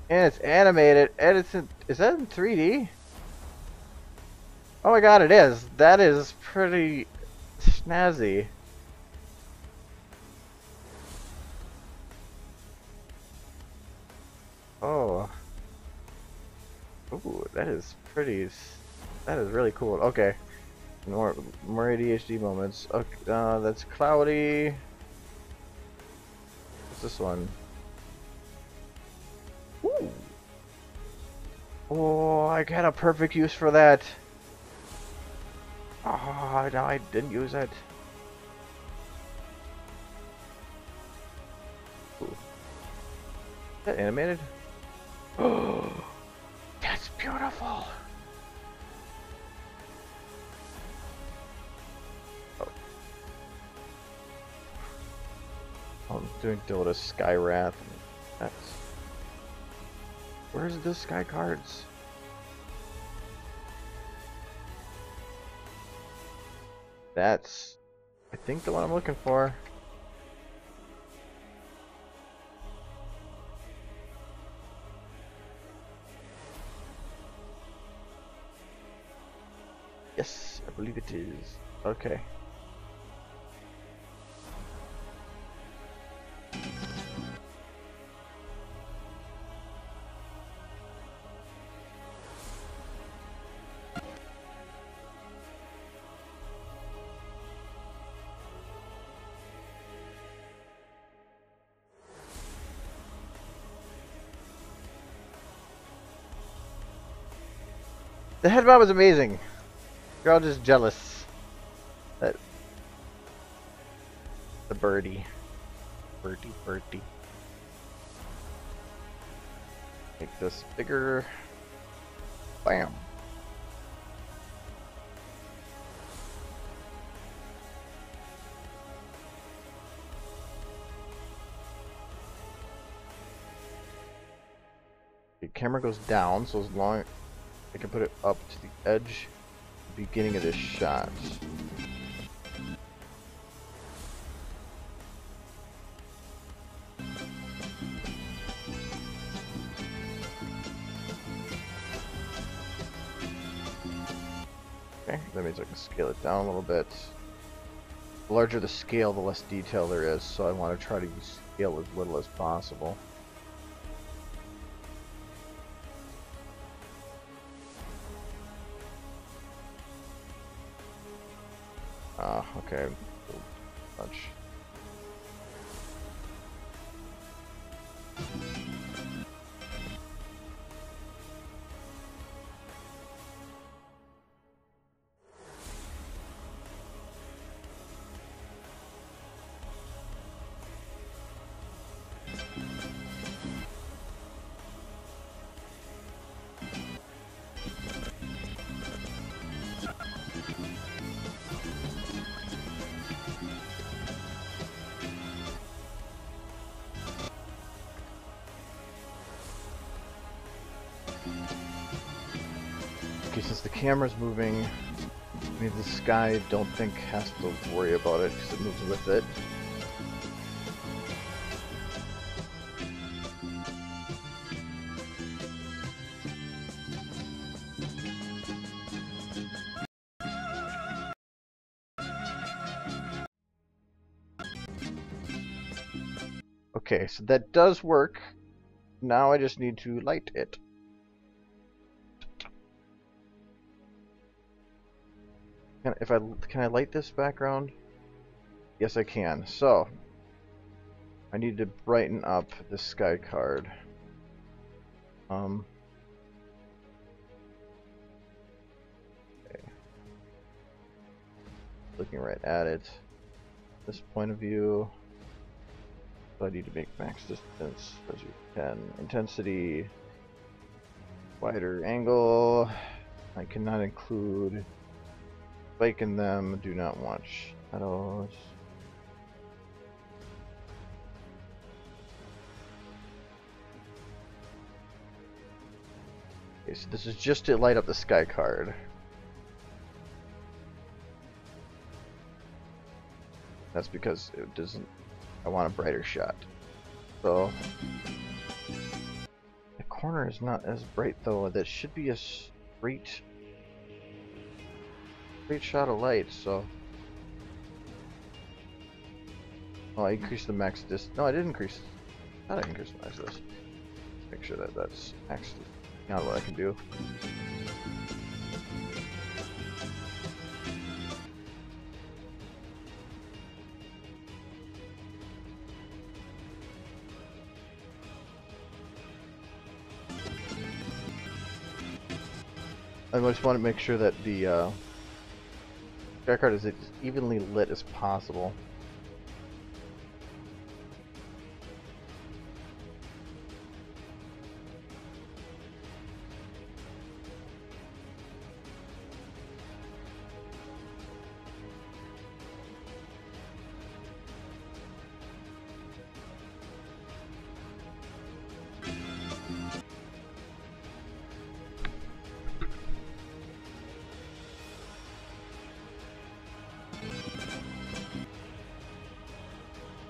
And it's animated, and it's in... Is that in 3D? Oh my god, it is. That is pretty snazzy. Oh. Ooh, that is pretty... That is really cool. Okay. More ADHD moments. Okay, that's cloudy. What's this one? Ooh. Oh, I got a perfect use for that. Oh, no, I didn't use it. Ooh. Is that animated? Oh, that's beautiful. Oh. I'm doing Dota Sky Wrath. That's... Where's the Sky cards? That's, I think, the one I'm looking for. Yes, I believe it is. Okay. The head bob was amazing. You're all just jealous. That the birdie. Birdie. Make this bigger. Bam. The camera goes down, so as long I can put it up to the edge, beginning of this shot. Okay, that means I can scale it down a little bit. The larger the scale, the less detail there is, so I want to try to scale as little as possible. Okay, much. Okay, since the camera's moving, I mean, the sky don't think has to worry about it because it moves with it. Okay, so that does work. Now I just need to light it. Can I light this background? Yes, I can. So I need to brighten up the sky card. Okay. Looking right at it. This point of view. So I need to make max distance as you can. Intensity. Wider angle. I cannot include spike in them. Do not want shadows. Okay, so this is just to light up the sky card. That's because it doesn't. I want a brighter shot. So the corner is not as bright though. That should be a straight shot of light. So oh, I increased the max distance. No, I didn't increase. I thought I increased the max distance. Make sure that that's actually not what I can do. I just want to make sure that the sky card is as evenly lit as possible.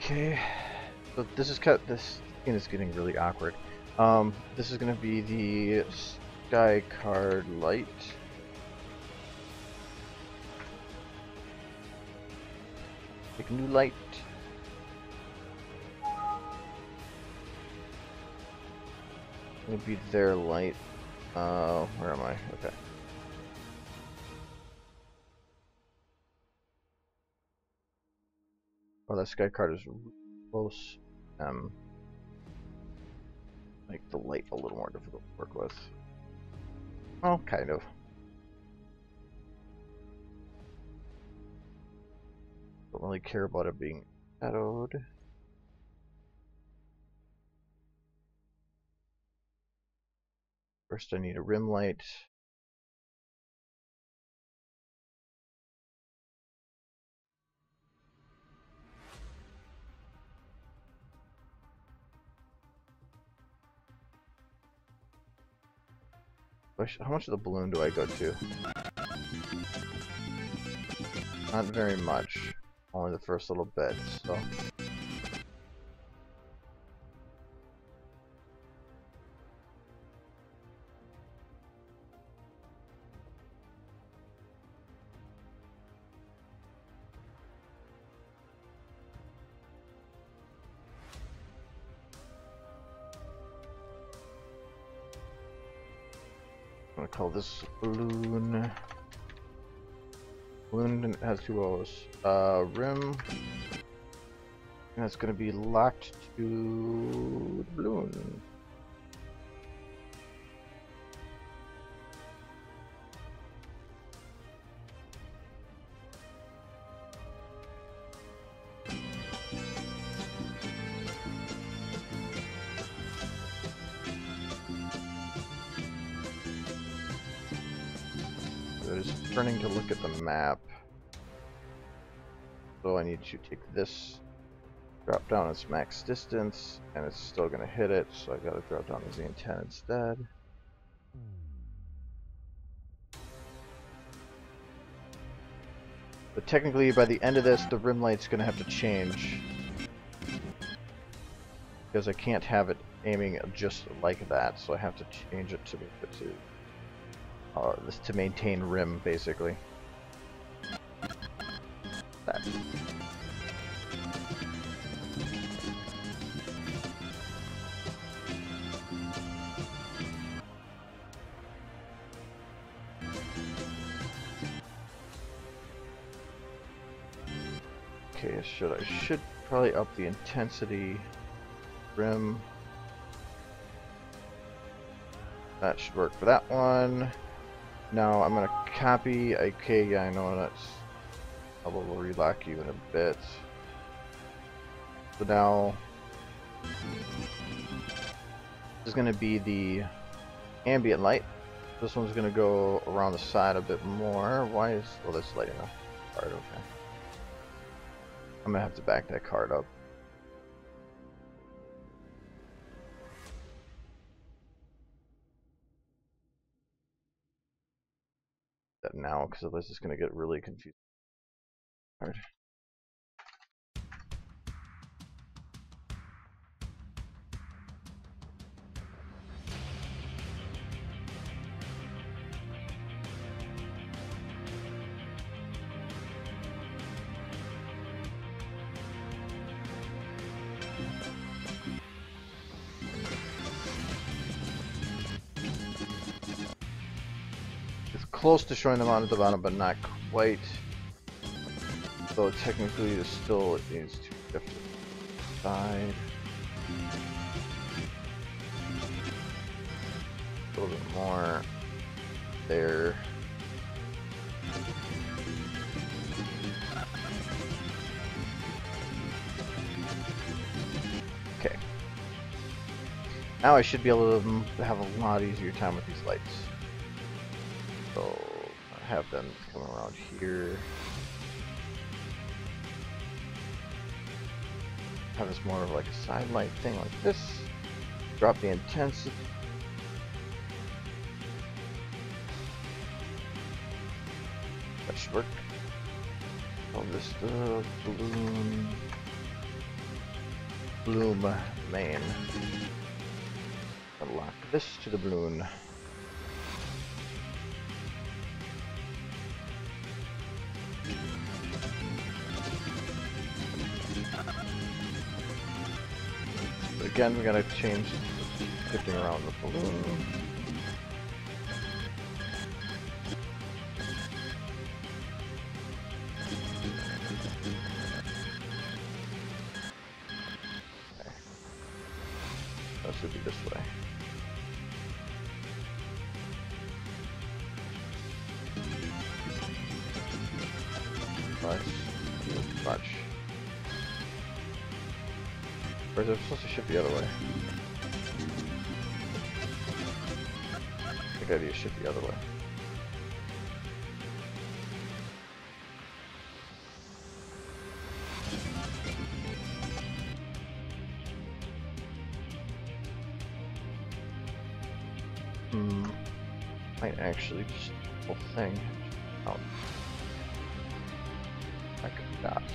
Okay, so this is this skin is getting really awkward. This is gonna be the sky card light. Pick a new light. It'll be their light. Where am I? Okay. Oh, that sky card is close. Make the light a little more difficult to work with. Oh, kind of. Don't really care about it being shadowed. First I need a rim light. How much of the balloon do I go to? Not very much. Only the first little bit, so. I'm gonna call this balloon. Balloon has two O's. Rim. And it's gonna be locked to the balloon. It's turning to look at the map. So I need to take this, drop down its max distance, and it's still going to hit it, so I got to drop down the Z10 instead. But technically, by the end of this, the rim light's going to have to change. Because I can't have it aiming just like that, so I have to change it to this to maintain rim, basically. That. Okay, I should probably up the intensity. Rim. That should work for that one. Now I'm gonna copy. Okay, yeah, I know that's. I will relock you in a bit. So now this is gonna be the ambient light. This one's gonna go around the side a bit more. Why is this lighting up? Card, okay. I'm gonna have to back that card up. That now, because otherwise it's gonna get really confusing. Card. Close to showing them on at the bottom, but not quite. So technically, it still needs to shift to the side. A little bit more there. Okay. Now I should be able to have a lot easier time with these lights. So I have them come around here. Have this more of like a side light thing like this. Drop the intensity. That should work. Call this the bloom main. Lock this to the balloon. Again, we gotta change shifting around the balloon. Okay. That should be this way. Much. Or is it supposed to shift the other way? I think I need to shift the other way. Might actually just the whole thing out. Like dots.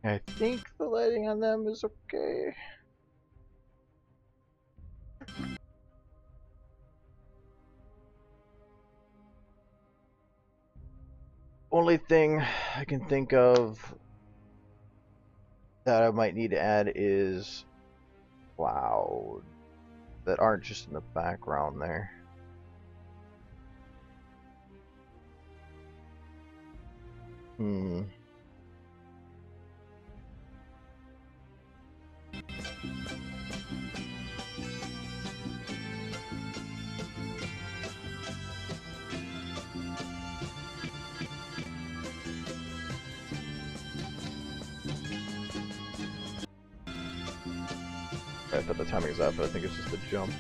I think the lighting on them is okay. Only thing I can think of that I might need to add is clouds that aren't just in the background there. Hmm. I thought the timing is up, but I think it's just a jump.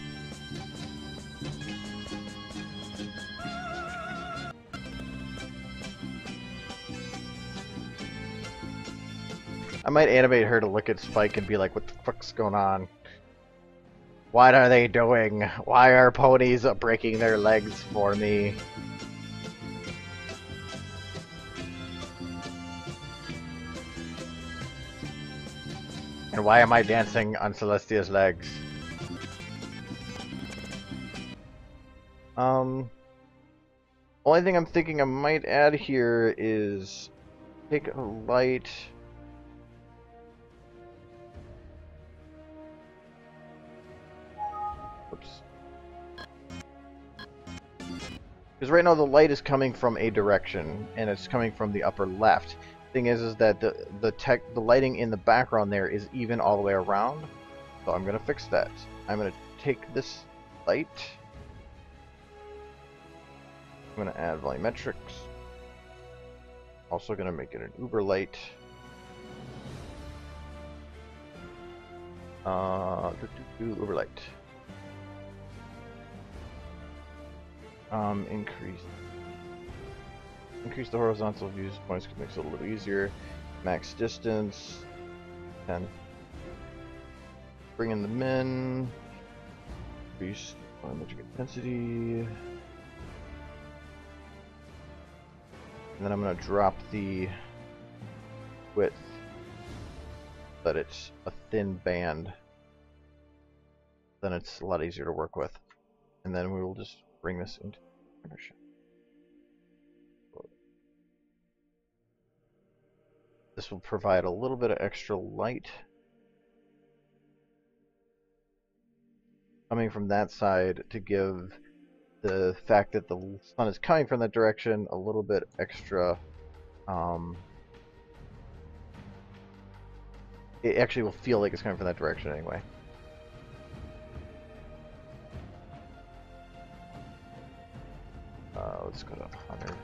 I might animate her to look at Spike and be like, what the fuck's going on? What are they doing? Why are ponies breaking their legs for me? And why am I dancing on Celestia's legs? Only thing I'm thinking I might add here is take a light. Oops. Because right now the light is coming from a direction, and it's coming from the upper left. Thing is that the lighting in the background there is even all the way around. So I'm gonna fix that. I'm gonna take this light. I'm gonna add volumetrics. Also gonna make it an uber light. Uber light. Increase the horizontal views points makes it a little easier. Max distance 10. Bring in the min. Increase volumetric intensity. And then I'm going to drop the width, but it's a thin band. Then it's a lot easier to work with. And then we will just bring this into Aperture. This will provide a little bit of extra light coming from that side to give the fact that the sun is coming from that direction a little bit extra. It actually will feel like it's coming from that direction anyway. Let's go to 100.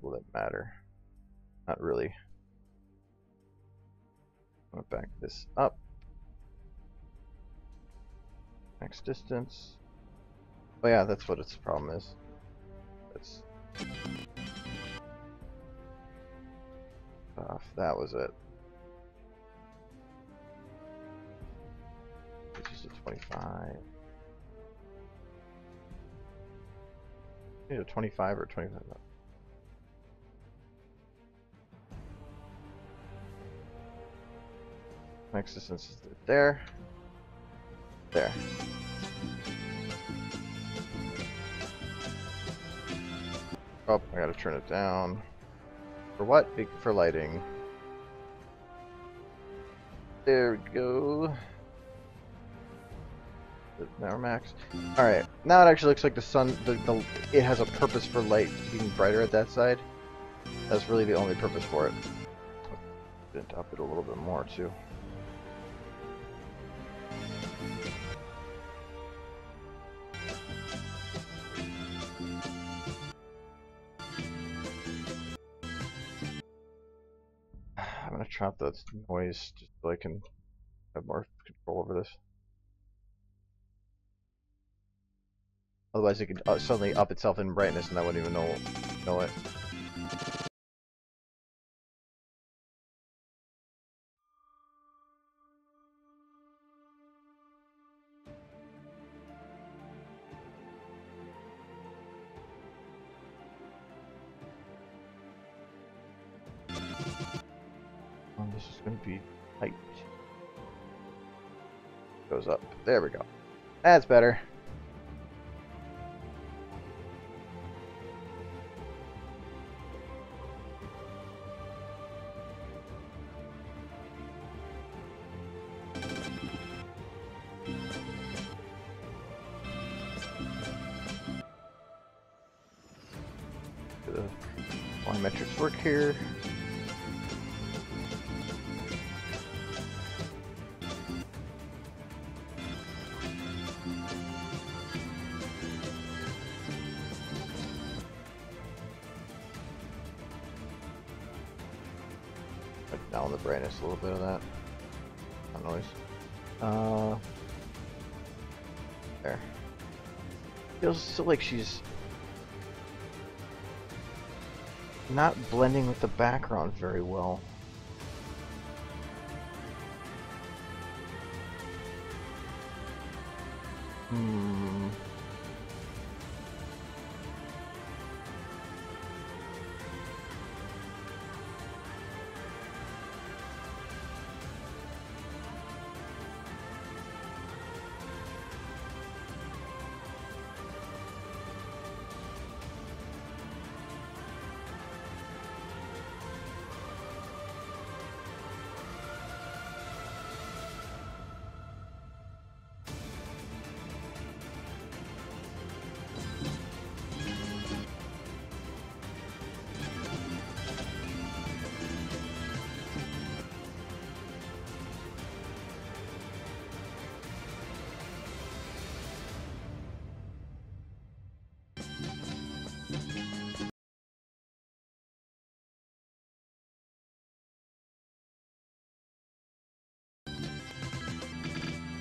Will that matter? Not really. I'm going to back this up. Max distance. Oh yeah, that's what its problem is. That's off. That was it. This is a 25. Either 25 or 25. Max distance is there. There. Oh, I gotta turn it down. For what? For lighting. There we go. Now max. Alright, now it actually looks like the sun, it has a purpose for light being brighter at that side. That's really the only purpose for it. Didn't up it a little bit more too. I'm gonna chop that noise just so I can have more control over this. Otherwise it could suddenly up itself in brightness and I wouldn't even know it. This is going to be height. Goes up. There we go. That's better. The volumetrics work here. Down the brightness a little bit of that noise. There. Feels still like she's not blending with the background very well.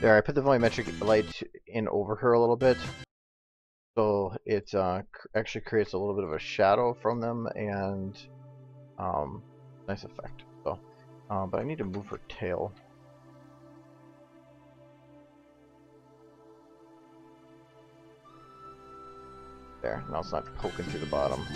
There, I put the volumetric light in over her a little bit, so it actually creates a little bit of a shadow from them, and nice effect. So, but I need to move her tail. There, now it's not poking through the bottom.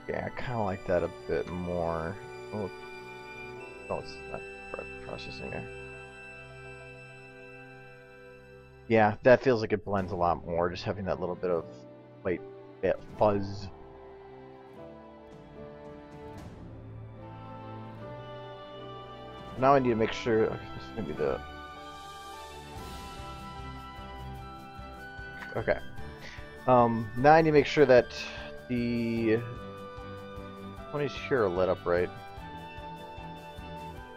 Yeah, I kind of like that a bit more. Oh, no, it's not processing there. Yeah, that feels like it blends a lot more, just having that little bit of white fuzz. Now I need to make sure. Okay, this is gonna be the. Okay. Now I need to make sure that the 20s here are lit up right.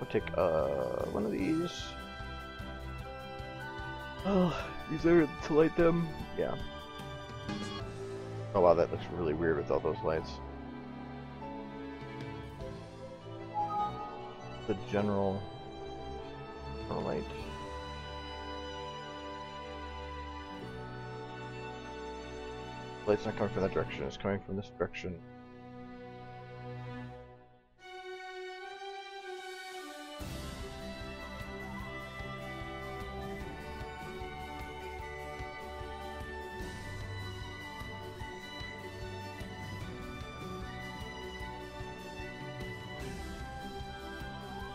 I'll take one of these. Oh, these are to light them. Yeah. Oh wow, that looks really weird with all those lights. The general light. Light's not coming from that direction, it's coming from this direction.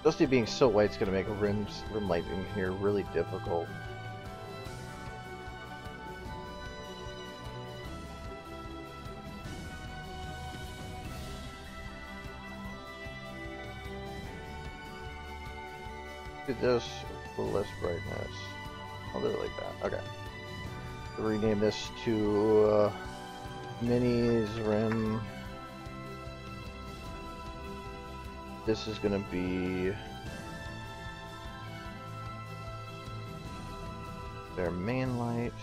Dusty being so white is going to make rim lighting here really difficult. Do this a little less brightness. I'll do it like that. Okay. So rename this to Minis Rim. This is going to be their main light.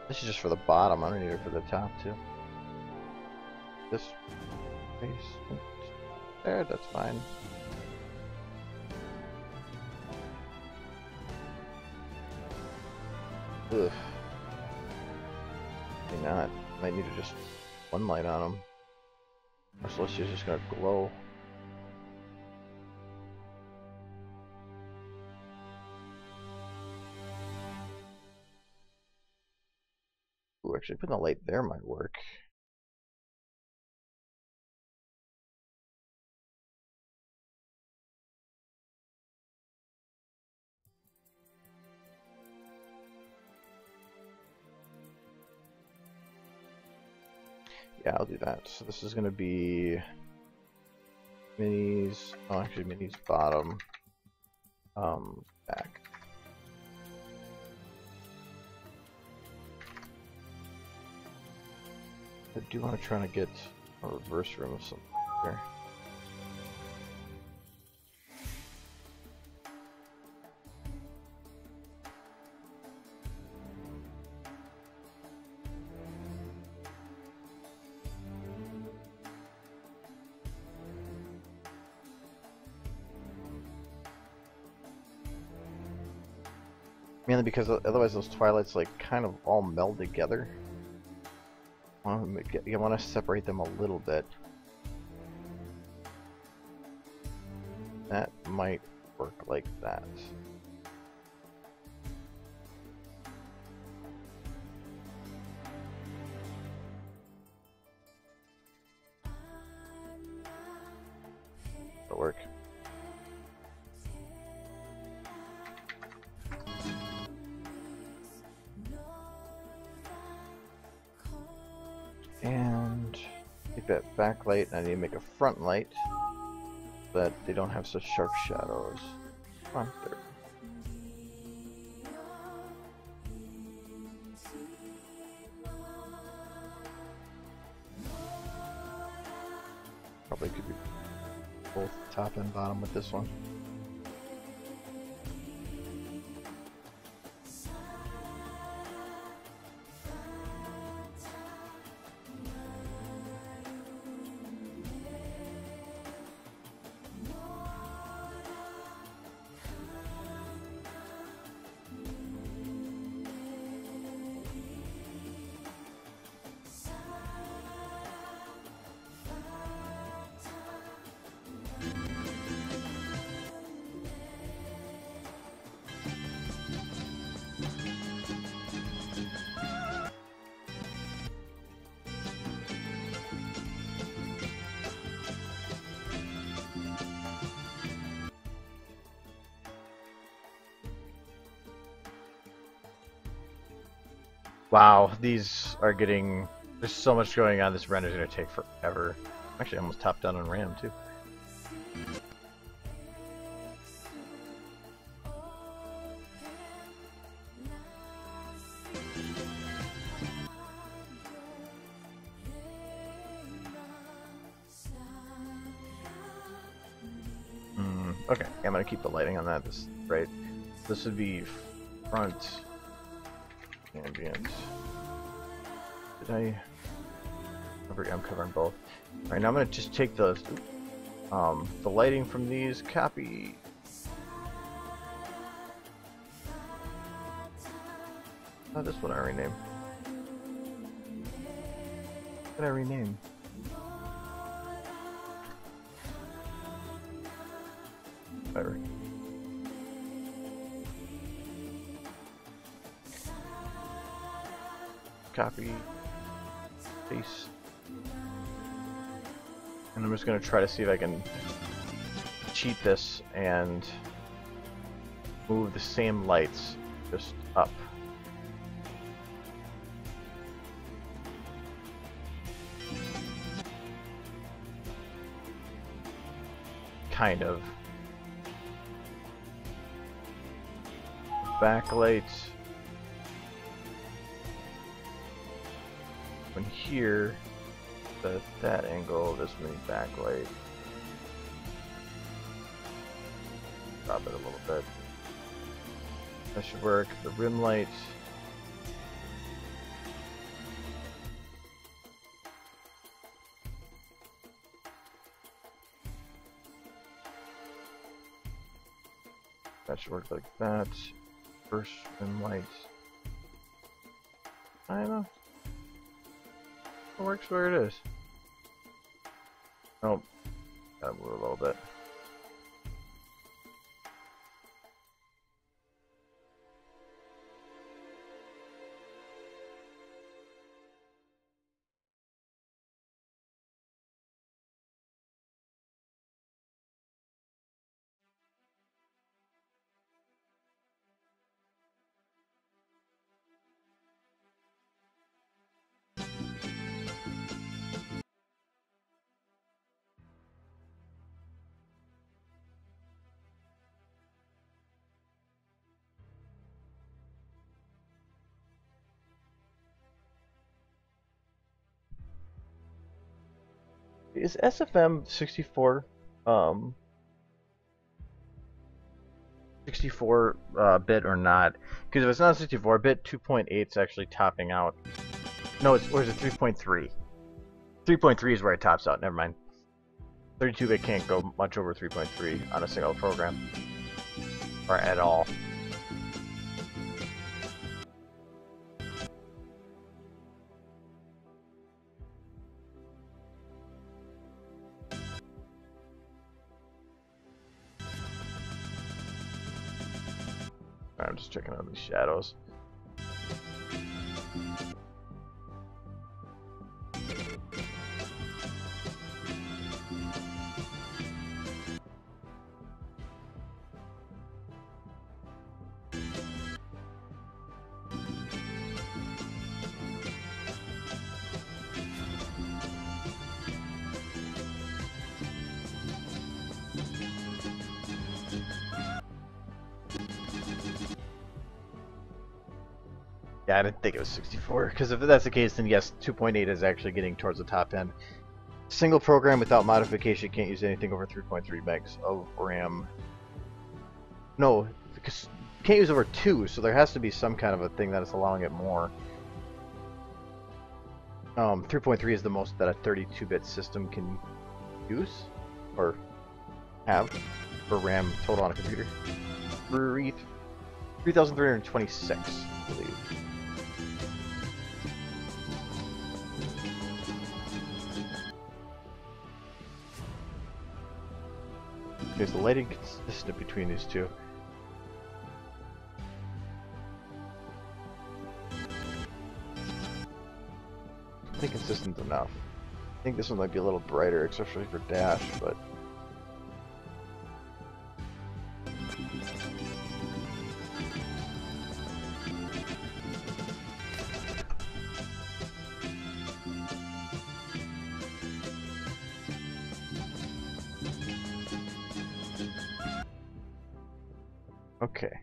This is just for the bottom. I don't need it for the top too. This basement there, that's fine. Ugh. Maybe not. Might need to just one light on them. Our Celestia's just gonna glow. Ooh, actually putting the light there might work. Yeah, I'll do that. So this is going to be minis. Oh, actually, minis bottom, back. I do want to try to get a reverse room of something here. Mainly because otherwise those twilights like kind of all meld together. You want to separate them a little bit. That might work like that. That'll work. And take that backlight, and I need to make a front light so that they don't have such sharp shadows. Come on, there. Probably could be both top and bottom with this one. Wow, these are getting... There's so much going on, this render is going to take forever. I'm actually almost topped down on RAM, too. Okay, I'm going to keep the lighting on that. This right. This would be front ambient. Did I? I'm covering both. All right, now I'm going to just take the lighting from these. Copy. Oh, this one I rename. What did I rename? Whatever. Copy, paste, and I'm just going to try to see if I can cheat this and move the same lights just up. Kind of. Backlight. When here, that angle, this many backlight. Drop it a little bit. That should work. The rim light. That should work like that. First rim light. I don't know. It works where it is. Oh, gotta move a little bit. Is SFM 64 64 bit or not? Because if it's not 64 bit, 2.8 is actually topping out. No, or is it 3.3? 3.3 is where it tops out. Never mind. 32 bit can't go much over 3.3 on a single program, or at all. I'm just checking on these shadows. Yeah, I didn't think it was 64, because if that's the case, then yes, 2.8 is actually getting towards the top end. Single program without modification can't use anything over 3.3 megs of RAM. No, because can't use over 2, so there has to be some kind of a thing that is allowing it more. 3.3 is the most that a 32-bit system can use, or have, for RAM total on a computer. 3,326, I believe. There's the lighting consistent between these two. I think consistent enough. I think this one might be a little brighter, especially for Dash, but okay.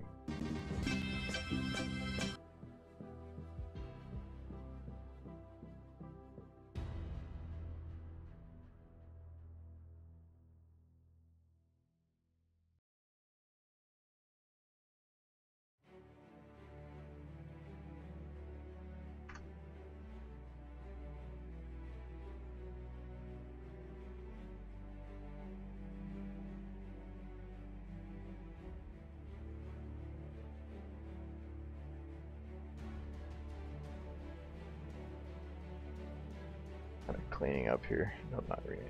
Kind of cleaning up here. No, not really.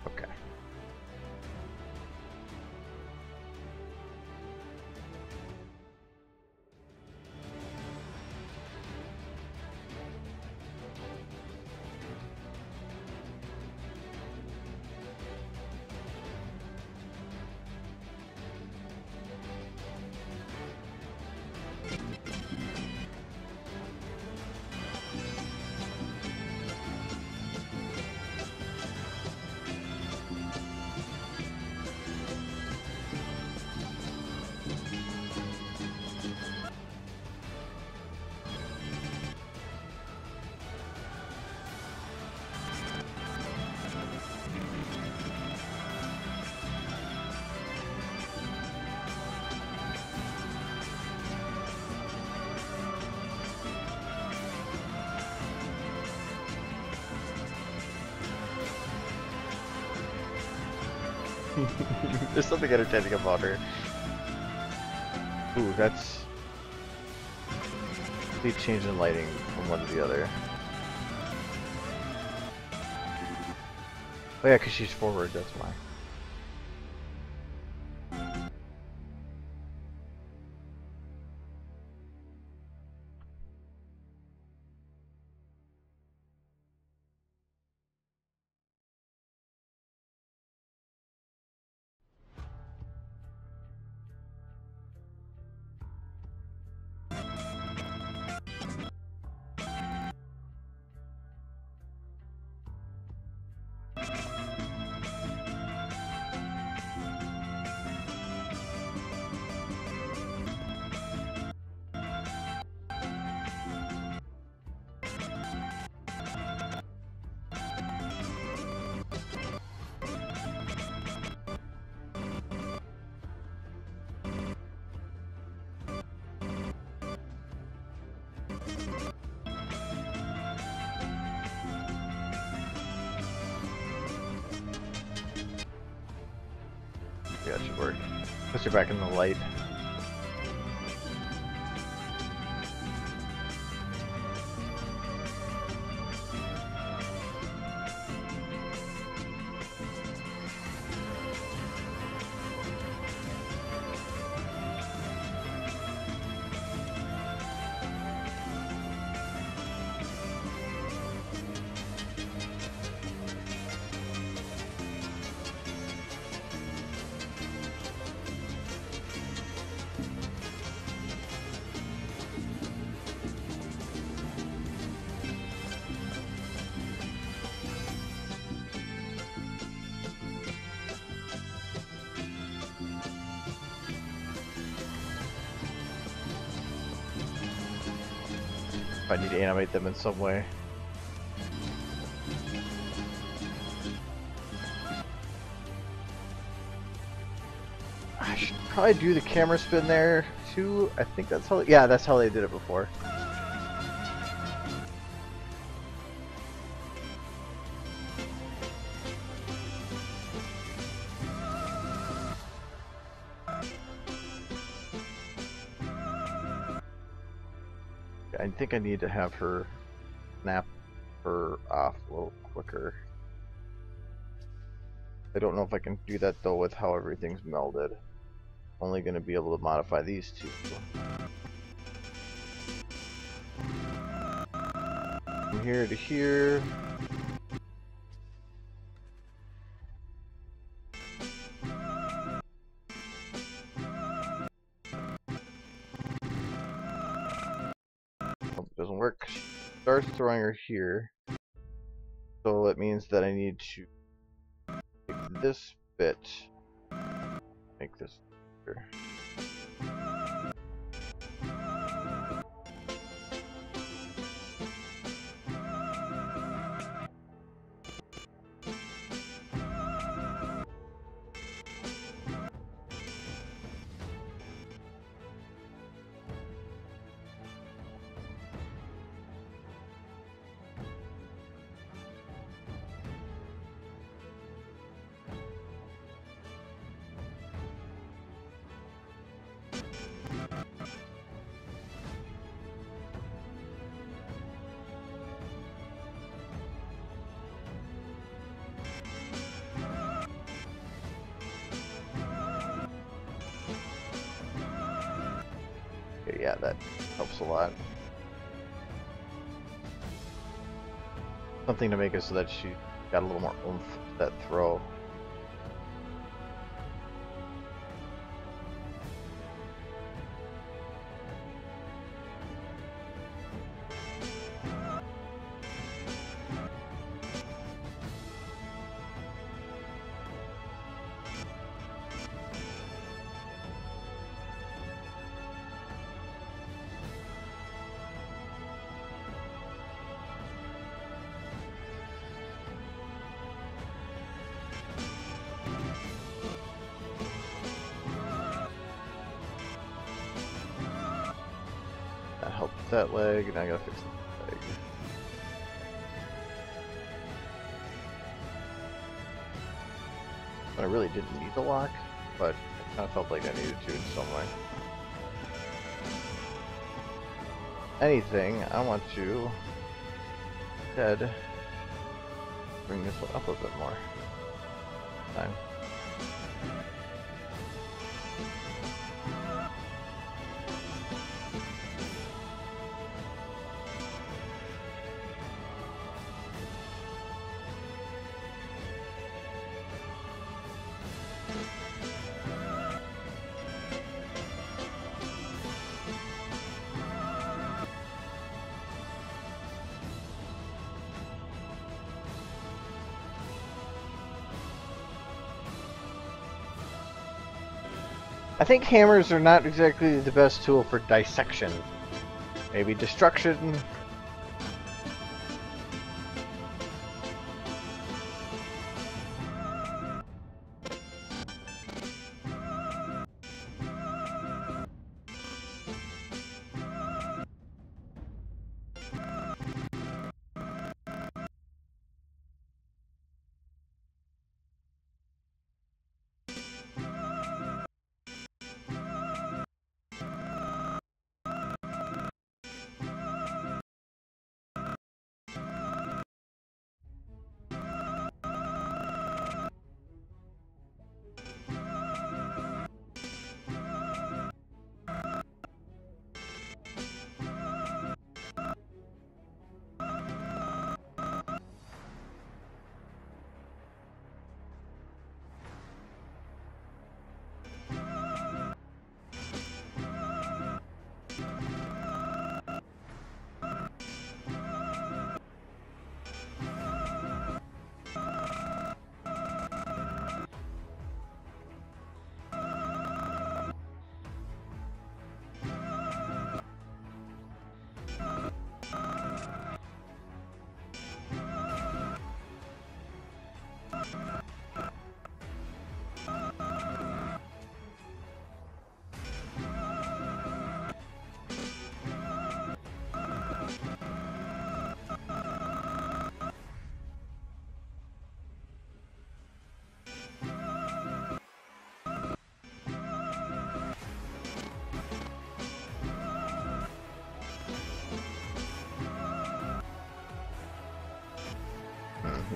Okay. There's something entertaining about her. Ooh, that's... complete change in lighting from one to the other. Oh yeah, because she's forward, that's why. Yeah, that should work. Push her back in the light. I need to animate them in some way. I should probably do the camera spin there too. I think that's how. Yeah, that's how they did it before. I think I need to have her snap her off a little quicker. I don't know if I can do that though with how everything's melded. Only going to be able to modify these two. From here to here. Doesn't work. Starts throwing her here, so it means that I need to take this bit, make this here. Yeah, that helps a lot. Something to make it so that she got a little more oomph to that throw. That leg, and I gotta fix the leg. I really didn't need the lock, but I kind of felt like I needed to in some way. Anything, I want to instead bring this one up a bit more. Time. I think hammers are not exactly the best tool for dissection. Maybe destruction.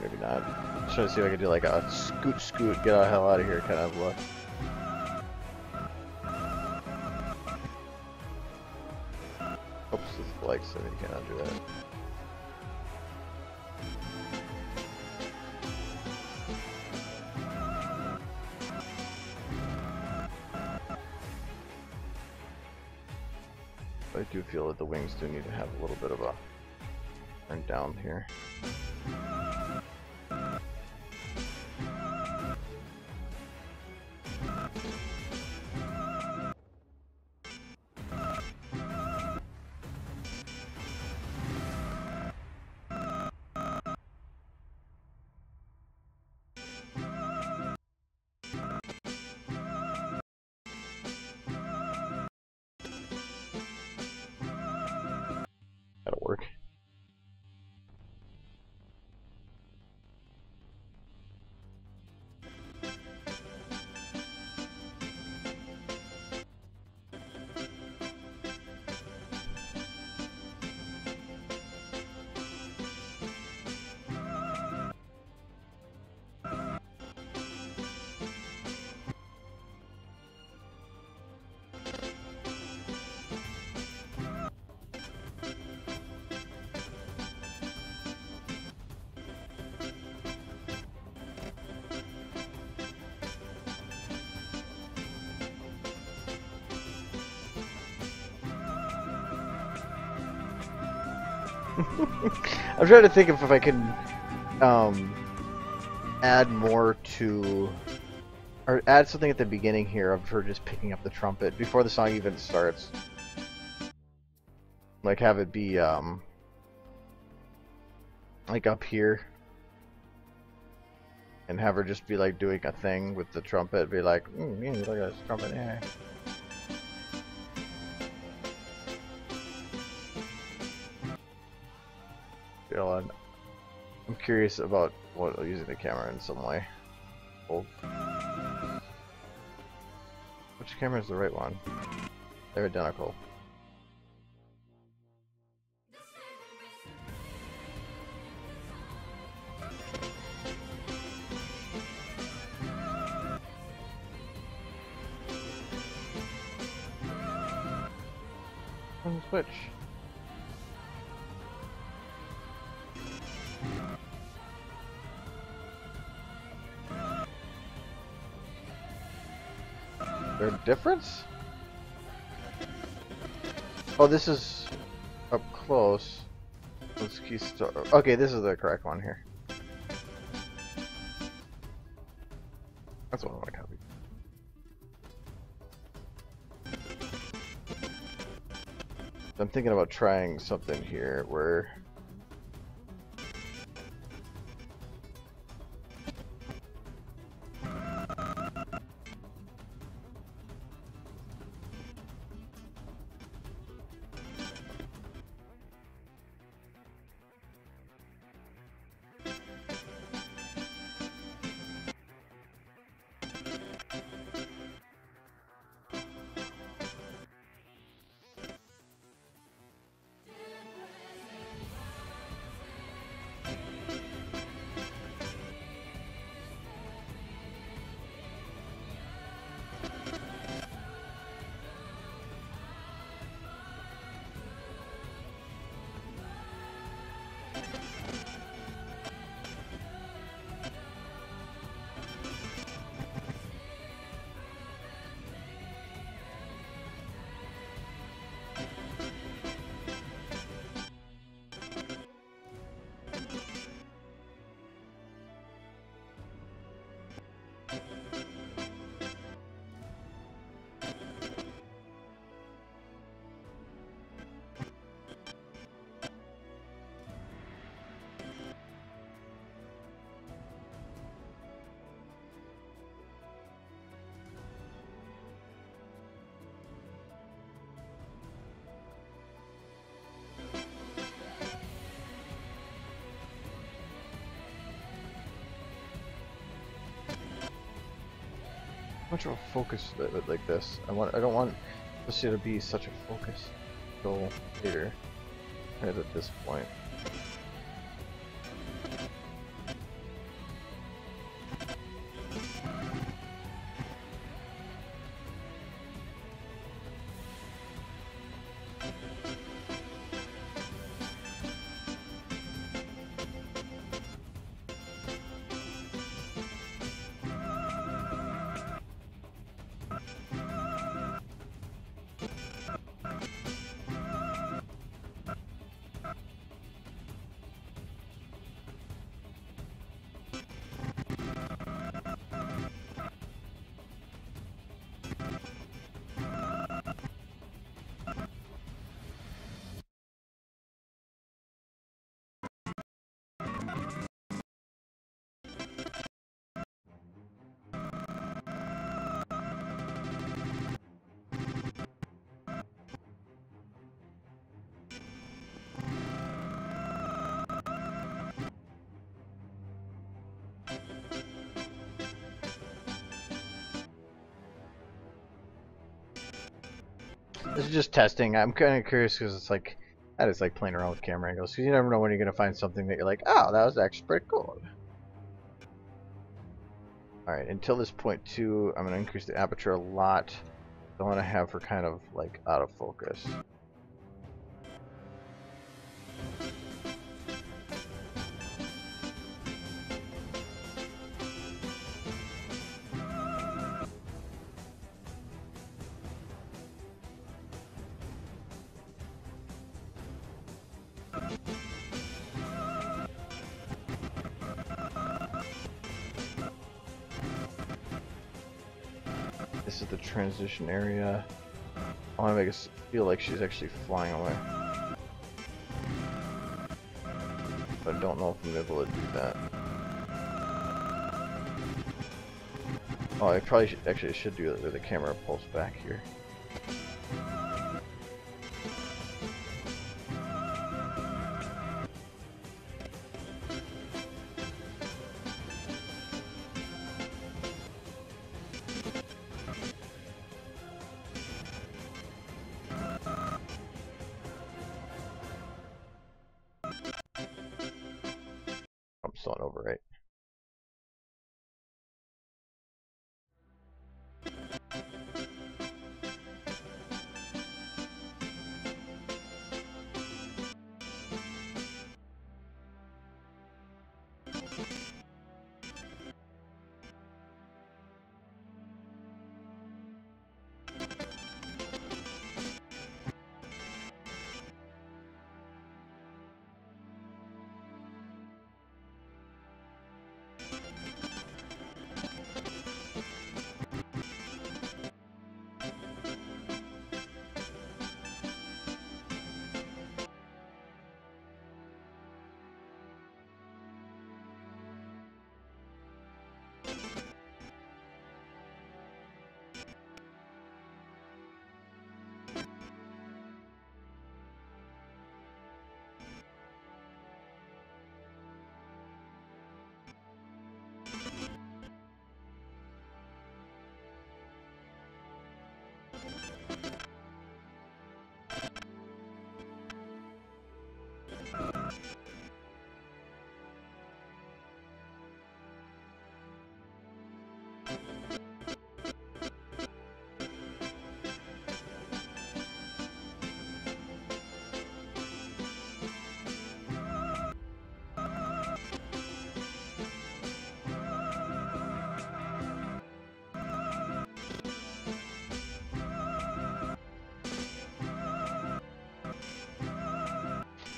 Maybe not. I'm trying to see if I can do like a scoot, get the hell out of here kind of look. Oops, this like so you cannot do that. I do feel that the wings do need to have a little bit of a turn down here. That'll work. I'm trying to think if I can add more to, or add something at the beginning here of her just picking up the trumpet before the song even starts. Like have it be like up here, and have her just be like doing a thing with the trumpet, be like, yeah, look at this trumpet, yeah. I'm curious about using the camera in some way. Cool. Which camera is the right one? They're identical. Switch. Is there a difference? Oh, this is up close. Let's key start. Okay, this is the correct one here. That's what I want to copy. I'm thinking about trying something here where much of a focus like this. I don't want this to be such a focus until later. Right at this point. This is just testing. I'm kind of curious because it's like, that is like playing around with camera angles. Because you never know when you're going to find something that you're like, oh, that was actually pretty cool. Alright, until this point too, I'm going to increase the aperture a lot. I want to have her kind of like out of focus. This is the transition area. I want to make it feel like she's actually flying away. But I don't know if I'm able to do that. Oh, I probably should do it with the camera pulse back here. still an overwrite.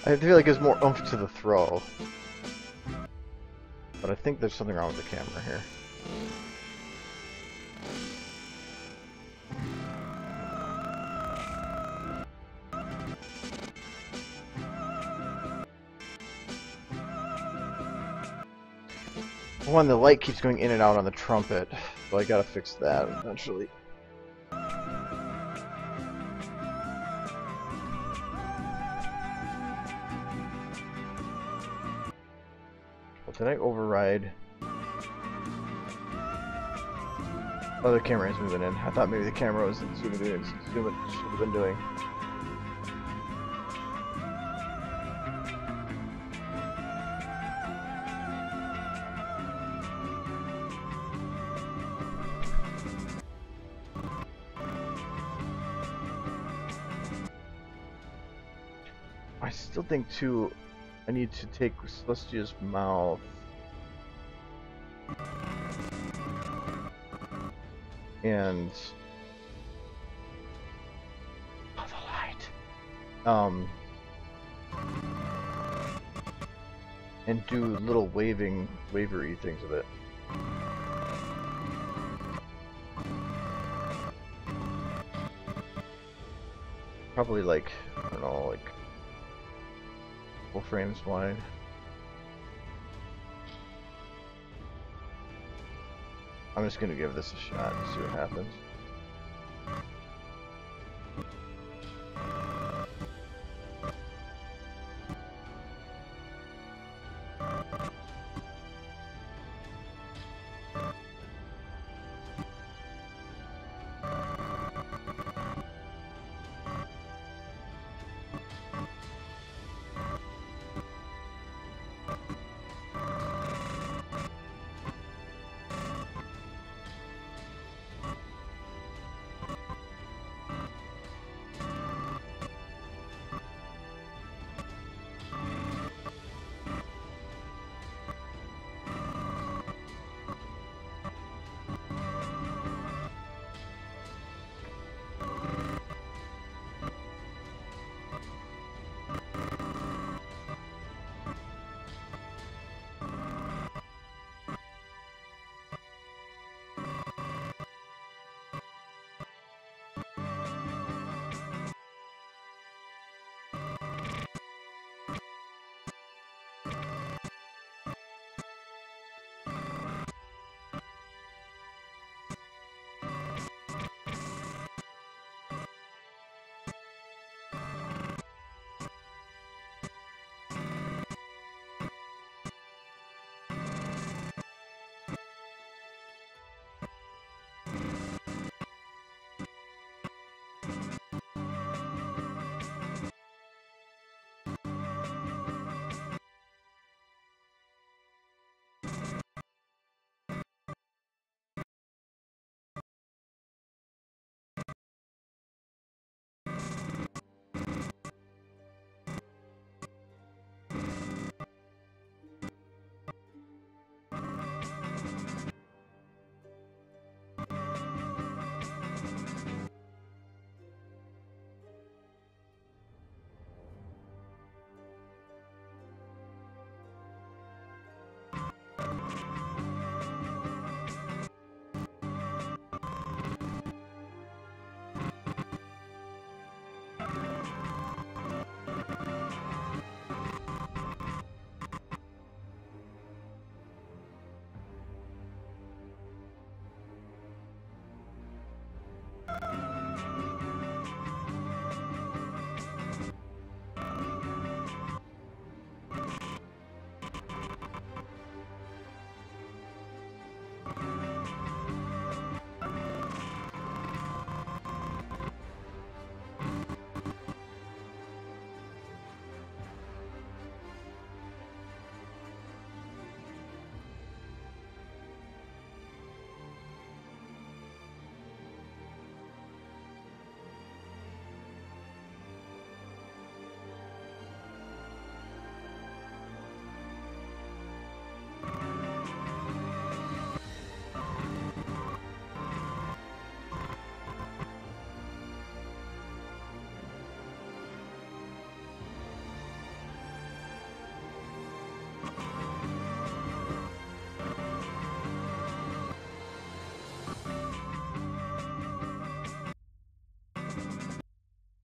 I feel like there's more oomph to the throw. But I think there's something wrong with the camera here. One, the light keeps going in and out on the trumpet, so I gotta fix that eventually. Did I override? Oh, the camera is moving in. I thought maybe the camera was zooming in. Zoom it should have been doing. I still think too. I need to take Celestia's mouth and the light, and do little wavery things with it. Probably like, I don't know, like frames wide. I'm just gonna give this a shot and see what happens.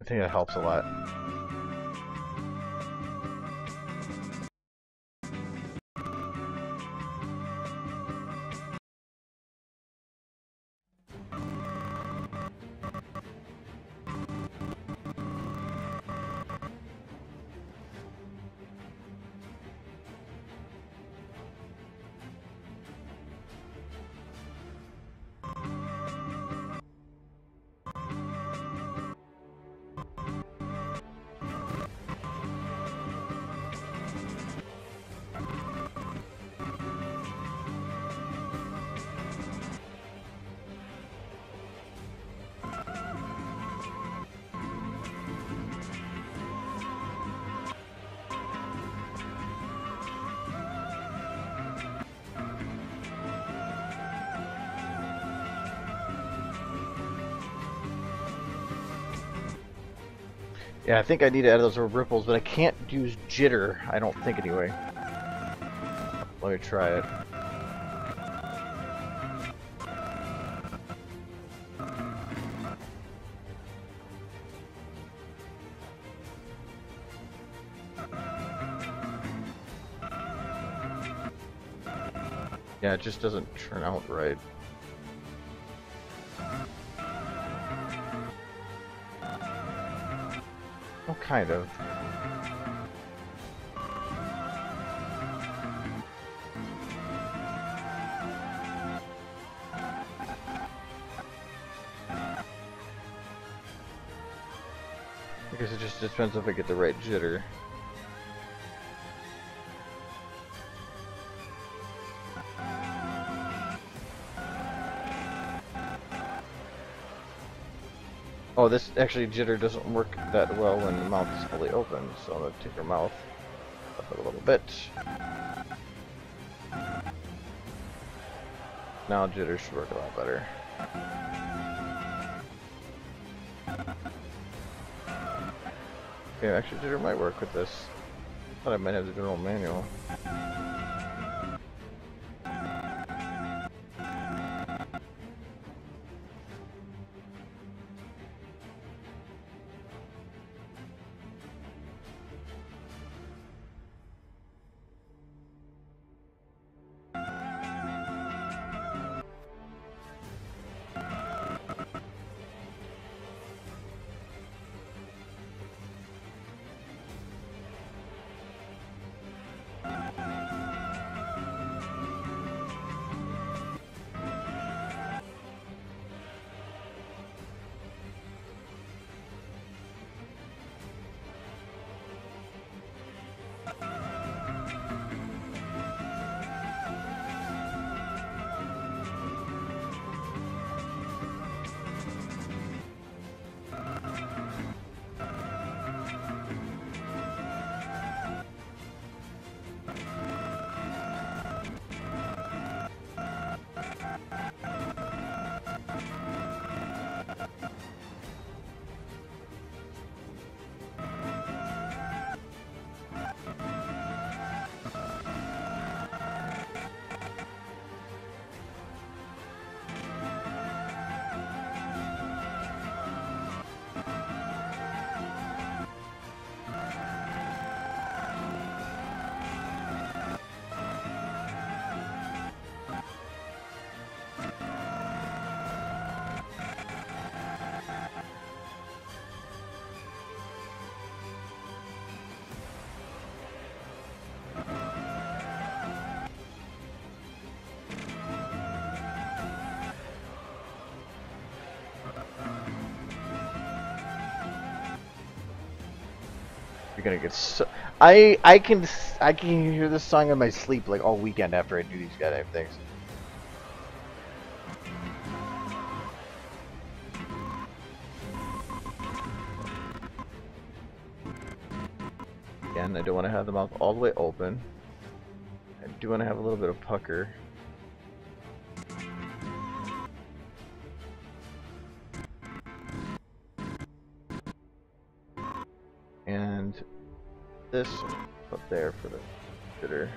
I think that helps a lot. Yeah, I think I need to add those ripples, but I can't use jitter, I don't think anyway. Let me try it. Yeah, it just doesn't turn out right. Oh, kind of. I guess it just depends if I get the right jitter. Oh, this actually jitter doesn't work that well when the mouth is fully open, so I'm going to take her mouth up a little bit. Now jitter should work a lot better. Okay, actually jitter might work with this. I thought I might have the general manual. You're gonna get so. I can hear this song in my sleep like all weekend after I do these goddamn things. Again, I don't want to have the mouth all the way open. I do want to have a little bit of pucker. And this up there for the jitter.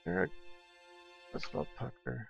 Eric, that's not Tucker.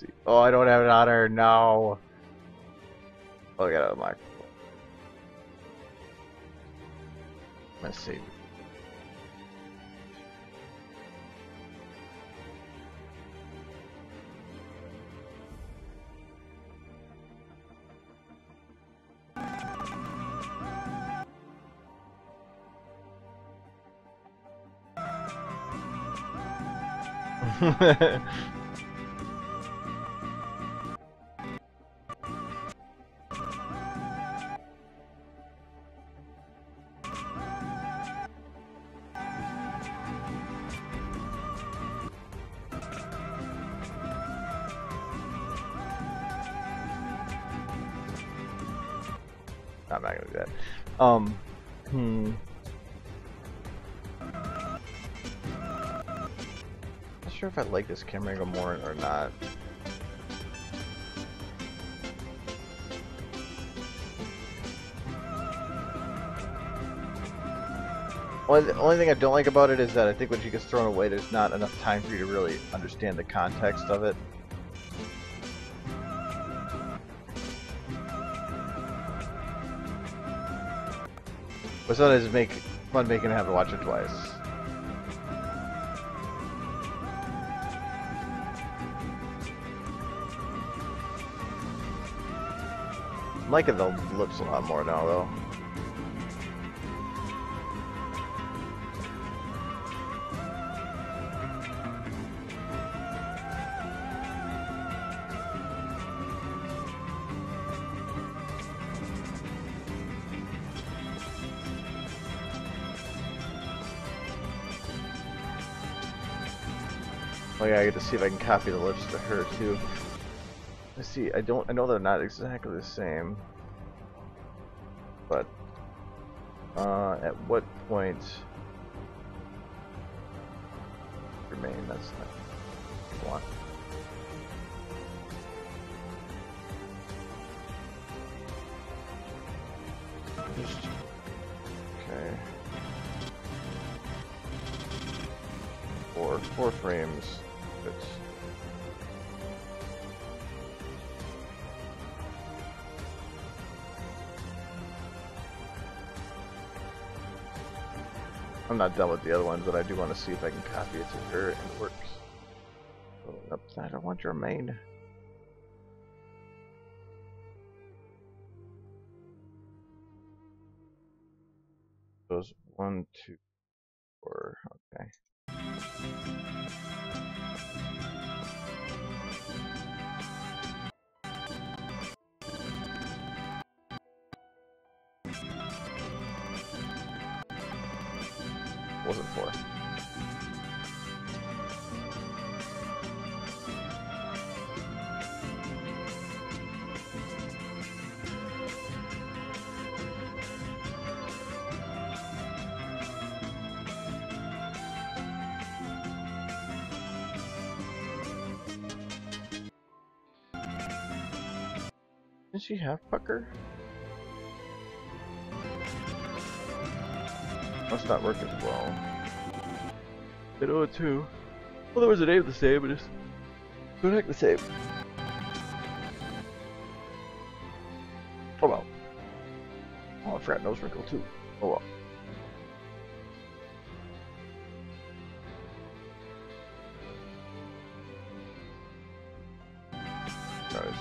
see. Oh, I don't have it on her. No. Oh, I got out of the microphone. Let's see. I'm not gonna do that. Not sure if I like this camera angle more or not. The only thing I don't like about it is that I think when she gets thrown away, there's not enough time for you to really understand the context of it. But sometimes it's fun making it have to watch it twice. I'm liking the lips a lot more now, though. Oh yeah, I get to see if I can copy the lips to her too. Let's see, I know they're not exactly the same. But at what point remain, that's not what I want. Okay. Four frames. It's I'm not done with the other ones, but I do want to see if I can copy it to her and it works. Oh, nope, I don't want your main. Those 1, 2, 4. Okay. Wasn't 4. Does she have pucker? Must not work as well. At 02. Well, there was a name the same, but it's not heck the same. Oh well. Oh, I forgot nose wrinkle too. Oh well. Nice.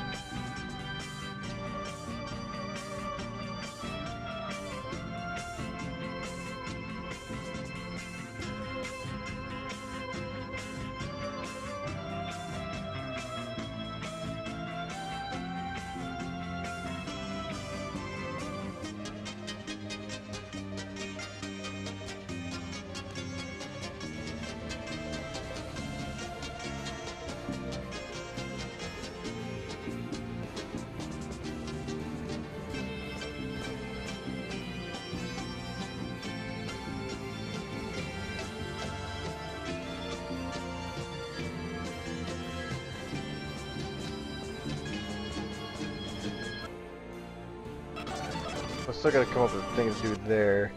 I'm still gotta come up with things to do there,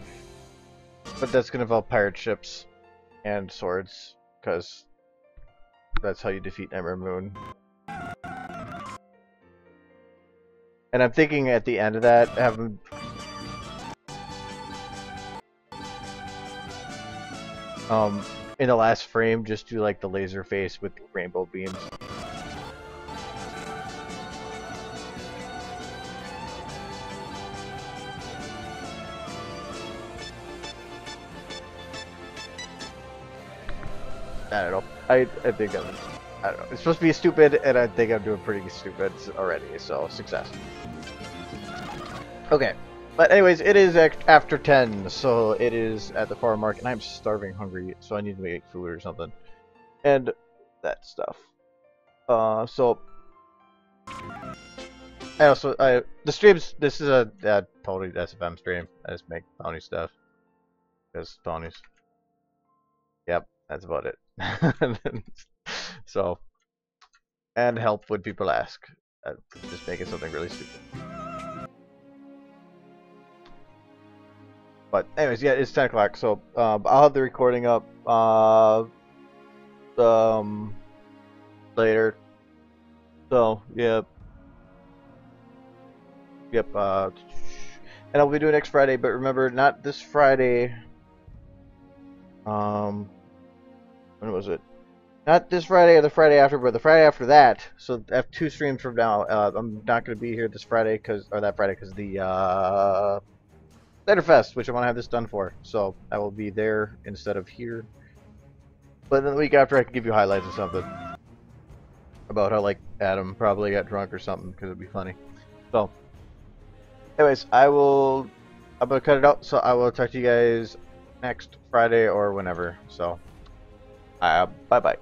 but that's gonna involve pirate ships and swords, because that's how you defeat Ember Moon. And I'm thinking at the end of that, have them in the last frame, just do like the laser face with rainbow beams. I don't know. I think I don't know. It's supposed to be stupid, and I think I'm doing pretty stupid already. So success. Okay, but anyways, it is after 10, so it is at the farm market, and I'm starving, hungry, so I need to make food or something, and that stuff. So I also the streams. This is a totally SFM stream. I just make pony stuff. Just ponies. Yep, that's about it. So, and help when people ask. Just making something really stupid. But anyways, yeah, it's 10 o'clock, so I'll have the recording up later. So yep, and I'll be doing next Friday. But remember, not this Friday. When was it? Not this Friday or the Friday after, but the Friday after that. So I have 2 streams from now. I'm not going to be here this Friday because the Letterfest, which I want to have this done for. So I will be there instead of here. But then the week after, I can give you highlights of something about how like Adam probably got drunk or something because it'd be funny. So, anyways, I'm gonna cut it out. So I will talk to you guys next Friday or whenever. So, bye bye.